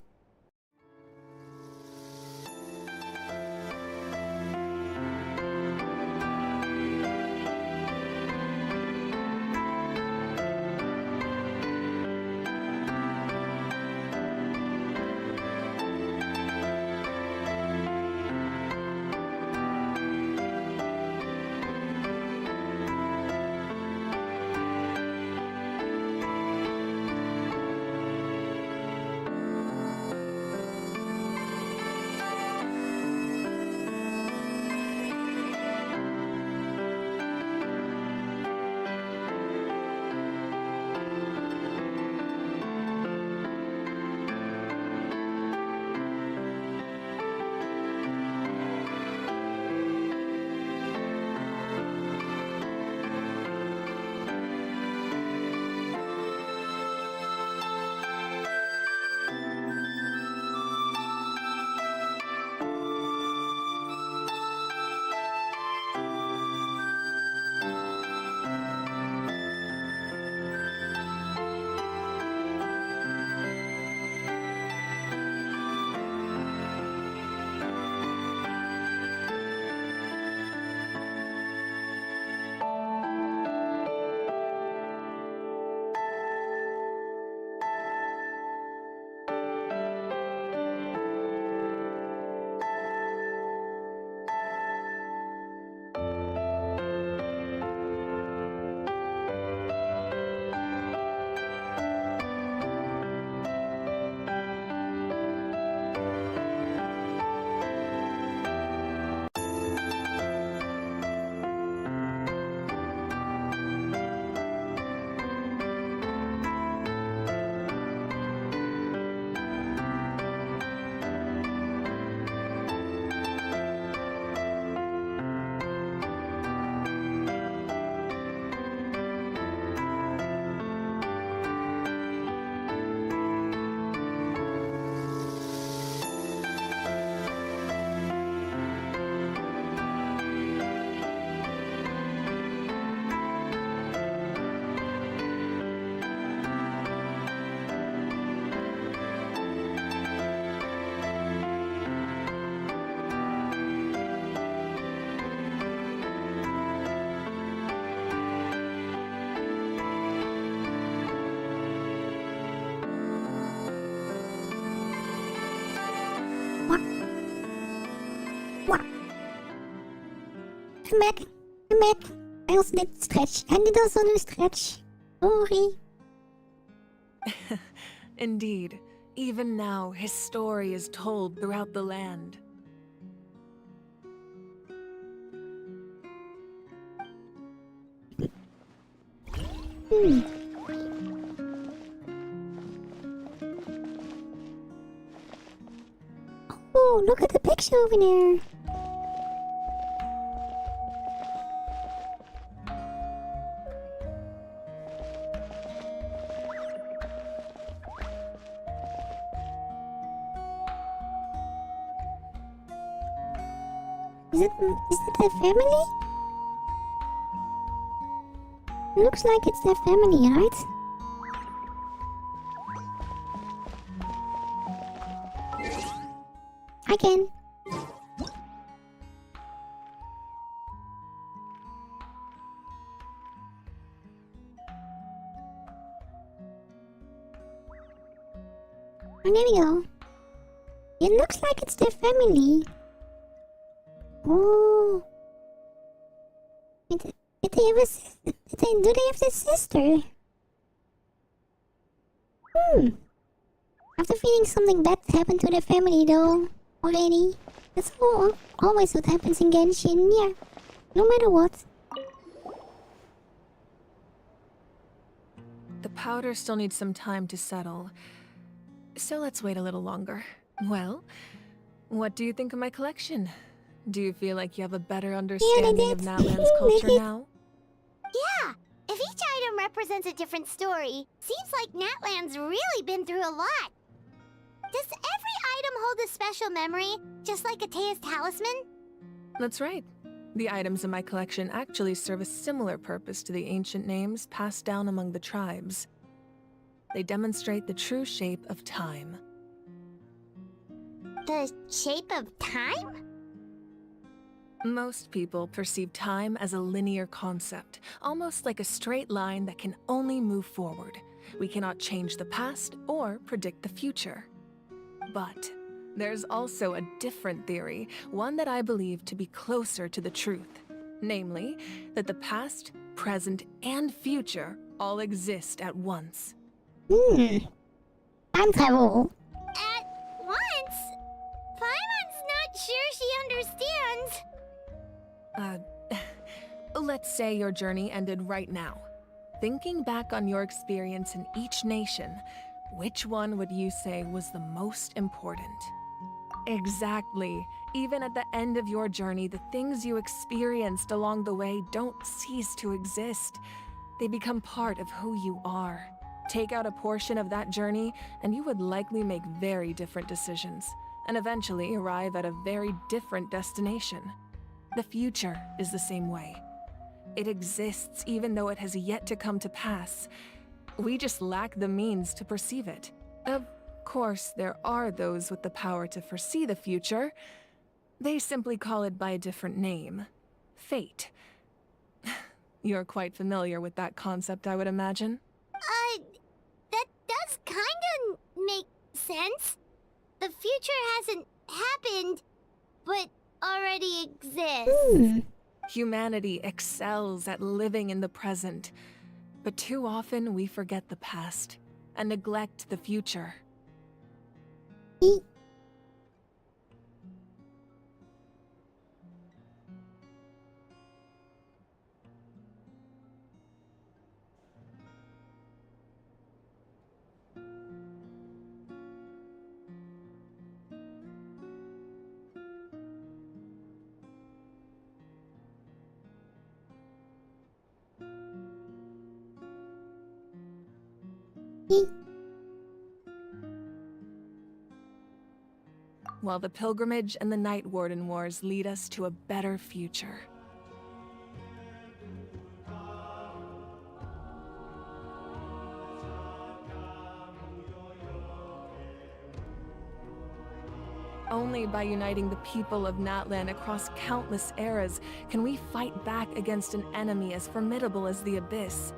I'm back. I'm back. I also did stretch. I did also do stretch. Sorry. Indeed, even now his story is told throughout the land. Oh, look at the picture over there. Is it their family? Looks like it's their family, right? I can. Oh, there we go. It looks like it's their family. Oh. Do they have a sister? After feeling something bad happened to their family though, already. That's always what happens in Genshin, yeah. No matter what. The powder still needs some time to settle. So let's wait a little longer. Well, what do you think of my collection? Do you feel like you have a better understanding of Natlan's culture now? Yeah! If each item represents a different story, seems like Natlan's really been through a lot. Does every item hold a special memory, just like Atea's talisman? That's right. The items in my collection actually serve a similar purpose to the ancient names passed down among the tribes. They demonstrate the true shape of time. The shape of time? Most people perceive time as a linear concept, almost like a straight line that can only move forward. We cannot change the past or predict the future. But there's also a different theory, one that I believe to be closer to the truth. Namely, that the past, present, and future all exist at once. Time travel. At once? Paimon's not sure she understands. Let's say your journey ended right now. Thinking back on your experience in each nation, which one would you say was the most important? Exactly. Even at the end of your journey, the things you experienced along the way don't cease to exist. They become part of who you are. Take out a portion of that journey, and you would likely make very different decisions, and eventually arrive at a very different destination. The future is the same way. It exists even though it has yet to come to pass. We just lack the means to perceive it. Of course, there are those with the power to foresee the future. They simply call it by a different name. Fate. You're quite familiar with that concept, I would imagine. That does kinda make sense. The future hasn't happened, but already exists. Humanity excels at living in the present, but too often we forget the past and neglect the future. While the pilgrimage and the Night Warden Wars lead us to a better future. Only by uniting the people of Natlan across countless eras can we fight back against an enemy as formidable as the Abyss.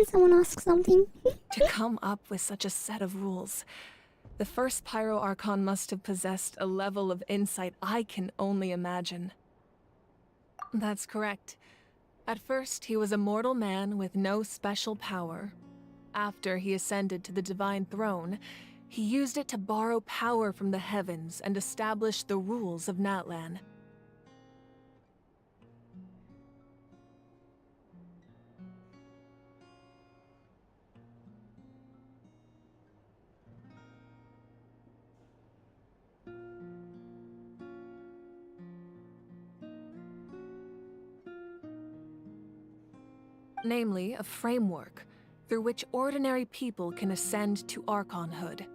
Someone ask something? To come up with such a set of rules, the first Pyro Archon must have possessed a level of insight I can only imagine. That's correct. At first, he was a mortal man with no special power. After he ascended to the Divine Throne, he used it to borrow power from the heavens and establish the rules of Natlan. namely a framework through which ordinary people can ascend to Archonhood.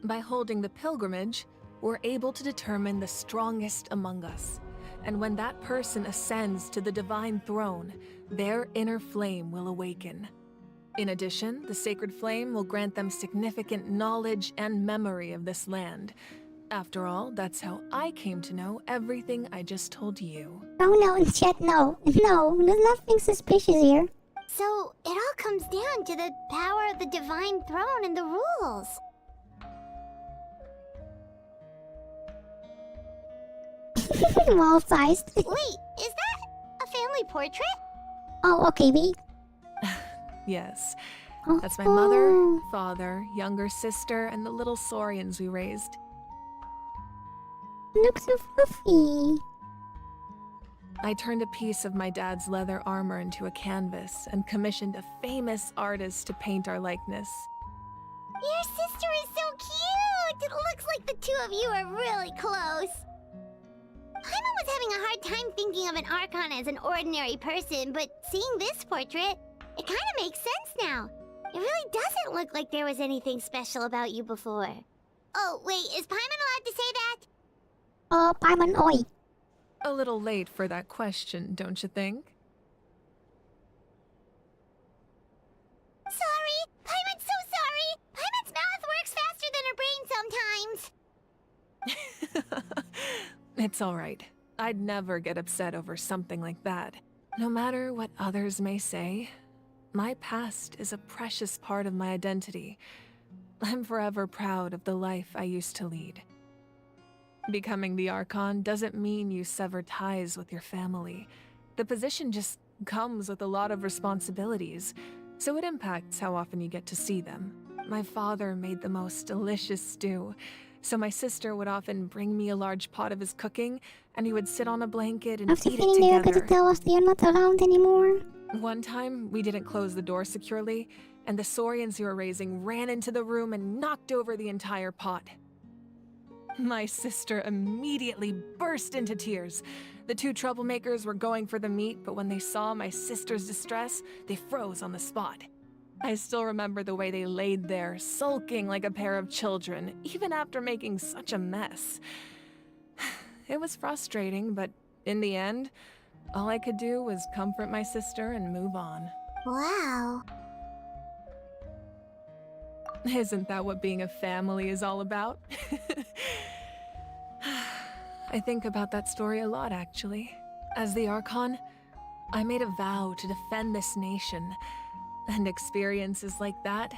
By holding the pilgrimage, we're able to determine the strongest among us. And when that person ascends to the divine throne, their inner flame will awaken. In addition, the sacred flame will grant them significant knowledge and memory of this land. After all, that's how I came to know everything I just told you. No, Chet, no. No, there's nothing suspicious here. So, it all comes down to the power of the divine throne and the rules. Wall-sized. Wait, is that a family portrait? Oh, okay, wait. Yes. That's my mother, father, younger sister, and the little saurians we raised. Looks so fluffy. I turned a piece of my dad's leather armor into a canvas and commissioned a famous artist to paint our likeness. Your sister is so cute! It looks like the two of you are really close. Paimon was having a hard time thinking of an Archon as an ordinary person, but seeing this portrait, it kind of makes sense now. It really doesn't look like there was anything special about you before. Oh, wait, is Paimon allowed to say that? Paimon, oi. A little late for that question, don't you think? Sorry! Paimon's so sorry! Paimon's mouth works faster than her brain sometimes! It's alright. I'd never get upset over something like that. No matter what others may say, my past is a precious part of my identity. I'm forever proud of the life I used to lead. Becoming the Archon doesn't mean you sever ties with your family. The position just comes with a lot of responsibilities, so it impacts how often you get to see them. My father made the most delicious stew, so my sister would often bring me a large pot of his cooking, and he would sit on a blanket and After eat it feeling they were together. gonna tell us they're not around anymore. One time, we didn't close the door securely, and the saurians who were raising ran into the room and knocked over the entire pot. My sister immediately burst into tears. The two troublemakers were going for the meat, but when they saw my sister's distress, they froze on the spot. I still remember the way they laid there, sulking like a pair of children, even after making such a mess. It was frustrating, but in the end, all I could do was comfort my sister and move on. Wow. Isn't that what being a family is all about? I think about that story a lot, actually. As the Archon, I made a vow to defend this nation, and experiences like that,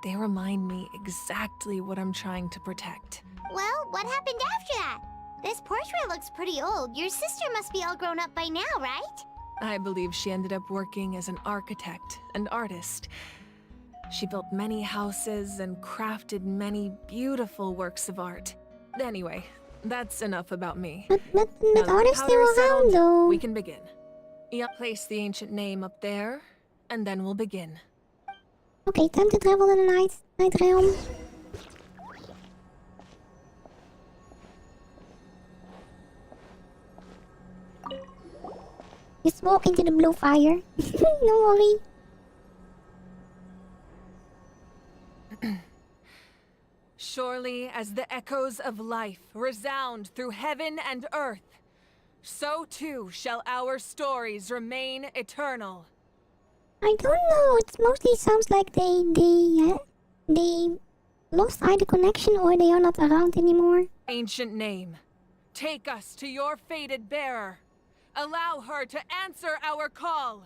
they remind me exactly what I'm trying to protect. Well, what happened after that? This portrait looks pretty old. Your sister must be all grown up by now, right? I believe she ended up working as an architect and artist. She built many houses and crafted many beautiful works of art. Anyway, that's enough about me. But Now that artists the still powder is around settled, though. we can begin. Place the ancient name up there, and then we'll begin. Okay, time to travel in the night realm. Just walk into the blue fire. Don't worry. Surely as the echoes of life resound through heaven and earth, so too shall our stories remain eternal. I don't know. It mostly sounds like they lost either connection or they are not around anymore. Ancient name, take us to your fated bearer. Allow her to answer our call.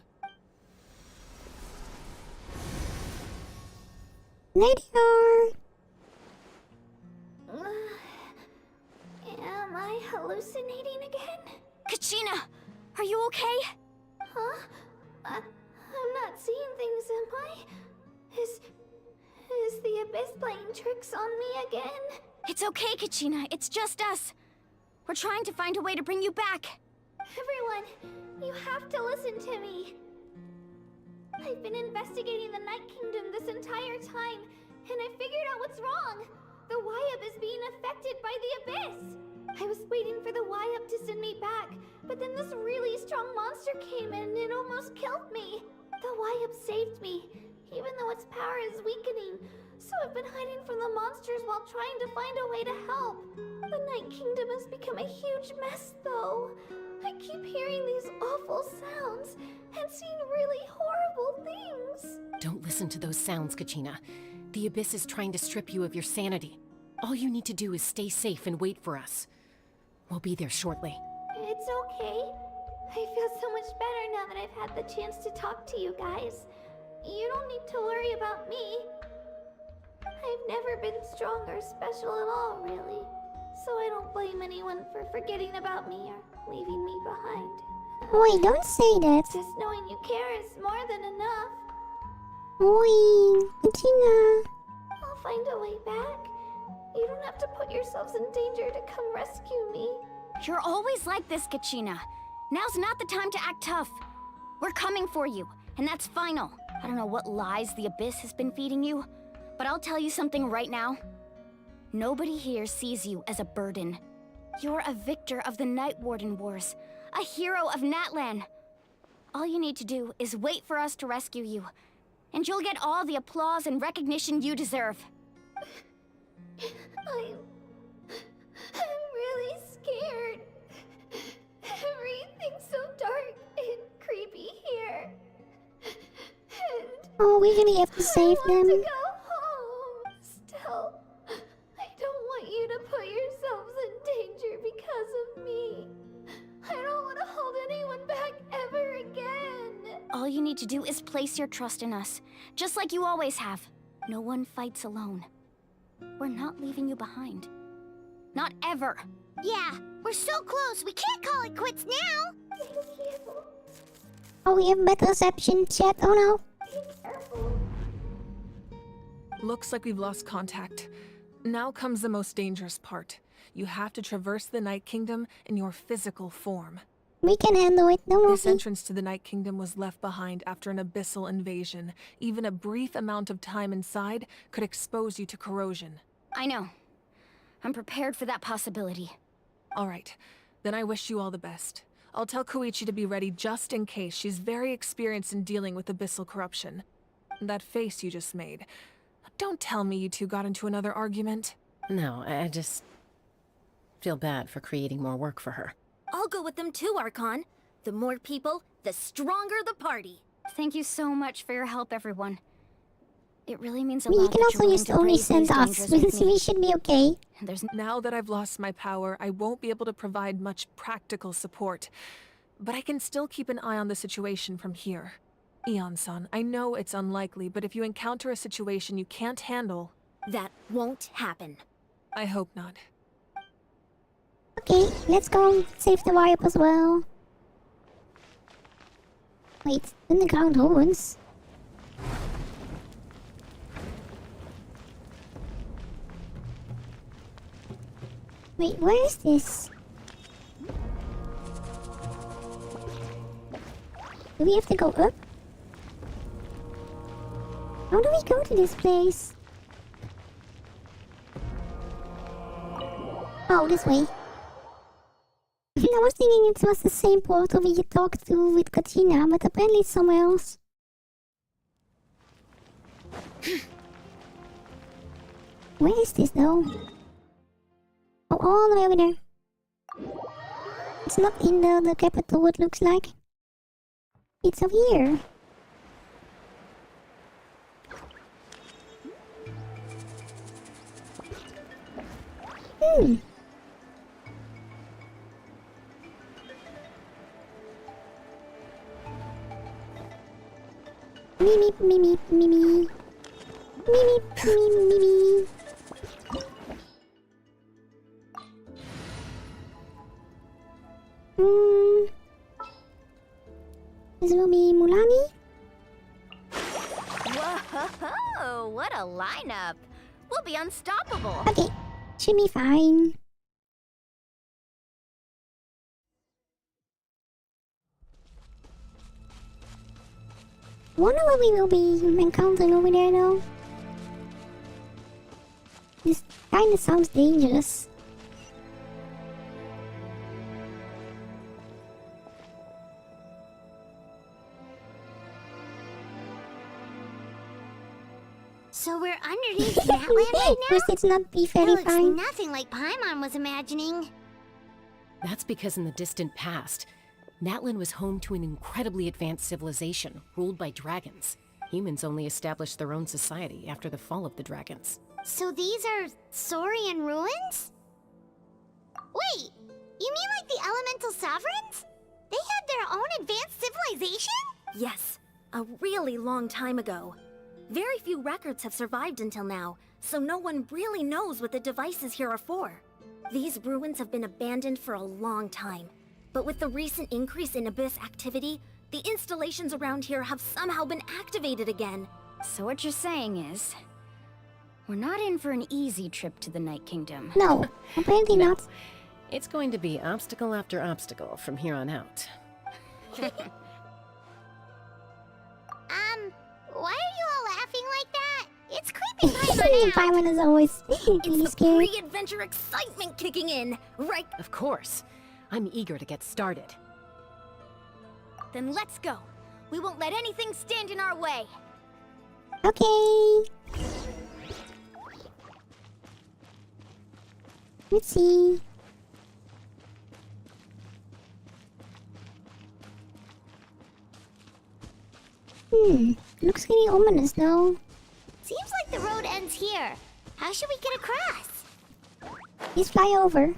There they are. Am I hallucinating again? Kachina, are you okay? Huh? I'm not seeing things, am I? Is the Abyss playing tricks on me again? It's okay, Kachina. It's just us. We're trying to find a way to bring you back. Everyone, you have to listen to me. I've been investigating the Night Kingdom this entire time, and I figured out what's wrong. The Wayab is being affected by the Abyss. I was waiting for the Y-Up to send me back, but then this really strong monster came in and it almost killed me. The Y-Up saved me, even though its power is weakening. So I've been hiding from the monsters while trying to find a way to help. The Night Kingdom has become a huge mess, though. I keep hearing these awful sounds and seeing really horrible things. Don't listen to those sounds, Kachina. The Abyss is trying to strip you of your sanity. All you need to do is stay safe and wait for us. We'll be there shortly. It's okay. I feel so much better now that I've had the chance to talk to you guys. You don't need to worry about me. I've never been strong or special at all, really. So I don't blame anyone for forgetting about me or leaving me behind. Oi, don't say that. Just knowing you care is more than enough. Oi, Kachina. I'll find a way back. You don't have to put yourselves in danger to come rescue me. You're always like this, Kachina. Now's not the time to act tough. We're coming for you, and that's final. I don't know what lies the Abyss has been feeding you, but I'll tell you something right now. Nobody here sees you as a burden. You're a victor of the Night Warden Wars, a hero of Natlan. All you need to do is wait for us to rescue you, and you'll get all the applause and recognition you deserve. I'm really scared. Everything's so dark and creepy here. And oh, we really have to save I want them. to go home. Still, I don't want you to put yourselves in danger because of me. I don't want to hold anyone back ever again. All you need to do is place your trust in us, just like you always have. No one fights alone. We're not leaving you behind. Not ever. Yeah, we're so close, we can't call it quits now. Thank you. Oh, we have bad reception, chat. Oh no. Be careful. Looks like we've lost contact. Now comes the most dangerous part. You have to traverse the Night Kingdom in your physical form. We can handle it, don't This worry. entrance to the Night Kingdom was left behind after an abyssal invasion. Even a brief amount of time inside could expose you to corrosion. I know. I'm prepared for that possibility. All right, then I wish you all the best. I'll tell Koichi to be ready just in case. She's very experienced in dealing with abyssal corruption. That face you just made. Don't tell me you two got into another argument. No, I just feel bad for creating more work for her. I'll go with them too, Archon. The more people, the stronger the party. Thank you so much for your help, everyone. It really means a You lot can that also you're willing just to only brave send these us. dangers with me. We should be okay. Now that I've lost my power, I won't be able to provide much practical support. But I can still keep an eye on the situation from here. Eon-san, I know it's unlikely, but if you encounter a situation you can't handle... That won't happen. I hope not. Okay, let's go save the wire as well. Wait, underground ruins. Wait, where is this? Do we have to go up? How do we go to this place? Oh, this way. I was thinking it was the same portal we talked to with Katina, but apparently it's somewhere else. Where is this though? Oh, all the way over there. It's not in the capital, it looks like. It's up here. Mimi, Mimi, Mimi. Mimi, Mimi, Mimi. This will be Mulani? Whoa, what a lineup. We'll be unstoppable. Okay, should be fine. Wonder what we will be encountering over there though. This kinda sounds dangerous. Natlan right now? First, it's not be It very looks fine. nothing like Paimon was imagining. That's because in the distant past, Natlan was home to an incredibly advanced civilization ruled by dragons. Humans only established their own society after the fall of the dragons. So these are Saurian ruins? Wait, you mean like the elemental sovereigns? They had their own advanced civilization? Yes, a really long time ago. Very few records have survived until now, so no one really knows what the devices here are for. These ruins have been abandoned for a long time, but with the recent increase in Abyss activity, the installations around here have somehow been activated again. So what you're saying is, we're not in for an easy trip to the Night Kingdom. No, apparently not. It's going to be obstacle after obstacle from here on out. Why are you all laughing like that? It's creeping Paimon out. Paimon is always really It's the scary. pre-adventure excitement kicking in, right? Of course. I'm eager to get started. Then let's go. We won't let anything stand in our way. Okay. Let's see. Looks really ominous though. Seems like the road ends here. How should we get across? Please fly over.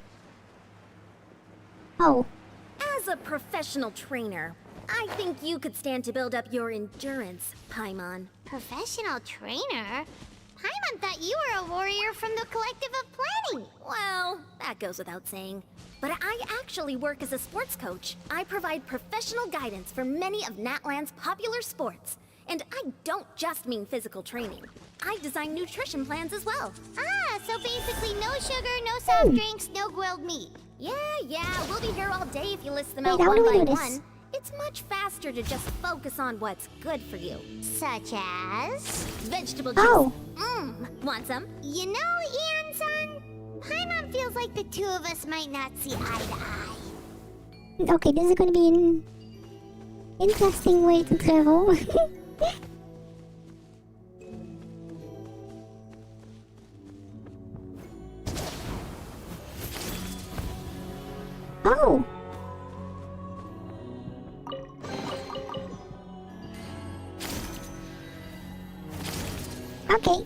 Oh. As a professional trainer, I think you could stand to build up your endurance, Paimon. Professional trainer? Paimon thought you were a warrior from the Collective of Planning. Well, that goes without saying. But I actually work as a sports coach. I provide professional guidance for many of Natlan's popular sports. And I don't just mean physical training. I design nutrition plans as well. Ah, so basically no sugar, no soft drinks, no grilled meat. Yeah, we'll be here all day if you list them Wait, out how one do we by do this? one. It's much faster to just focus on what's good for you. Such as? Vegetable juice. Oh. Want some? You know, Ian-san, Paimon feels like the two of us might not see eye to eye. Okay, this is gonna be an interesting way to travel. Oh. Okay.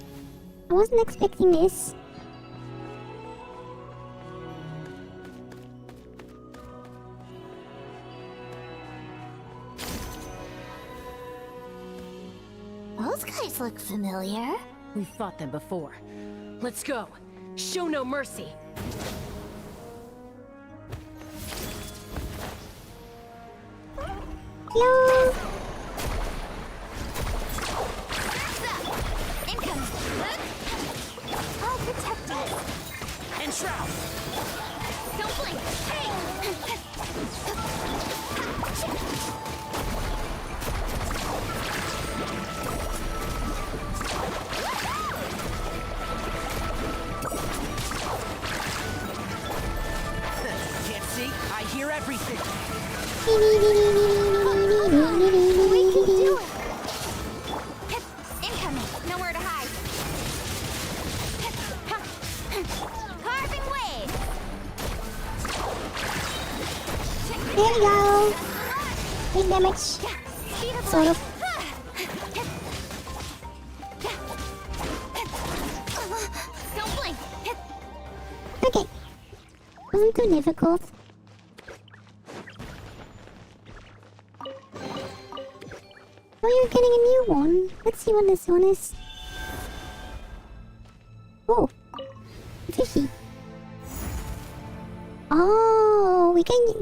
I wasn't expecting this. Those guys look familiar. We've fought them before. Let's go. Show no mercy. Hello. I'll protect you. And Shroud! Don't blink. Can't see? I hear everything! We can do it. Incoming. Nowhere to hide. Carving wave. There we go. Big damage. Sort of. Don't blink. Okay. Wasn't too difficult. Oh, you're getting a new one. Let's see what this one is. Oh. Fishy. Oh,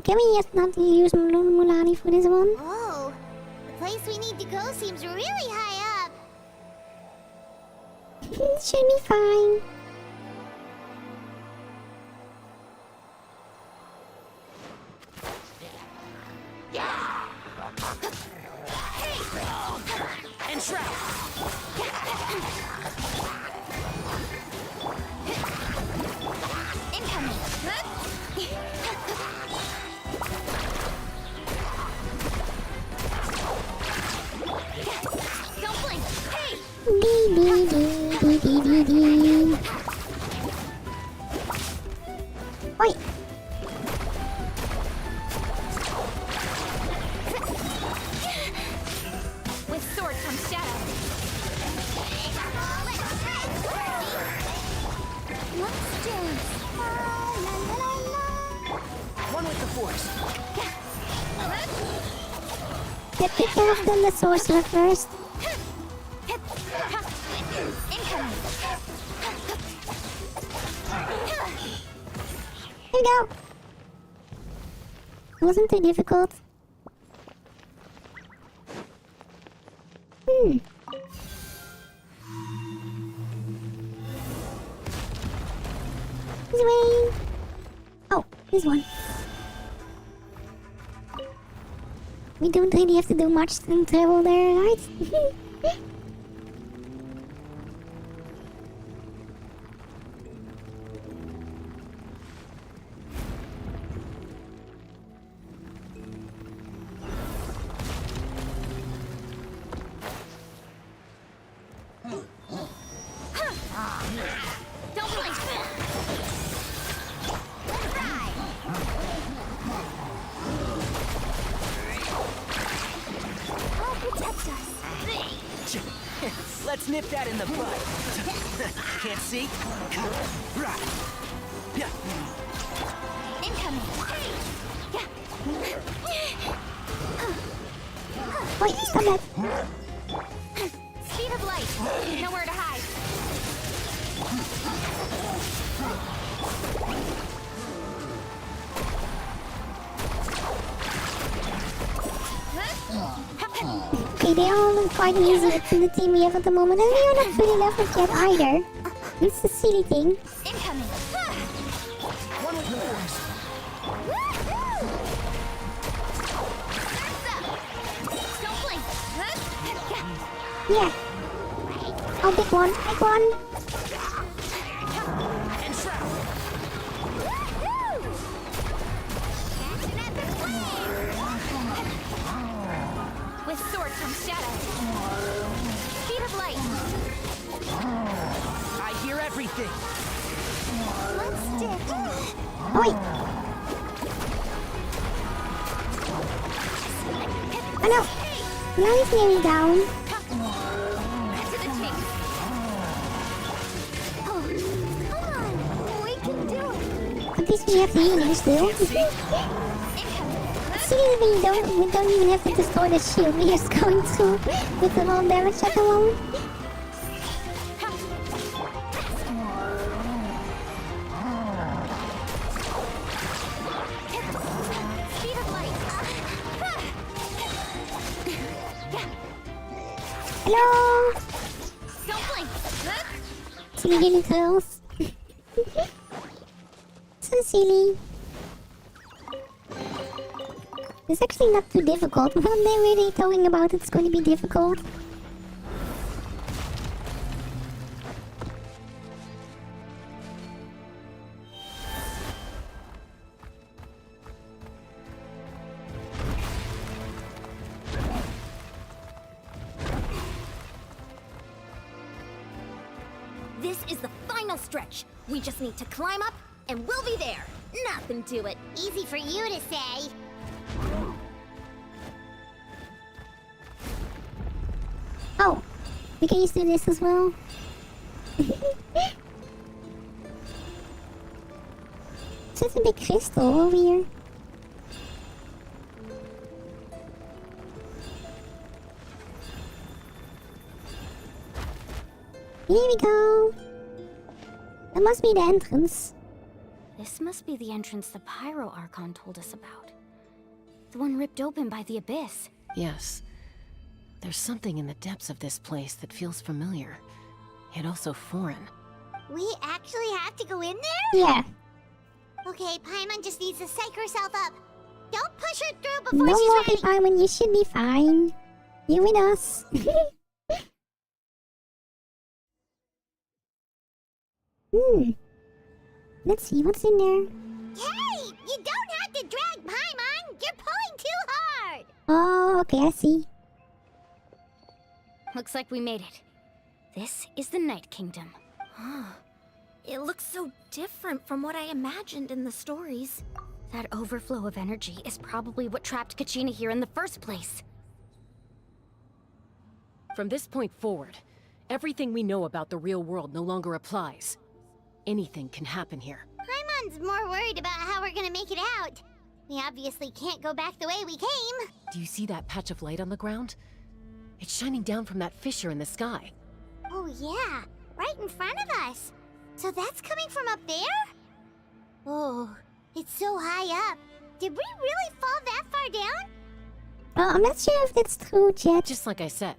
can we just not use Mulani for this one? Oh, the place we need to go seems really high up. It should be fine. And Shroud! Incoming. Don't blink. Hey! Bee, bee, bee, bee, bee, Dee. Oi! With sword comes shadow. Let's dance. La, la, la, la. One with the force. Get take care of the sorcerer first. Here we go. It wasn't too difficult. This way. Oh, this one. We don't really have to do much to travel there, right? Don't blink. I'll protect us. Let's nip that in the bud. Can't see? Incoming. Wait, stop that. Speed of light. Nowhere to hide. Okay, they all look quite easy to the team we have at the moment, and we are not fully leveled yet either. It's a silly thing. Incoming. One with the force. Don't blink. Yeah. I'll pick one. Pick one. And shroud. With sword comes shadow. Speed of light. I hear everything. Let's dip. Oi! Oh no! Now he's nearly down. To the chase. Oh, come on. We can do it. At least we have the healing still. See, we don't even have to destroy the shield. We are just going through with the whole damage at the moment. Speed of light. Hello! Don't blink. Silly little girls. So silly. It's actually not too difficult. What they're really talking about, it's going to be difficult. This is the final stretch. We just need to climb up, and we'll be there. Nothing to it. Easy for you to say. Oh, we can use this as well. Such a big crystal over here. Here we go. That must be the entrance. This must be the entrance the Pyro Archon told us about. The one ripped open by the Abyss. Yes. There's something in the depths of this place that feels familiar, yet also foreign. We actually have to go in there? Yeah. Okay, Paimon just needs to psych herself up. Don't push her through before Don't she's worry, ready. Paimon, you should be fine. You're with us. Let's see what's in there. Hey! You don't have to drag Paimon! You're pulling too hard! Oh, okay, I see. Looks like we made it. This is the Night Kingdom. It looks so different from what I imagined in the stories. That overflow of energy is probably what trapped Kachina here in the first place. From this point forward, everything we know about the real world no longer applies. Anything can happen here. Paimon's more worried about how we're gonna make it out. We obviously can't go back the way we came. Do you see that patch of light on the ground? It's shining down from that fissure in the sky. Oh yeah, right in front of us. So that's coming from up there? Oh, it's so high up. Did we really fall that far down? I'm not sure if that's true yet. Just like I said,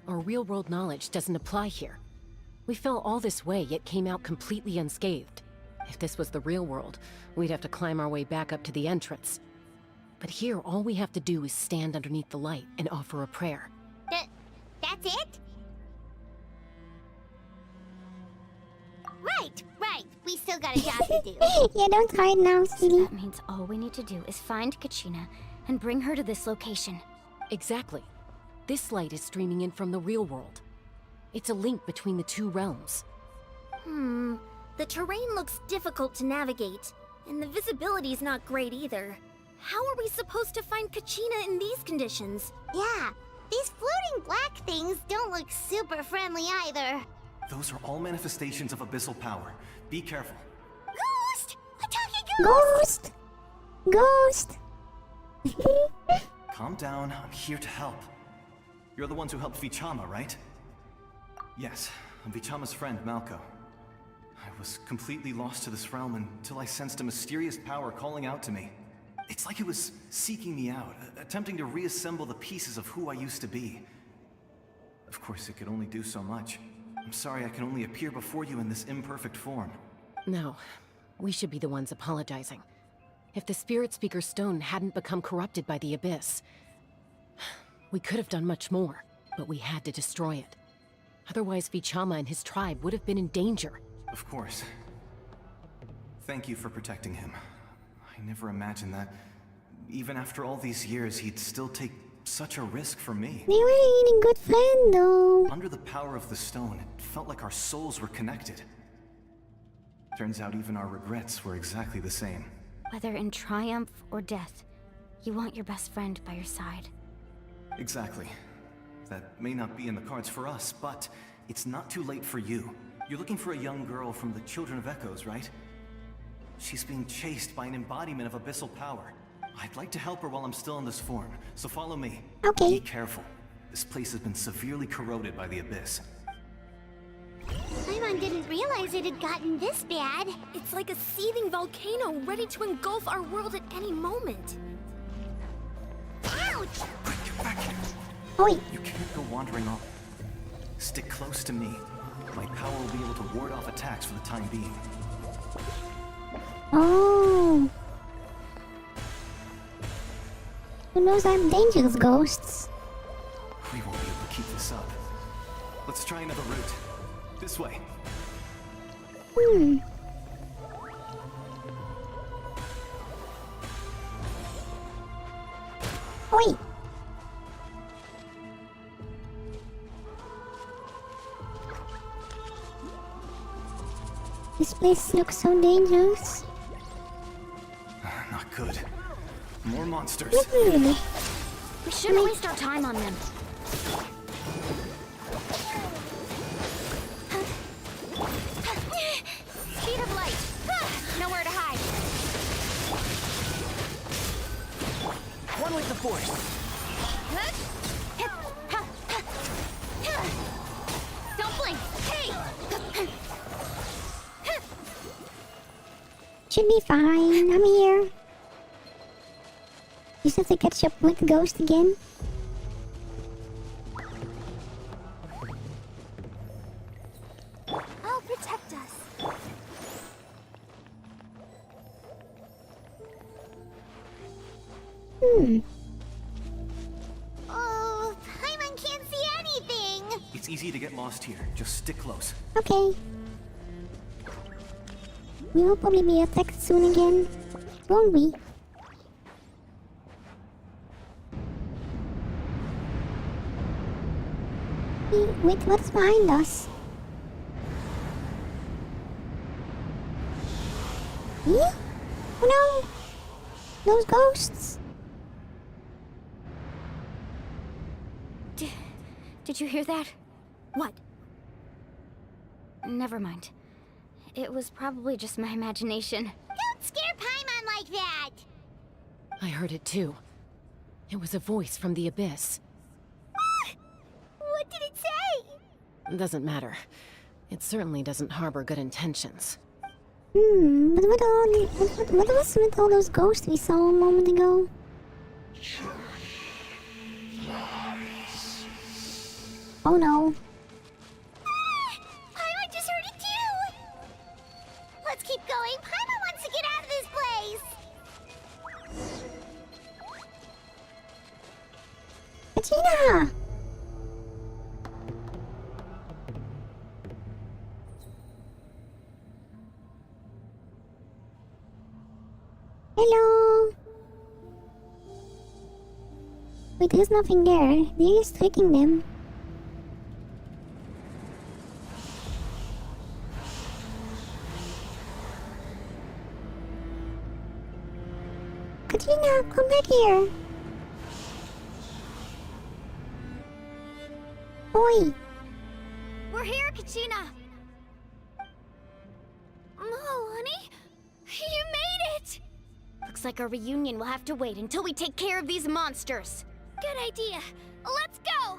our real-world knowledge doesn't apply here. We fell all this way, yet came out completely unscathed. If this was the real world, we'd have to climb our way back up to the entrance. But here, all we have to do is stand underneath the light and offer a prayer. That's it? Right. We still got a job to do. Yeah, don't hide now, silly. That means all we need to do is find Kachina and bring her to this location. Exactly. This light is streaming in from the real world. It's a link between the two realms. The terrain looks difficult to navigate, and the visibility's not great either. How are we supposed to find Kachina in these conditions? Yeah, these floating black things don't look super friendly either. Those are all manifestations of abyssal power. Be careful. Ghost! A talking Ghost! Calm down, I'm here to help. You're the ones who helped Vichama, right? Yes, I'm Vichama's friend, Malko. I was completely lost to this realm until I sensed a mysterious power calling out to me. It's like it was seeking me out, attempting to reassemble the pieces of who I used to be. Of course, it could only do so much. I'm sorry I can only appear before you in this imperfect form. No, we should be the ones apologizing. If the Spirit Speaker's stone hadn't become corrupted by the Abyss, we could have done much more, but we had to destroy it. Otherwise, Vichama and his tribe would have been in danger. Of course. Thank you for protecting him. I never imagined that, even after all these years, he'd still take such a risk for me. They were a good friend, though. Under the power of the stone, it felt like our souls were connected. Turns out even our regrets were exactly the same. Whether in triumph or death, you want your best friend by your side. Exactly. That may not be in the cards for us, but it's not too late for you. You're looking for a young girl from the Children of Echoes, right? She's being chased by an embodiment of abyssal power. I'd like to help her while I'm still in this form, so follow me. Okay. Be careful. This place has been severely corroded by the Abyss. Paimon didn't realize it had gotten this bad. It's like a seething volcano ready to engulf our world at any moment. Ouch! Quick, get back here. Oi. You can't go wandering off. Stick close to me. My power will be able to ward off attacks for the time being. Oh. Who knows I'm dangerous, ghosts? We won't be able to keep this up. Let's try another route. This way. Oi. This place looks so dangerous. Not good. More monsters. Not really. We shouldn't waste our time on them. Speed of light. Nowhere to hide. One with the force. Don't blink. Hey! Should be fine. I'm here. You have to catch up with the ghost again. I'll protect us. Oh, Paimon can't see anything. It's easy to get lost here. Just stick close. Okay. We will probably be attacked soon again. Won't we? Wait, what's behind us? Yeah? Oh no! Those ghosts! Did you hear that? What? Never mind. It was probably just my imagination. Don't scare Paimon like that! I heard it too. It was a voice from the abyss. What did it say? Doesn't matter. It certainly doesn't harbor good intentions. But what was with all those ghosts we saw a moment ago? Oh no. Paimon just heard it too! Let's keep going. Paimon wants to get out of this place! Katrina! Hello? Wait, there's nothing there. They're just tricking them. Katrina, come back here. Oi. We're here, Kachina! Oh, honey? You made it! Looks like our reunion will have to wait until we take care of these monsters. Good idea. Let's go!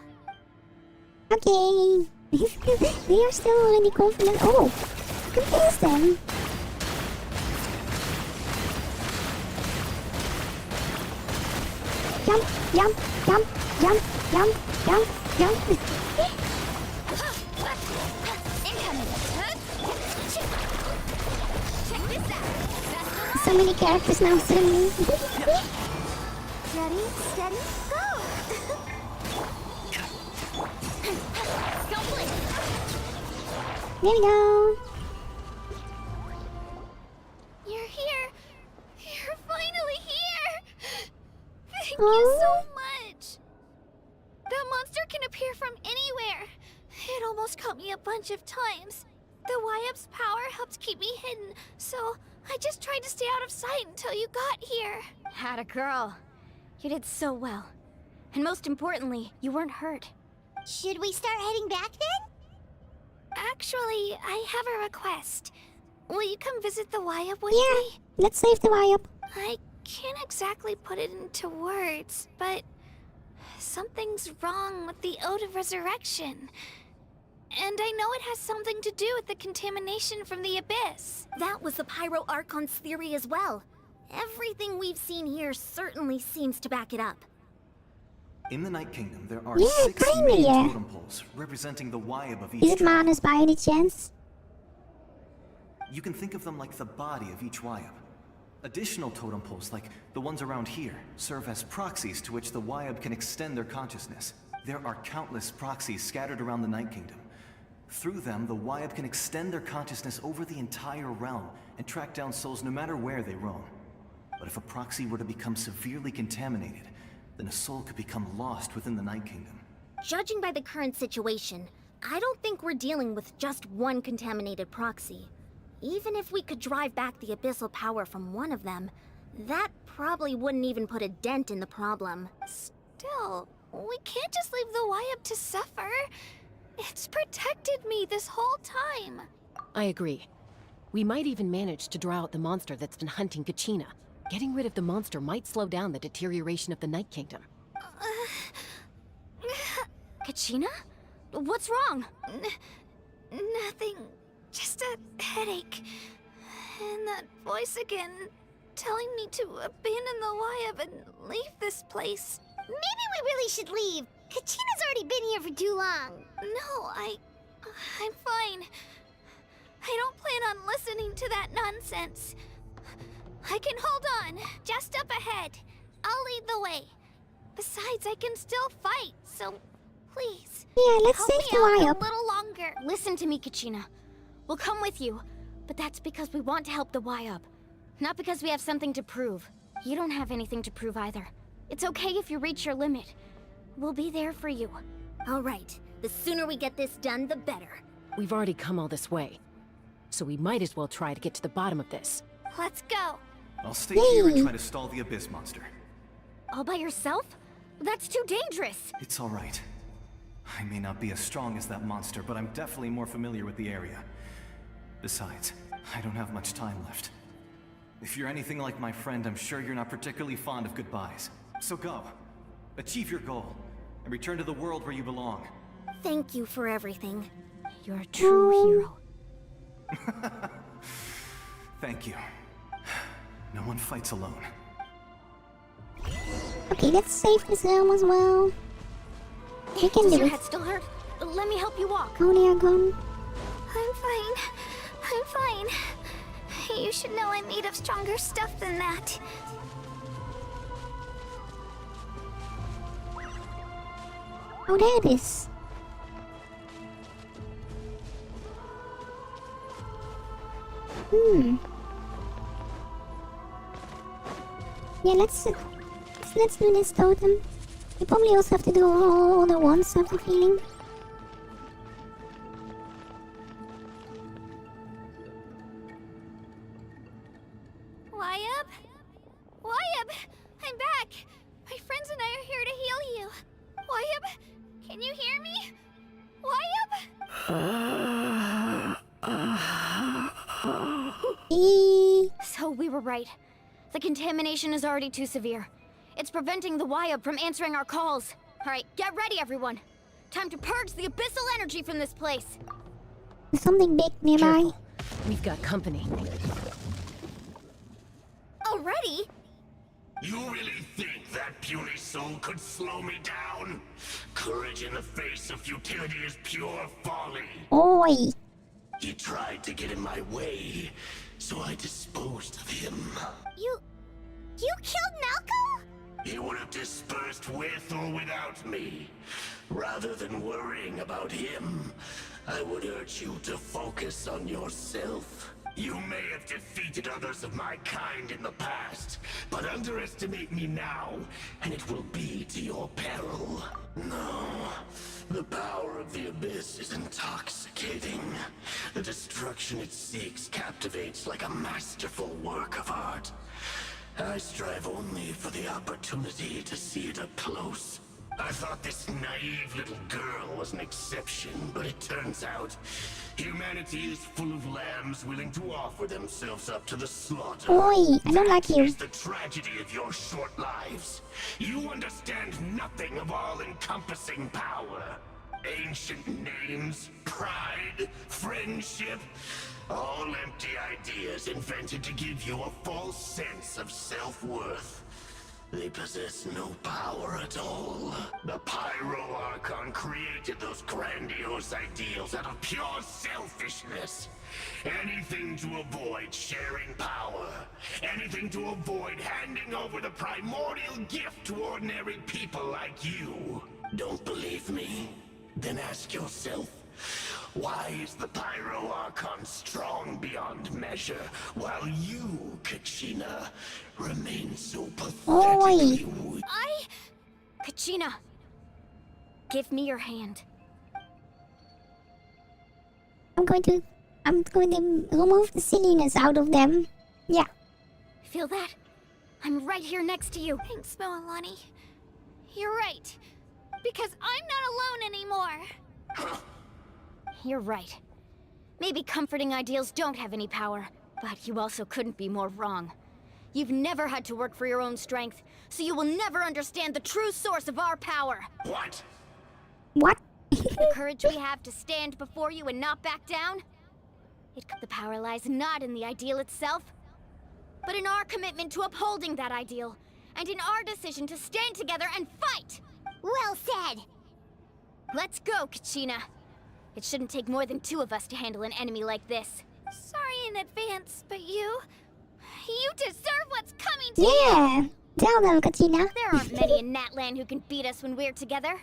Okay. They are still already confident. Oh, I can face them. Jump, jump, jump, jump, jump, jump, jump. So many characters now suddenly. Steady, steady, go! There we go. You're here. You're finally here. Thank Oh. you so much. That monster can appear from anywhere. It almost caught me a bunch of times. The YF's power helped keep me hidden, so I just tried to stay out of sight until you got here. Had a girl. You did so well. And most importantly, you weren't hurt. Should we start heading back then? Actually, I have a request. Will you come visit the YF with Yeah, me? let's save the YF. I can't exactly put it into words, but something's wrong with the Ode of Resurrection. And I know it has something to do with the contamination from the Abyss. That was the Pyro Archon's theory as well. Everything we've seen here certainly seems to back it up. In the Night Kingdom, there are Yeah, 6 kinda, main yeah. totem poles representing the Wyab of each Is it tribe. Manus by any chance? You can think of them like the body of each Wyab. Additional totem poles, like the ones around here, serve as proxies to which the Wyab can extend their consciousness. There are countless proxies scattered around the Night Kingdom. Through them, the Wyab can extend their consciousness over the entire realm and track down souls no matter where they roam. But if a proxy were to become severely contaminated, then a soul could become lost within the Night Kingdom. Judging by the current situation, I don't think we're dealing with just one contaminated proxy. Even if we could drive back the abyssal power from one of them, that probably wouldn't even put a dent in the problem. Still, we can't just leave the YF to suffer. It's protected me this whole time. I agree. We might even manage to draw out the monster that's been hunting Kachina. Getting rid of the monster might slow down the deterioration of the Night Kingdom. Kachina? What's wrong? Nothing. Just a headache. And that voice again, telling me to abandon the YF and leave this place. Maybe we really should leave. Kachina's already been here for too long. No, I'm fine. I don't plan on listening to that nonsense. I can hold on, just up ahead. I'll lead the way. Besides, I can still fight, so please. Yeah, let's help save me the out YF. a little longer. Listen to me, Kachina. We'll come with you, but that's because we want to help the YF. Not because we have something to prove. You don't have anything to prove either. It's okay if you reach your limit. We'll be there for you. All right, the sooner we get this done, the better. We've already come all this way, so we might as well try to get to the bottom of this. Let's go. I'll stay here and try to stall the Abyss monster. All by yourself? That's too dangerous. It's alright. I may not be as strong as that monster, but I'm definitely more familiar with the area. Besides, I don't have much time left. If you're anything like my friend, I'm sure you're not particularly fond of goodbyes. So go. Achieve your goal, and return to the world where you belong. Thank you for everything. You're a true hero. Thank you. No one fights alone. Okay, let's save this realm as well. We can Does do your it. head still hurt? Let me help you walk. Go there, go. I'm fine. I'm fine. You should know I'm made of stronger stuff than that. Oh, there it is. Yeah, let's do this totem. You probably also have to do all the ones, I have the feeling. Wayab? Wayab! I'm back! My friends and I are here to heal you. Wayab, can you hear me? Wayab? So we were right. The contamination is already too severe. It's preventing the Wayab from answering our calls. Alright, get ready everyone. Time to purge the abyssal energy from this place. There's something big nearby. Careful. We've got company. Already? You really think that puny soul could slow me down? Courage in the face of futility is pure folly. Oi! He tried to get in my way, so I disposed of him. You killed Malco? He would have dispersed with or without me. Rather than worrying about him, I would urge you to focus on yourself. You may have defeated others of my kind in the past, but underestimate me now, and it will be to your peril. No, the power of the Abyss is intoxicating. The destruction it seeks captivates like a masterful work of art. I strive only for the opportunity to see it up close. I thought this naive little girl was an exception, but it turns out humanity is full of lambs willing to offer themselves up to the slaughter. Oi, I don't like you. That is the tragedy of your short lives. You understand nothing of all-encompassing power. Ancient names, pride, friendship, all empty ideas invented to give you a false sense of self-worth. They possess no power at all. The Pyro Archon created those grandiose ideals out of pure selfishness. Anything to avoid sharing power. Anything to avoid handing over the primordial gift to ordinary people like you. Don't believe me? Then ask yourself, why is the Pyro Archon strong beyond measure, while you, Kachina, remain so pathetically weak? Kachina, give me your hand. I'm going to remove the silliness out of them. Yeah. Feel that? I'm right here next to you. Thanks, Moalani. You're right. Because I'm not alone anymore. You're right. Maybe comforting ideals don't have any power, but you also couldn't be more wrong. You've never had to work for your own strength, so you will never understand the true source of our power. What? What? The courage we have to stand before you and not back down? The power lies not in the ideal itself, but in our commitment to upholding that ideal, and in our decision to stand together and fight! Well said! Let's go, Kachina. It shouldn't take more than two of us to handle an enemy like this. Sorry in advance, but you deserve what's coming to you! Yeah! Tell them, Kachina. There aren't many in Natlan who can beat us when we're together.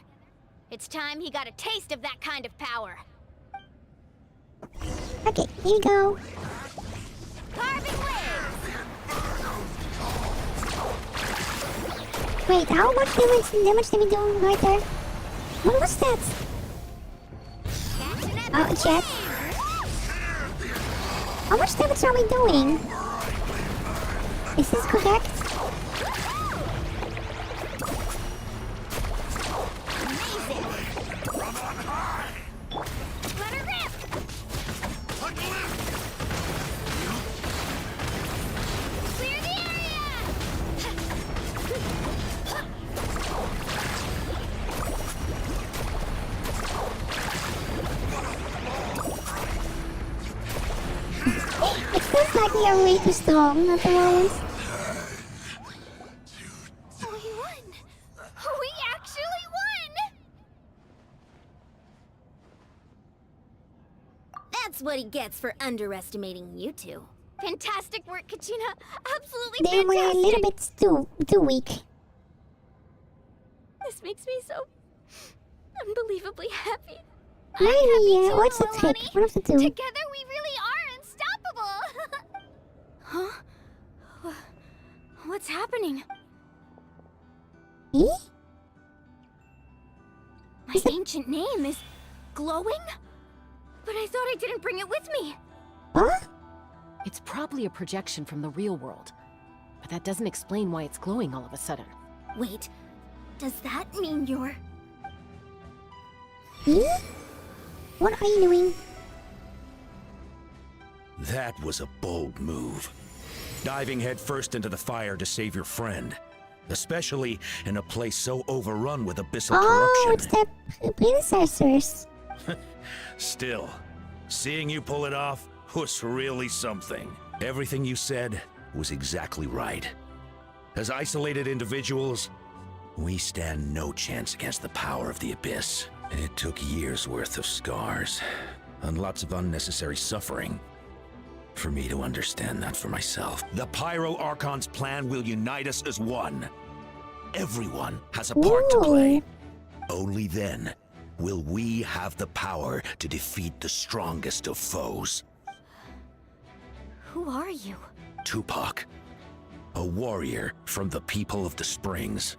It's time he got a taste of that kind of power. Okay, here we go. Carving Wait, how much damage did we do right there? What was that? Oh, chat. How much damage are we doing? This is correct. Let her rip! Clear the It feels like we are way too strong at the moment. We won! We actually won! That's what he gets for underestimating you two. Fantastic work, Kachina. Absolutely They fantastic. were a little bit too weak. This makes me so unbelievably happy. Really, yeah. What's the trick? What of the two? Together we really are unstoppable! Huh? What's happening? Eh? My ancient name is glowing? But I thought I didn't bring it with me. Huh? It's probably a projection from the real world. But that doesn't explain why it's glowing all of a sudden. Wait, does that mean you're... Eh? What are you doing? That was a bold move. Diving headfirst into the fire to save your friend. Especially in a place so overrun with abyssal Oh, corruption. it's the predecessors. Still, seeing you pull it off was really something. Everything you said was exactly right. As isolated individuals, we stand no chance against the power of the Abyss. It took years' worth of scars, and lots of unnecessary suffering, for me to understand that for myself. The Pyro Archon's plan will unite us as one. Everyone has a part to play. Only then will we have the power to defeat the strongest of foes. Who are you? Tupac, a warrior from the people of the Springs.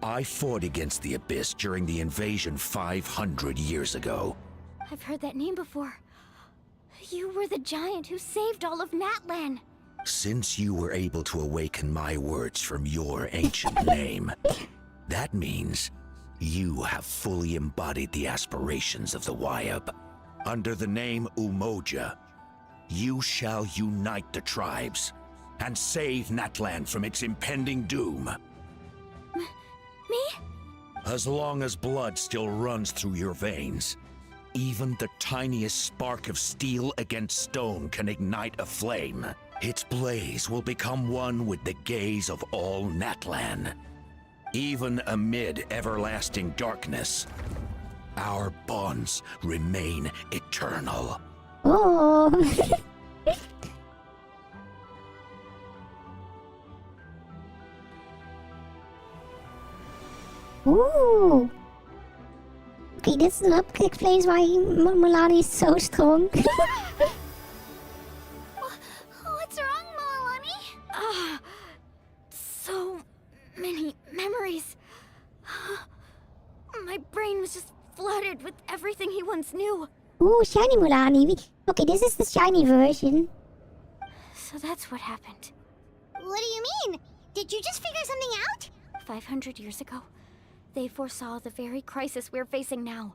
I fought against the Abyss during the invasion 500 years ago. I've heard that name before. You were the giant who saved all of Natlan. Since you were able to awaken my words from your ancient name, that means you have fully embodied the aspirations of the Wayab. Under the name Umoja, you shall unite the tribes and save Natlan from its impending doom. Me? As long as blood still runs through your veins, even the tiniest spark of steel against stone can ignite a flame. Its blaze will become one with the gaze of all Natlan. Even amid everlasting darkness, our bonds remain eternal. Oh. Ooh. Okay, this explains why Mulan is so strong. What's wrong, Moalani? So many memories. My brain was just flooded with everything he once knew. Ooh, shiny Mulan. Okay, this is the shiny version. So that's what happened. What do you mean? Did you just figure something out? 500 years ago, they foresaw the very crisis we're facing now.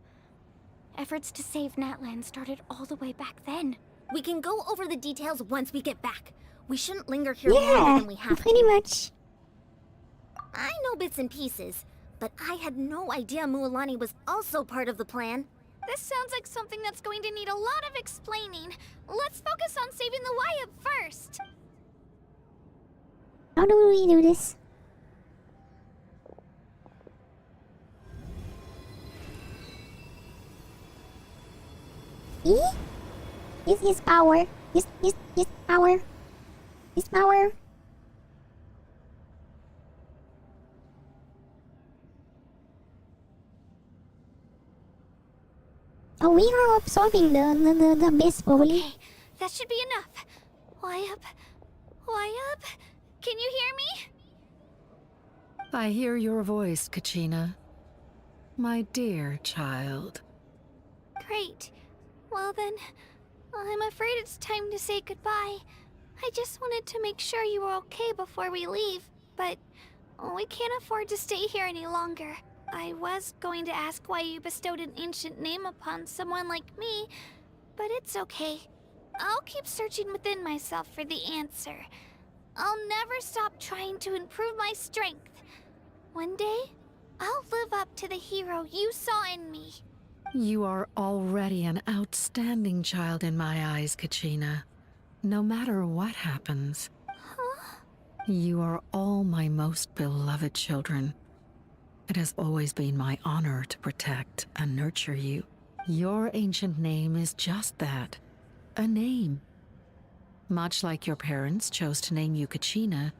Efforts to save Natlan started all the way back then. We can go over the details once we get back. We shouldn't linger here Yeah, longer than we have pretty to. much. I know bits and pieces, but I had no idea Mualani was also part of the plan. This sounds like something that's going to need a lot of explaining. Let's focus on saving the Wayab first. How do we do this? His power. His power. His power. Oh, we are absorbing the abyss, probably. Okay, that should be enough. Wayab? Wayab? Can you hear me? I hear your voice, Kachina. My dear child. Great. Well then, I'm afraid it's time to say goodbye. I just wanted to make sure you were okay before we leave, but we can't afford to stay here any longer. I was going to ask why you bestowed an ancient name upon someone like me, but it's okay. I'll keep searching within myself for the answer. I'll never stop trying to improve my strength. One day, I'll live up to the hero you saw in me. You are already an outstanding child in my eyes, Kachina. No matter what happens. Huh? You are all my most beloved children. It has always been my honor to protect and nurture you. Your ancient name is just that, a name. Much like your parents chose to name you Kachina,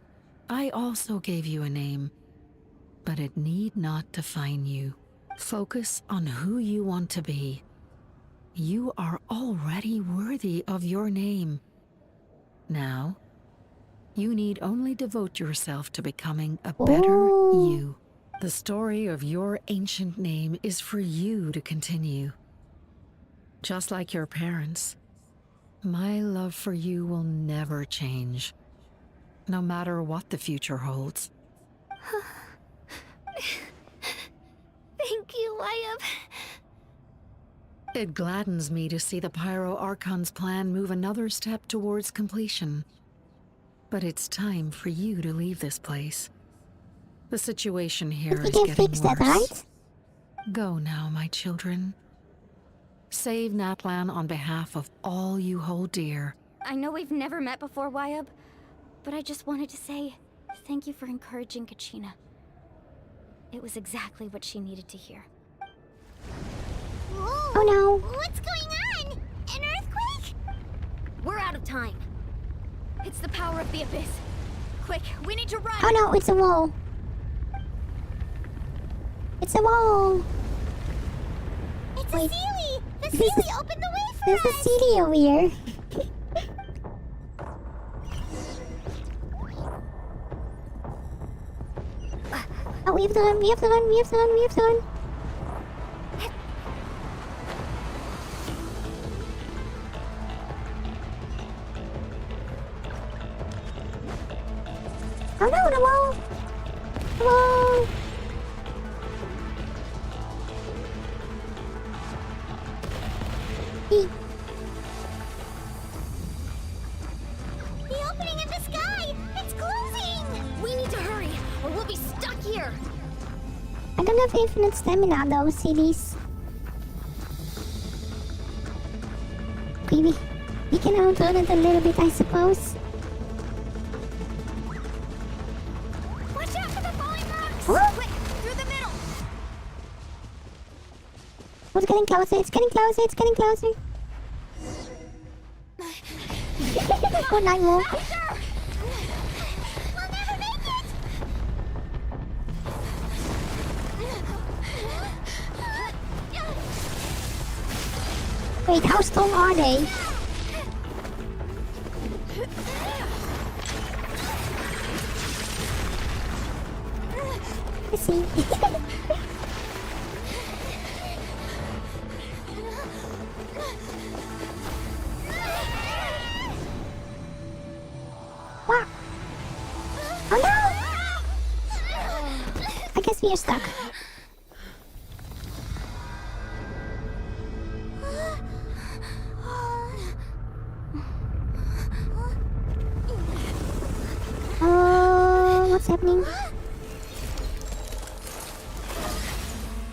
I also gave you a name. But it need not define you. Focus on who you want to be. You are already worthy of your name. Now, you need only devote yourself to becoming a better you. The story of your ancient name is for you to continue. Just like your parents, my love for you will never change, no matter what the future holds. Thank you, Wayab. It gladdens me to see the Pyro Archon's plan move another step towards completion. But it's time for you to leave this place. The situation here is getting fix that, worse. right? Go now, my children. Save Natlan on behalf of all you hold dear. I know we've never met before, Wayab, but I just wanted to say thank you for encouraging Kachina. It was exactly what she needed to hear. Whoa, Oh no. What's going on? An earthquake? We're out of time. It's the power of the Abyss. Quick, we need to run! Oh no, it's a wall. It's a wall. It's Wait. a Sealy! The This Sealy is- opened the way for There's a us! CD over here. Oh, we have to run, we have to run, we have to run, we have to run. Oh no, the wall! The wall! Eek. The opening in the sky! It's closing! We need to hurry, or we'll be stuck here! I don't have infinite stamina though, CDs. Okay, we can outrun it a little bit, I suppose. Watch out for the falling rocks! What? Quick, through the middle! Oh, it's getting closer, it's getting closer, it's getting closer. Oh, 9 more. Faster! We'll never make it! Wait, how strong are they? I see. Wow. Oh no! I guess we are stuck. What's happening?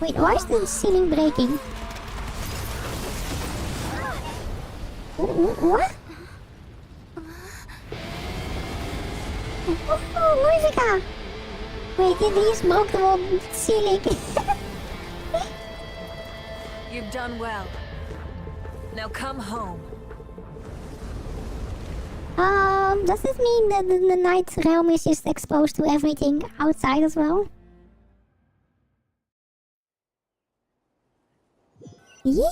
Wait, why is the ceiling breaking? What? Oh, Musica! Wait, did these broke the whole ceiling? You've done well. Now come home. Does this mean that the night realm is just exposed to everything outside as well? Yeah?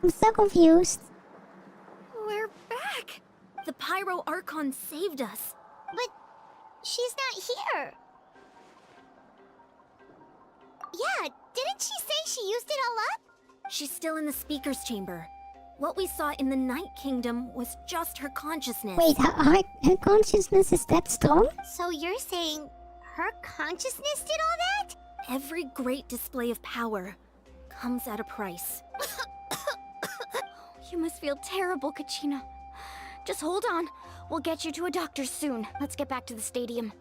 I'm so confused. We're back! The Pyro Archon saved us. But she's not here. Yeah, didn't she say she used it all up? She's still in the Speaker's Chamber. What we saw in the Night Kingdom was just her consciousness. Wait, her consciousness is that strong? So you're saying her consciousness did all that? Every great display of power comes at a price. You must feel terrible, Kachina. Just hold on. We'll get you to a doctor soon. Let's get back to the stadium.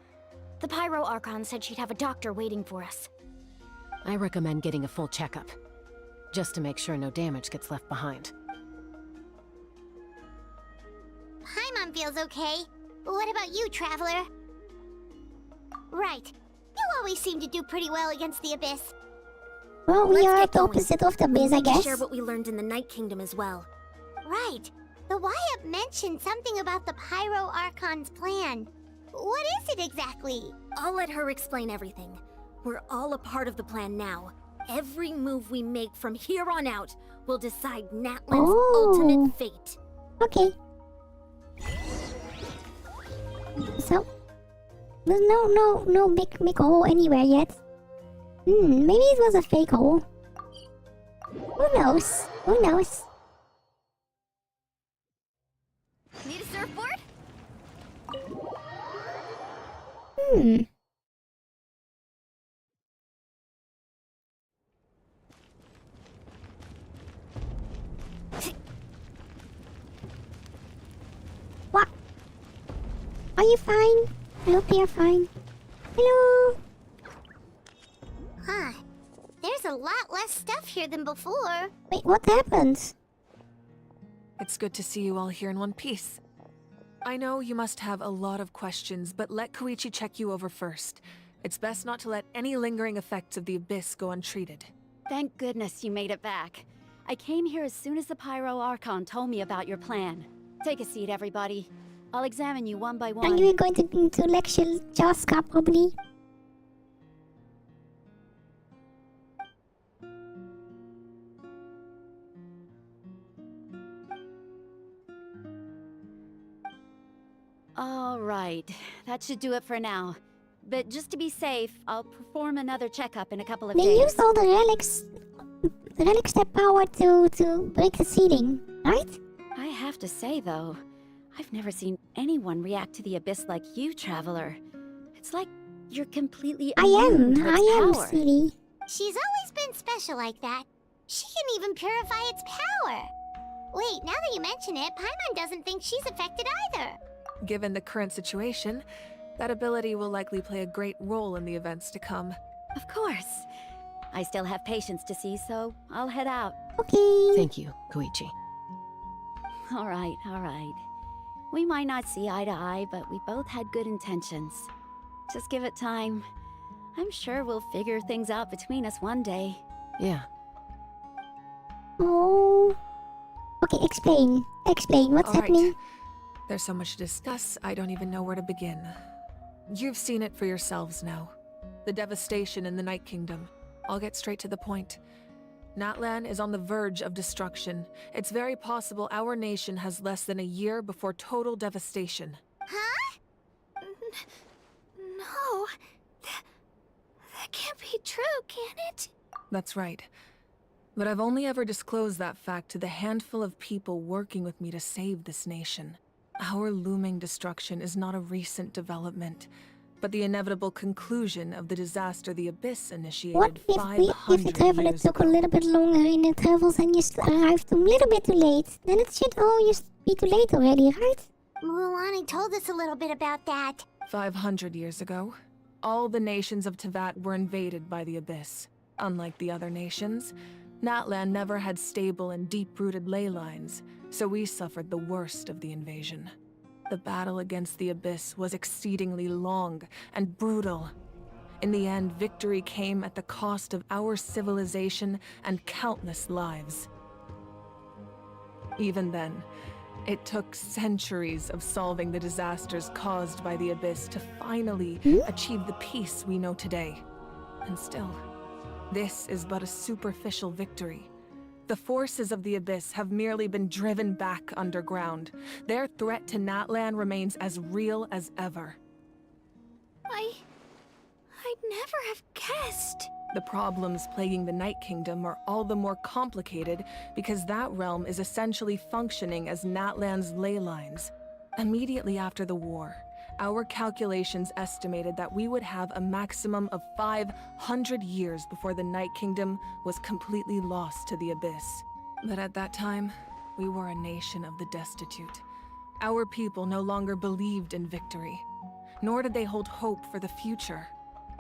The Pyro Archon said she'd have a doctor waiting for us. I recommend getting a full checkup, just to make sure no damage gets left behind. Paimon feels okay. But what about you, Traveler? Right. You always seem to do pretty well against the Abyss. Well, we Let's are get the going. opposite of the Abyss, I We need to guess. share what we learned in the Night Kingdom as well. Right. The Wyatt mentioned something about the Pyro Archon's plan. What is it exactly? I'll let her explain everything. We're all a part of the plan now. Every move we make from here on out will decide Natlan's ultimate fate. Okay. So, there's no big hole anywhere yet. Maybe it was a fake hole. Who knows? Who knows? Need a surfboard? What? Are you fine? I hope you're fine. Hello? Huh. There's a lot less stuff here than before. Wait, what happened? It's good to see you all here in one piece. I know you must have a lot of questions, but let Koichi check you over first. It's best not to let any lingering effects of the Abyss go untreated. Thank goodness you made it back. I came here as soon as the Pyro Archon told me about your plan. Take a seat, everybody. I'll examine you one by one. Are you going to lecture Jaska, probably? All right, that should do it for now. But just to be safe, I'll perform another checkup in a couple of They days. used all the relics their power to break the ceiling, right? I have to say, though, I've never seen anyone react to the Abyss like you, Traveler. It's like you're completely immune to its power. silly. She's always been special like that. She can even purify its power. Wait, now that you mention it, Paimon doesn't think she's affected either. Given the current situation, that ability will likely play a great role in the events to come. Of course. I still have patients to see, so I'll head out. Okay. Thank you, Koichi. All right, all right. We might not see eye to eye, but we both had good intentions. Just give it time. I'm sure we'll figure things out between us one day. Yeah. Oh. Okay, explain. Explain. What's All right. happening? There's so much to discuss, I don't even know where to begin. You've seen it for yourselves now. The devastation in the Night Kingdom. I'll get straight to the point. Natlan is on the verge of destruction. It's very possible our nation has less than a year before total devastation. Huh? No. That can't be true, can it? That's right. But I've only ever disclosed that fact to the handful of people working with me to save this nation. Our looming destruction is not a recent development, but the inevitable conclusion of the disaster the Abyss initiated What if 500 the traveler years took ago. a little bit longer in the travels and just arrived a little bit too late? Then it should all just be too late already, right? Mulan told us a little bit about that. 500 years ago, all the nations of Teyvat were invaded by the Abyss. Unlike the other nations, Natlan never had stable and deep-rooted ley lines, so we suffered the worst of the invasion. The battle against the Abyss was exceedingly long and brutal. In the end, victory came at the cost of our civilization and countless lives. Even then, it took centuries of solving the disasters caused by the Abyss to finally achieve the peace we know today. And still, this is but a superficial victory. The forces of the Abyss have merely been driven back underground. Their threat to Natlan remains as real as ever. I'd never have guessed. The problems plaguing the Night Kingdom are all the more complicated because that realm is essentially functioning as Natlan's ley lines. Immediately after the war, our calculations estimated that we would have a maximum of 500 years before the Night Kingdom was completely lost to the Abyss. But at that time, we were a nation of the destitute. Our people no longer believed in victory, nor did they hold hope for the future.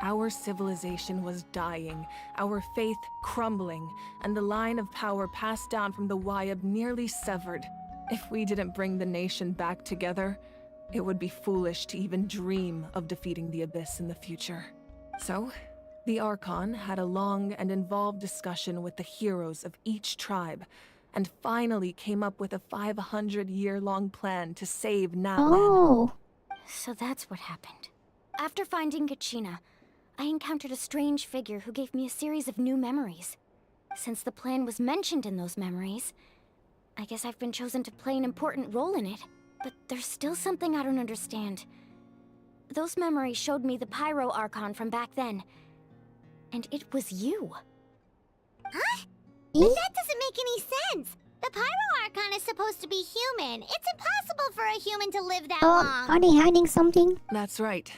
Our civilization was dying, our faith crumbling, and the line of power passed down from the Wayab nearly severed. If we didn't bring the nation back together, it would be foolish to even dream of defeating the Abyss in the future. So, the Archon had a long and involved discussion with the heroes of each tribe, and finally came up with a 500-year-long plan to save Natlan. Oh. So that's what happened. After finding Kachina, I encountered a strange figure who gave me a series of new memories. Since the plan was mentioned in those memories, I guess I've been chosen to play an important role in it. But there's still something I don't understand. Those memories showed me the Pyro Archon from back then. And it was you. Huh? But that doesn't make any sense. The Pyro Archon is supposed to be human. It's impossible for a human to live that long. Are they hiding something? That's right.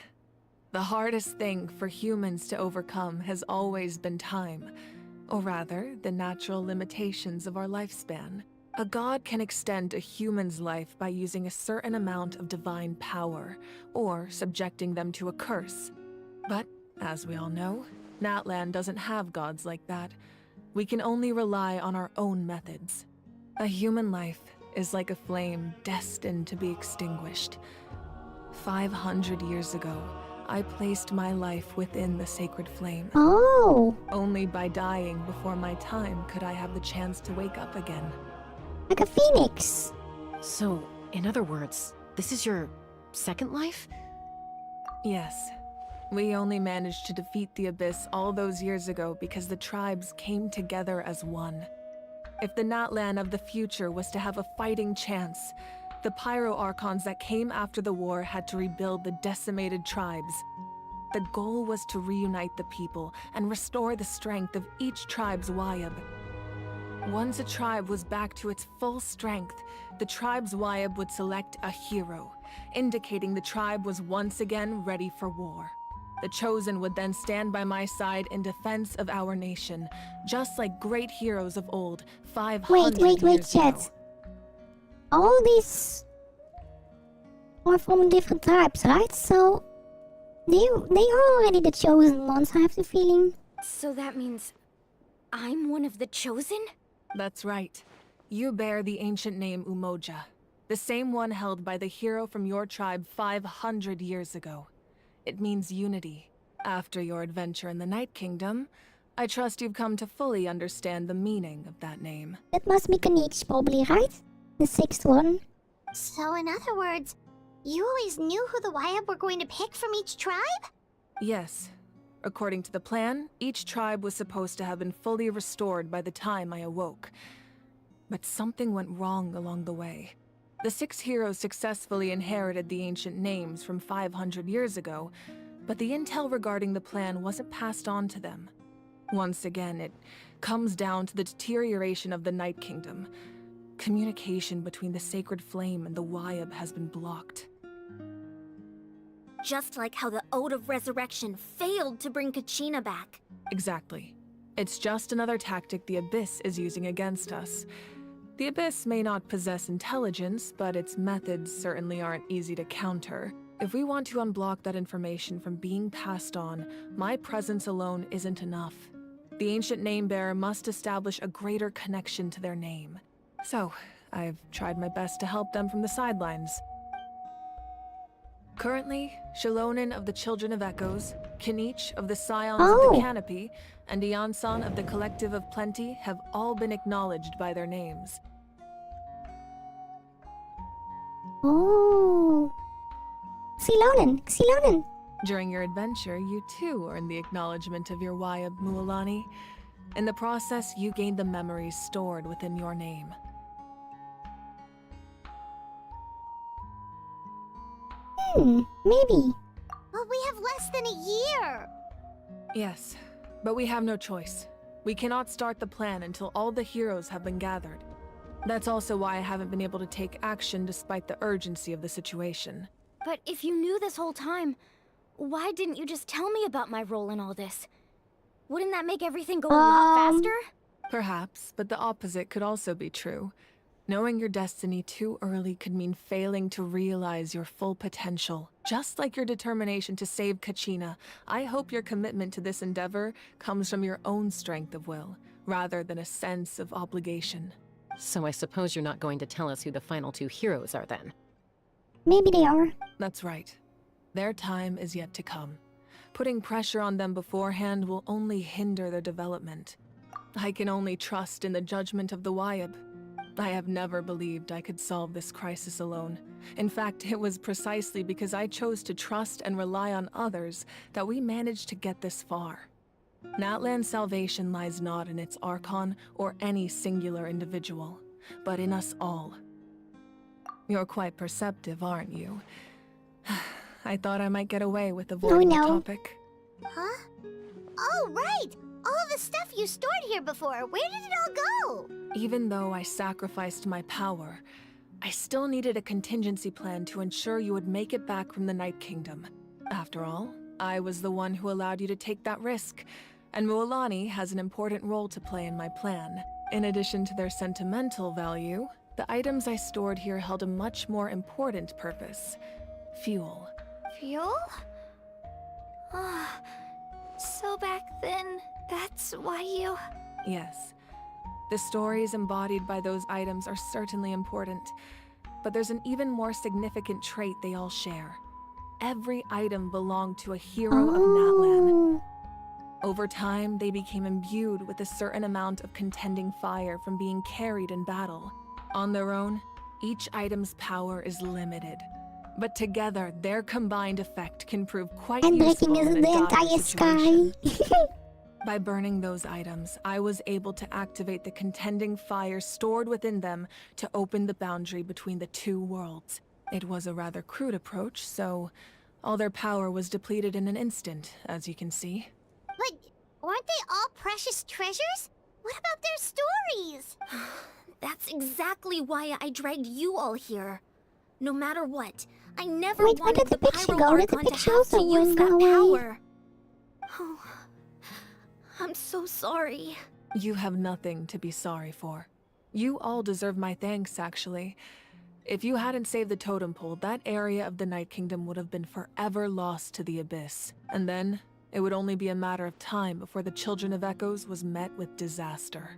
The hardest thing for humans to overcome has always been time. Or rather, the natural limitations of our lifespan. A god can extend a human's life by using a certain amount of divine power, or subjecting them to a curse. But, as we all know, Natlan doesn't have gods like that. We can only rely on our own methods. A human life is like a flame destined to be extinguished. 500 years ago, I placed my life within the sacred flame. Oh! Only by dying before my time could I have the chance to wake up again. Like a phoenix. So, in other words, this is your second life? Yes. We only managed to defeat the Abyss all those years ago because the tribes came together as one. If the Natlan of the future was to have a fighting chance, the Pyro Archons that came after the war had to rebuild the decimated tribes. The goal was to reunite the people and restore the strength of each tribe's Wayab. Once a tribe was back to its full strength, the tribe's Wayab would select a hero, indicating the tribe was once again ready for war. The Chosen would then stand by my side in defense of our nation, just like great heroes of old, 500 Wait, years ago. chat. All these are from different types, right? So they are already the chosen ones, I have the feeling. So that means I'm one of the Chosen? That's right. You bear the ancient name Umoja, the same one held by the hero from your tribe 500 years ago. It means unity. After your adventure in the Night Kingdom, I trust you've come to fully understand the meaning of that name. That must be Kanich, probably, right? The sixth one. So in other words, you always knew who the Wayab were going to pick from each tribe? Yes. According to the plan, each tribe was supposed to have been fully restored by the time I awoke. But something went wrong along the way. The 6 heroes successfully inherited the ancient names from 500 years ago, but the intel regarding the plan wasn't passed on to them. Once again, it comes down to the deterioration of the Night Kingdom. Communication between the Sacred Flame and the Wayab has been blocked. Just like how the Ode of Resurrection failed to bring Kachina back. Exactly. It's just another tactic the Abyss is using against us. The Abyss may not possess intelligence, but its methods certainly aren't easy to counter. If we want to unblock that information from being passed on, my presence alone isn't enough. The ancient name-bearer must establish a greater connection to their name. So, I've tried my best to help them from the sidelines. Currently, Shalonin of the Children of Echoes, Kinich of the Scions of the Canopy, and Iansan of the Collective of Plenty have all been acknowledged by their names. Oh. Xilonen. During your adventure, you too earned the acknowledgement of your Wayab, Mualani. In the process, you gained the memories stored within your name. Maybe. Well, we have less than a year. Yes, But we have no choice. We cannot start the plan until all the heroes have been gathered. That's also why I haven't been able to take action despite the urgency of the situation. But if you knew this whole time, why didn't you just tell me about my role in all this? Wouldn't that make everything go a lot faster? Perhaps, but the opposite could also be true. Knowing your destiny too early could mean failing to realize your full potential. Just like your determination to save Kachina, I hope your commitment to this endeavor comes from your own strength of will, rather than a sense of obligation. So I suppose you're not going to tell us who the final 2 heroes are then? Maybe they are. That's right. Their time is yet to come. Putting pressure on them beforehand will only hinder their development. I can only trust in the judgment of the Wayab. I have never believed I could solve this crisis alone. In fact, it was precisely because I chose to trust and rely on others that we managed to get this far. Natlan's salvation lies not in its Archon or any singular individual, but in us all. You're quite perceptive, aren't you? I thought I might get away with avoiding the topic. Huh? Oh, right! All of the stuff you stored here before, where did it all go? Even though I sacrificed my power, I still needed a contingency plan to ensure you would make it back from the Night Kingdom. After all, I was the one who allowed you to take that risk, and Mualani has an important role to play in my plan. In addition to their sentimental value, the items I stored here held a much more important purpose: fuel. Fuel? So back then, that's why you... Yes. The stories embodied by those items are certainly important, but there's an even more significant trait they all share. Every item belonged to a hero of Natlan. Over time, they became imbued with a certain amount of contending fire from being carried in battle. On their own, each item's power is limited, but together, their combined effect can prove quite useful in a the dire entire situation. sky. By burning those items, I was able to activate the contending fire stored within them to open the boundary between the 2 worlds. It was a rather crude approach, so all their power was depleted in an instant, as you can see. But weren't they all precious treasures? What about their stories? That's exactly why I dragged you all here. No matter what, I never Wait, where wanted did the picture Pyro go? Did the Archon to picture have to also use go that away? power. Oh, I'm so sorry. You have nothing to be sorry for. You all deserve my thanks, actually. If you hadn't saved the totem pole, that area of the Night Kingdom would have been forever lost to the Abyss. And then, it would only be a matter of time before the Children of Echoes was met with disaster.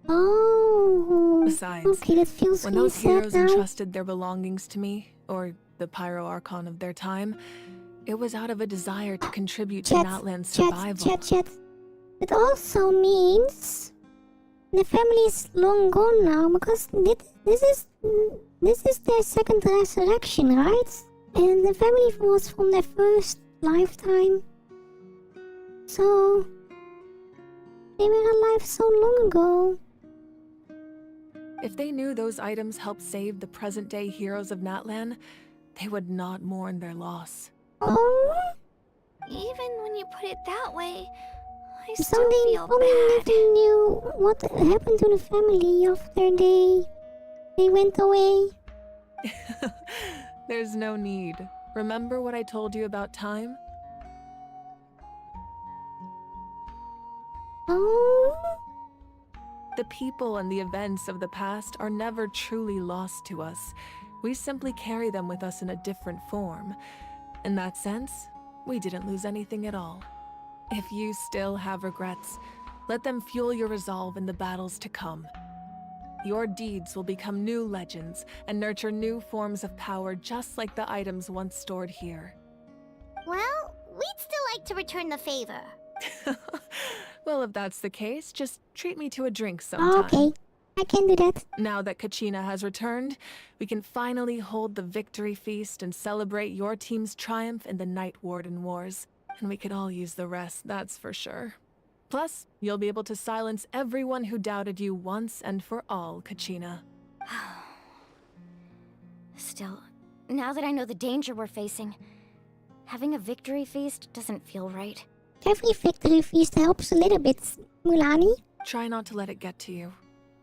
Oh. Besides, okay, that feels when really those heroes sad now. entrusted their belongings to me, or the Pyro Archon of their time, it was out of a desire to contribute to Natlan's survival. Chat. It also means the family is long gone now, because this is their second resurrection, right? And the family was from their first lifetime. So they were alive so long ago. If they knew those items helped save the present-day heroes of Natlan, they would not mourn their loss. Oh? Even when you put it that way, I So still they feel probably bad. never knew what happened to the family after they went away. There's no need. Remember what I told you about time? Oh? The people and the events of the past are never truly lost to us. We simply carry them with us in a different form. In that sense, we didn't lose anything at all. If you still have regrets, let them fuel your resolve in the battles to come. Your deeds will become new legends and nurture new forms of power just like the items once stored here. Well, we'd still like to return the favor. Well, if that's the case, just treat me to a drink sometime. Okay, I can do that. Now that Kachina has returned, we can finally hold the victory feast and celebrate your team's triumph in the Night Warden Wars. And we could all use the rest, that's for sure. Plus, you'll be able to silence everyone who doubted you once and for all, Kachina. Still, now that I know the danger we're facing, having a victory feast doesn't feel right. Every victory feast helps a little bit, Mulani. Try not to let it get to you.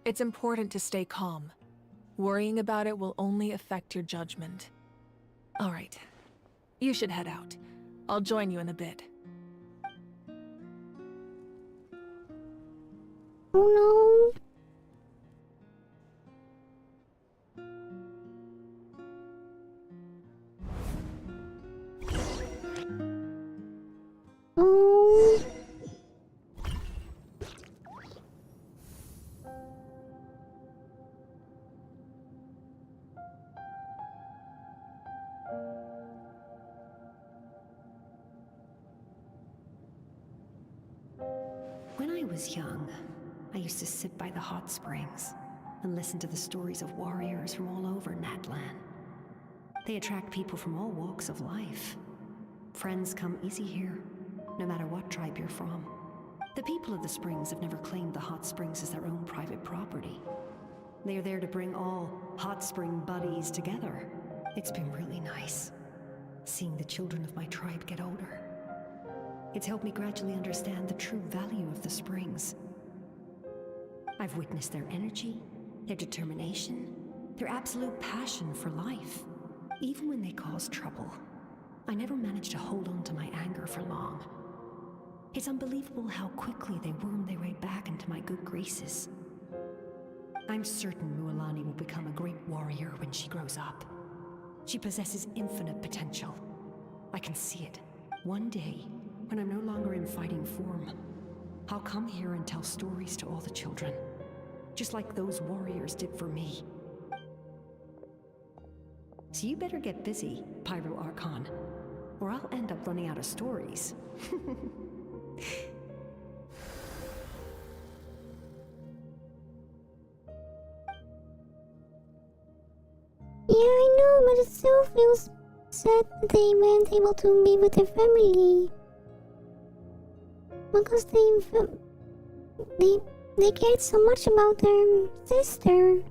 It's important to stay calm. Worrying about it will only affect your judgment. All right. You should head out. I'll join you in a bit. Oh no. Oh. When I was young, I used to sit by the hot springs and listen to the stories of warriors from all over Natlan. They attract people from all walks of life. Friends come easy here, no matter what tribe you're from. The people of the springs have never claimed the hot springs as their own private property. They are there to bring all hot spring buddies together. It's been really nice, seeing the children of my tribe get older. It's helped me gradually understand the true value of the springs. I've witnessed their energy, their determination, their absolute passion for life. Even when they cause trouble, I never managed to hold on to my anger for long. It's unbelievable how quickly they worm their way back into my good graces. I'm certain Mualani will become a great warrior when she grows up. She possesses infinite potential. I can see it. One day, when I'm no longer in fighting form, I'll come here and tell stories to all the children, just like those warriors did for me. So you better get busy, Pyro Archon, or I'll end up running out of stories. Yeah, I know, but it still feels sad that they weren't able to be with their family. Because they cared so much about their sister.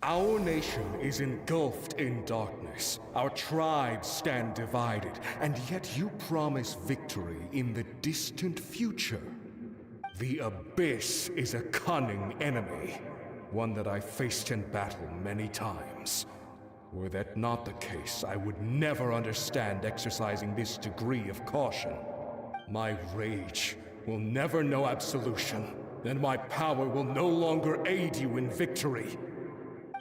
Our nation is engulfed in darkness. Our tribes stand divided, and yet you promise victory in the distant future. The Abyss is a cunning enemy, one that I faced in battle many times. Were that not the case, I would never understand exercising this degree of caution. My rage will never know absolution, and my power will no longer aid you in victory.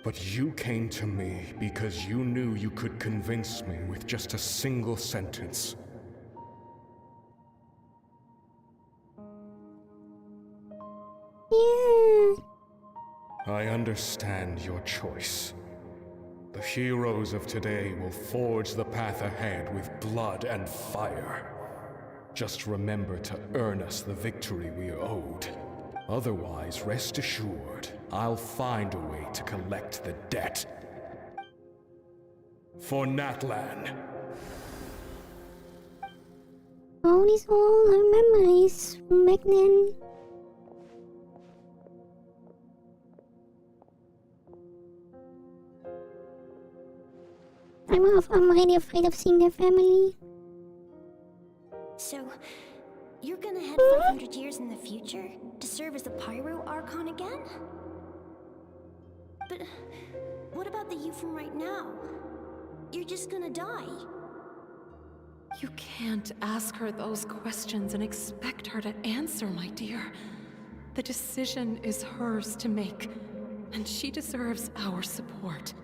But you came to me because you knew you could convince me with just a single sentence. Yeah. I understand your choice. The heroes of today will forge the path ahead with blood and fire. Just remember to earn us the victory we are owed. Otherwise, rest assured, I'll find a way to collect the debt. For Natlan. Oh, these are all her memories from back then. I'm really afraid of seeing their family. So, you're gonna head 500 years in the future to serve as the Pyro Archon again? But what about the you from right now? You're just gonna die. You can't ask her those questions and expect her to answer, my dear. The decision is hers to make, and she deserves our support.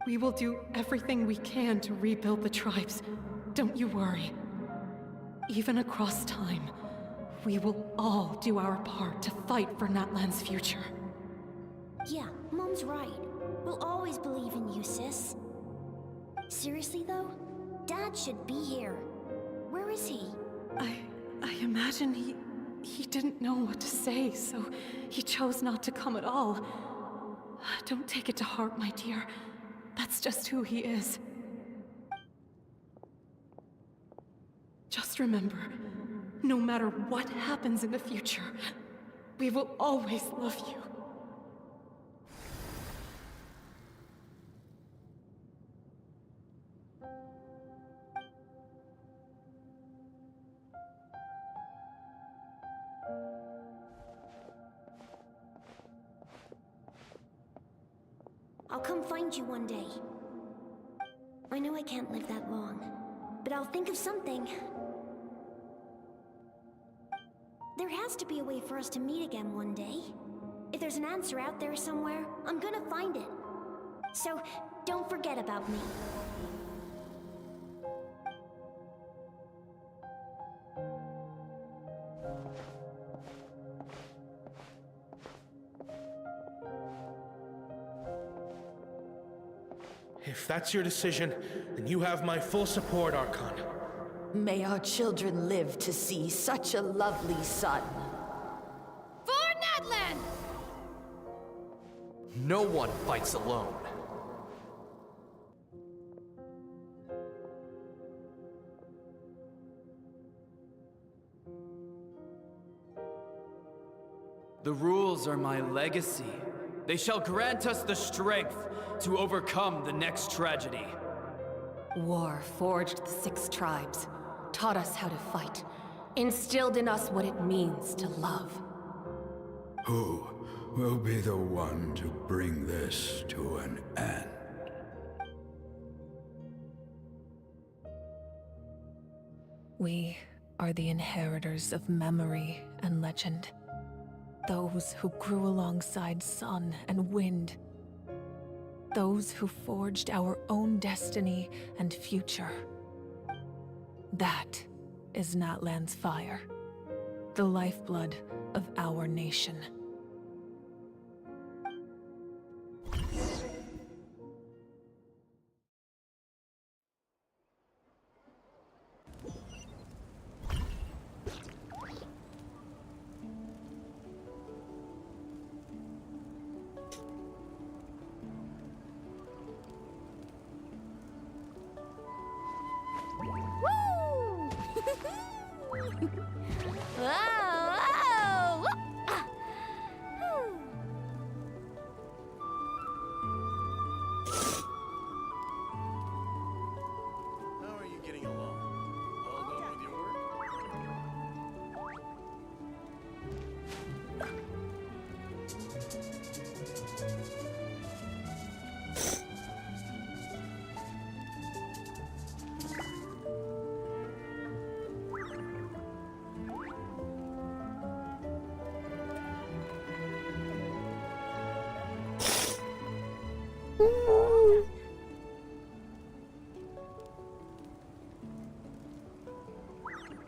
We will do everything we can to rebuild the tribes. Don't you worry. Even across time, we will all do our part to fight for Natlan's future. Yeah, Mom's right. We'll always believe in you, sis. Seriously though, Dad should be here. Where is he? I imagine he didn't know what to say, so he chose not to come at all. Don't take it to heart, my dear. That's just who he is. Just remember, No matter what happens in the future, we will always love you. I'll come find you one day. I know I can't live that long, but I'll think of something. There has to be a way for us to meet again one day. If there's an answer out there somewhere, I'm gonna find it. So, don't forget about me. If that's your decision, then you have my full support, Archon. May our children live to see such a lovely son. For Natlan! No one fights alone. The rules are my legacy. They shall grant us the strength to overcome the next tragedy. War forged the 6 tribes, taught us how to fight, instilled in us what it means to love. Who will be the one to bring this to an end? We are the inheritors of memory and legend. Those who grew alongside sun and wind. Those who forged our own destiny and future. That is Natlan's fire, the lifeblood of our nation. How are you getting along? All done with your work?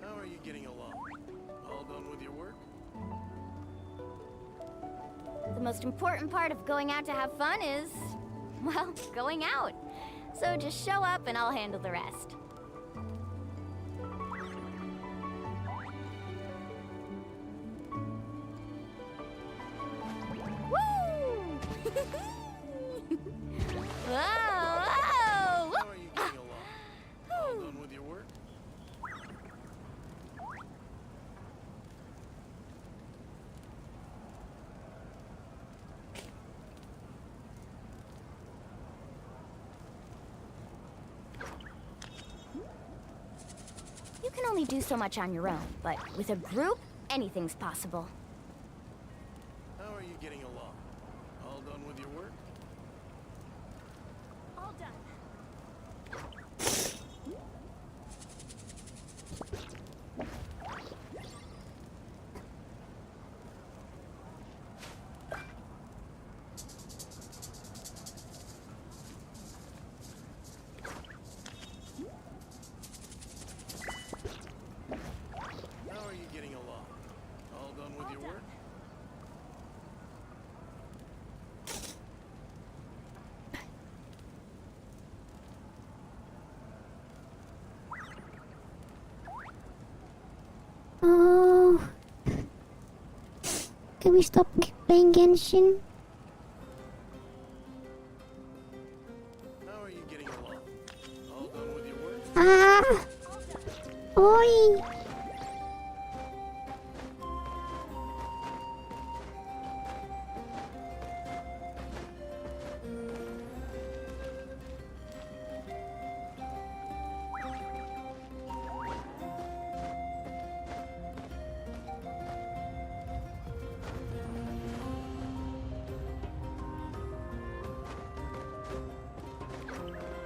How are you getting along? All done with your work? The most important part of going out to have fun is, well, going out. So just show up and I'll handle the rest. How are you getting along? All done with your work? You can only do so much on your own, but with a group, anything's possible. How are you getting along? All done with your work? All done. How are you getting along? All done with your work? Oh. Can we stop playing Genshin? How are you getting along? All done with your work? Ah! Oi!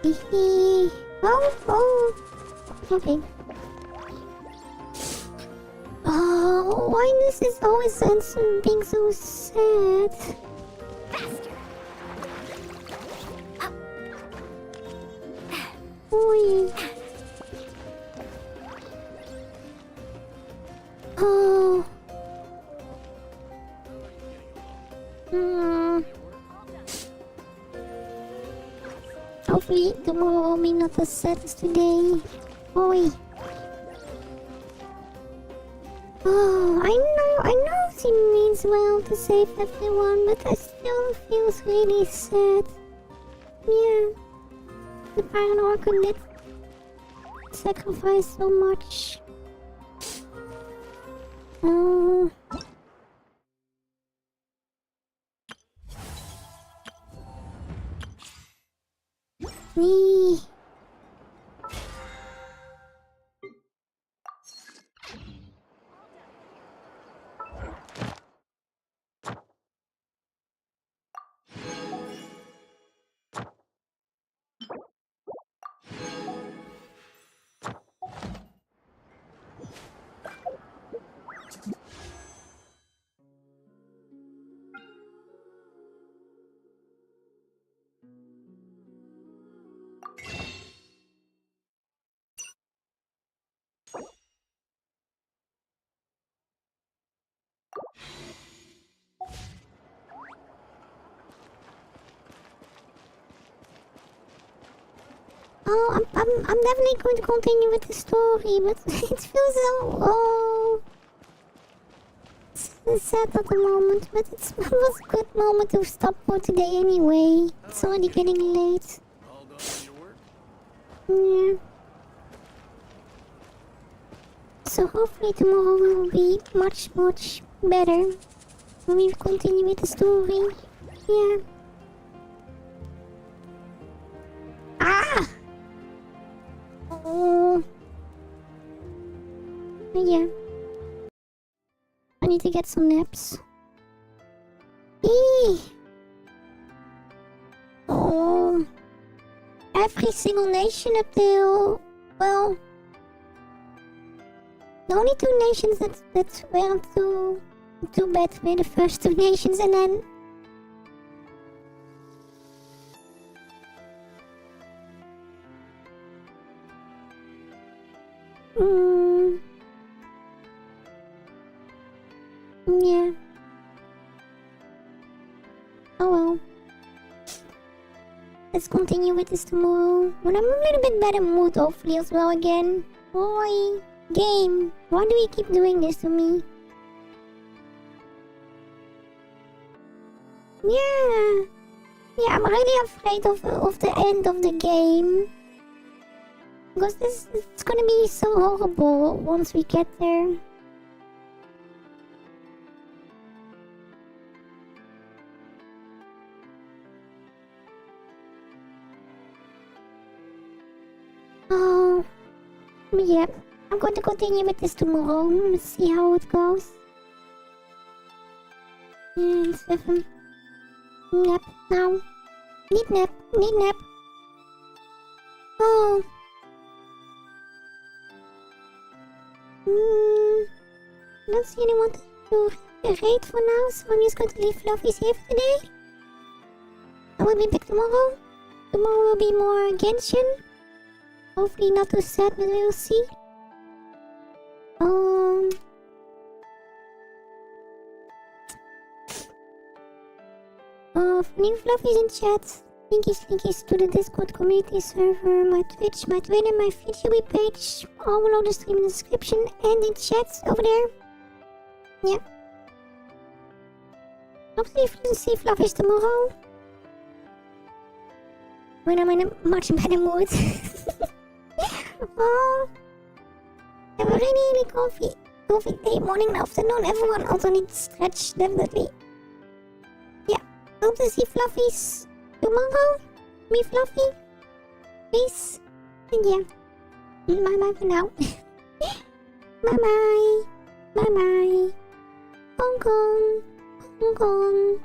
Hee. Oh. Okay. Oh, why this is always being so sad? Oi. Oh. Hopefully tomorrow will be not as sad as today. Oi. Oh, I know she means well to save everyone, but I still feels really sad. Yeah. The Paranorca did sacrifice so much. Oh. Nee. Oh, I'm definitely going to continue with the story, but it feels so it's sad at the moment, but it was a good moment to stop for today anyway. It's already getting late. Yeah. So hopefully tomorrow will be much better when we continue with the story. Yeah. Ah! Oh. Yeah. I need to get some naps. Eee. Oh. Every single nation up there. Well, the only two nations that weren't too bad were the first two nations, and then yeah. Oh well. Let's continue with this tomorrow. When I'm a little bit better mood, hopefully as well again. Oi, game. Why do you keep doing this to me? Yeah. Yeah, I'm really afraid of the end of the game. Because it's gonna be so horrible once we get there. Oh, yeah. I'm going to continue with this tomorrow. Let's see how it goes. And 7. Nap now. Need nap. Oh. Don't see anyone to raid for now, so I'm just going to leave Fluffies here for today. I will be back tomorrow. Tomorrow will be more Genshin. Hopefully not too sad, but we'll see. For new Fluffies in chat, linkies to the Discord community server, my Twitch, my Twitter, my VTube page, all below the stream in the description and in chat over there. Yeah. Hopefully you see Fluffies tomorrow. When I'm in a much better mood. Oh, have a really coffee day, morning and afternoon. Everyone also needs stretch, definitely. Yeah, hope to see Fluffies tomorrow. Me Fluffy. Peace. And yeah. Bye bye for now. Bye bye. Bye bye. Hong Kong. Hong Kong.